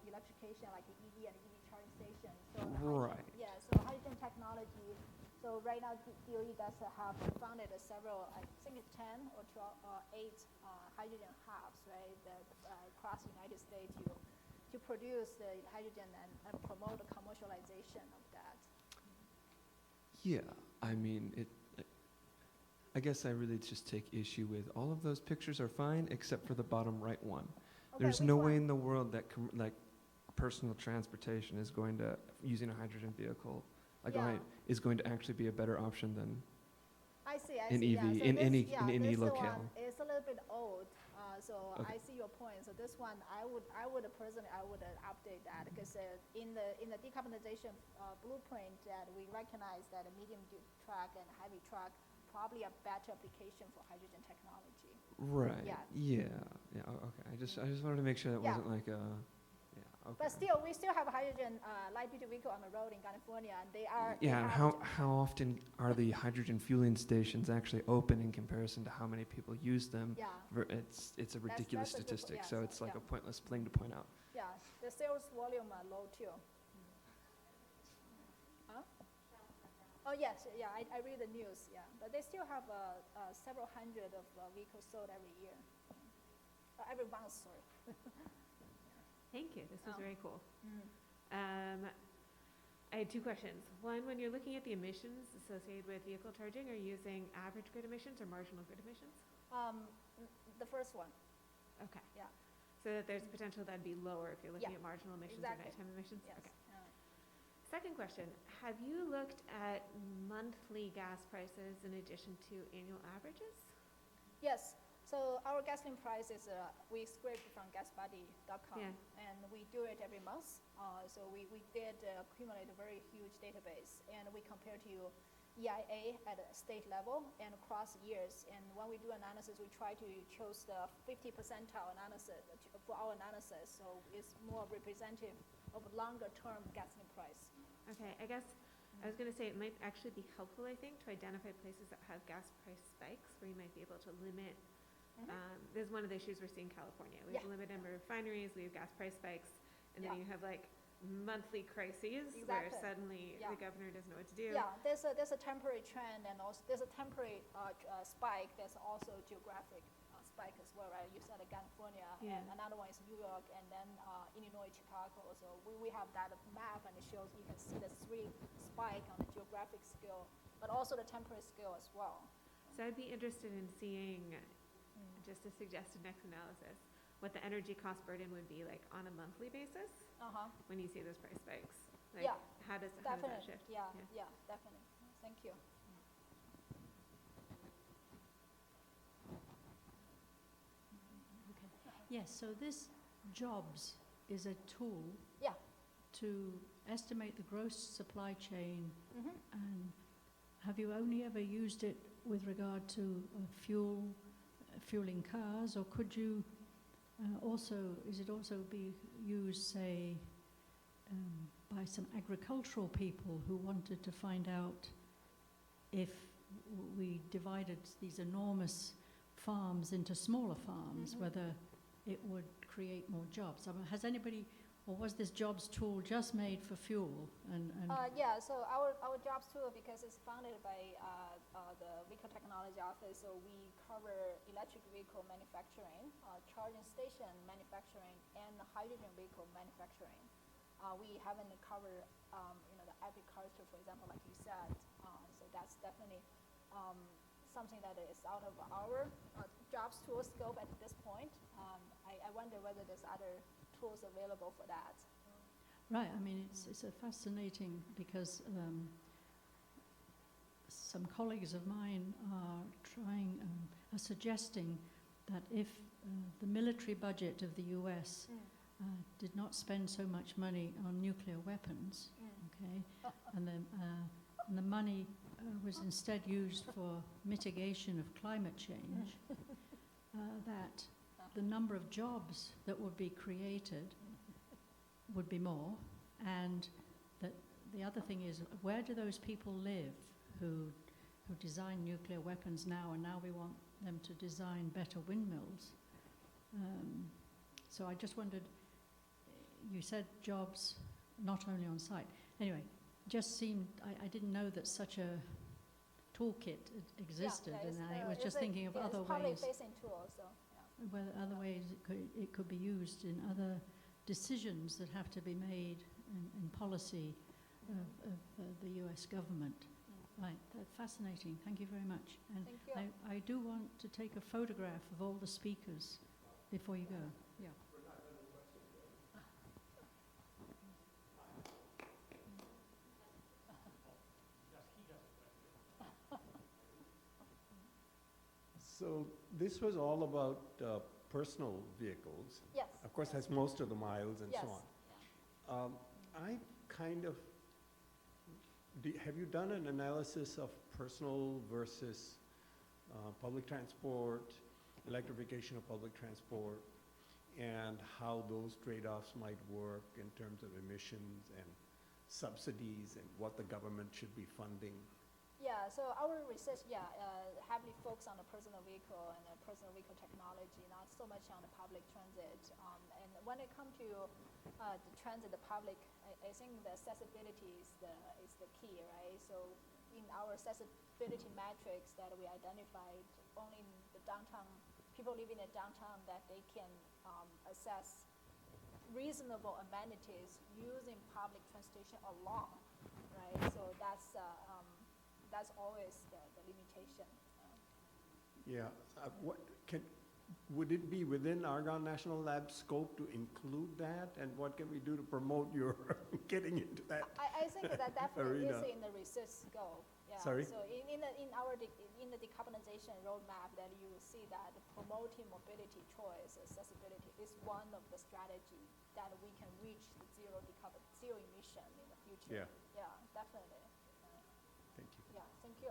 electrification, like the EV and EV charging station. So Right. Yeah, so hydrogen technology. So right now, DOE does have founded several, I think it's 10 or 12 or 8 hydrogen hubs, right, that across the United States to produce the hydrogen and promote the commercialization of that. Yeah, I mean, I guess I really just take issue with all of those pictures are fine except for the bottom right one. Okay, There's which no one? way in the world that like personal transportation is going to, using a hydrogen vehicle, is going to actually be a better option than I see. an EV yeah. So in this, any yeah, in any this locale. one is a little bit old, so Okay. I see your point. So this one, I would personally, update that because in the decarbonization blueprint that we recognize that a medium truck and heavy truck probably a better application for hydrogen technology. Right. Yeah. Okay. I just wanted to make sure that Yeah. wasn't like a. Yeah. Okay. But still, we still have hydrogen light-duty vehicle on the road in California, and they are. Yeah, and they have how often are the hydrogen fueling stations actually open in comparison to how many people use them? Yeah. It's a ridiculous that's a good statistic, point, so yes, it's like yeah. a pointless thing to point out. Yeah, the sales volume are low too. Huh? Oh yes, yeah, I read the news, yeah, but they still have several hundred of vehicles sold every year, every month, sorry. Thank you. This was Oh. very cool. Mm. I had 2 questions. One, when you're looking at the emissions associated with vehicle charging, are you using average grid emissions or marginal grid emissions? The first one. Okay. Yeah. So that there's potential that'd be lower if you're looking Yeah, at marginal emissions exactly. or nighttime emissions? Yes. Okay. Second question, have you looked at monthly gas prices in addition to annual averages? Yes. So our gasoline price is we scrape from gasbuddy.com, Yeah. and we do it every month. So we did accumulate a very huge database, and we compare to EIA at a state level and across years. And when we do analysis, we try to choose the 50 percentile analysis for our analysis. So it's more representative of longer-term gasoline price. Okay, I guess I was going to say it might actually be helpful, I think, to identify places that have gas price spikes where you might be able to limit. There's one of the issues we're seeing in California. We have a limited number of refineries, we have gas price spikes, and then you have like monthly crises where Exactly. suddenly the governor doesn't know what to do. Yeah, there's a temporary trend, and also there's a temporary spike. There's also geographic spike as well, right? You said California, Yeah. and another one is New York, and then Illinois, Chicago. So we have that map, and it shows you can see the 3 spike on the geographic scale, but also the temporary scale as well. So I'd be interested in seeing, just a suggested next analysis, what the energy cost burden would be like on a monthly basis when you see those price spikes. Like, Yeah, how does that Definitely. shift? Yeah, definitely. Thank you. Yes, so this jobs is a tool Yeah. to estimate the gross supply chain. Mm-hmm. And have you only ever used it with regard to fueling cars, or could you is it also be used, say, by some agricultural people who wanted to find out if we divided these enormous farms into smaller farms, whether it would create more jobs? I mean, has anybody, or was this jobs tool just made for fuel? Yeah, so our jobs tool, because it's funded by the Vehicle Technology Office, so we cover electric vehicle manufacturing, charging station manufacturing, and hydrogen vehicle manufacturing. We haven't covered, the agriculture, for example, like you said. So that's definitely something that is out of our jobs tool scope at this point. I wonder whether there's other tools available for that. Right, I mean, it's a fascinating, because some colleagues of mine are suggesting that if the military budget of the US did not spend so much money on nuclear weapons, okay, and the money was instead used for mitigation of climate change, that the number of jobs that would be created would be more, and that the other thing is, where do those people live who design nuclear weapons now, and now we want them to design better windmills? So I just wondered, you said jobs not only on site. Anyway, just seemed, I didn't know that such a toolkit existed, and I was just thinking of other ways, Public-facing tool, so, yeah. whether other ways it could be used in other decisions that have to be made in policy of the US government. Right, that's fascinating. Thank you very much. And Thank you. I do want to take a photograph of all the speakers before you go. Yeah. So this was all about personal vehicles. Yes. Of course, has most of the miles and Yes. so on. I kind of, have you done an analysis of personal versus public transport, electrification of public transport, and how those trade-offs might work in terms of emissions and subsidies and what the government should be funding? Yeah, so our research, heavily focused on the personal vehicle and the personal vehicle technology, not so much on the public transit. And when it comes to the transit, the public, I think the accessibility is the key, right? So in our accessibility metrics that we identified, only in the downtown, people living in downtown, that they can access reasonable amenities using public transportation alone, right? So that's always the limitation. Yeah, would it be within Argonne National Lab's scope to include that? And what can we do to promote your getting into that? I think that definitely arena. is in the research scope. Yeah. Sorry? So in the decarbonization roadmap, that you will see that promoting mobility choice, accessibility is one of the strategy that we can reach the zero emission in the future. Yeah. Yeah, definitely. Thank you. Yeah, thank you.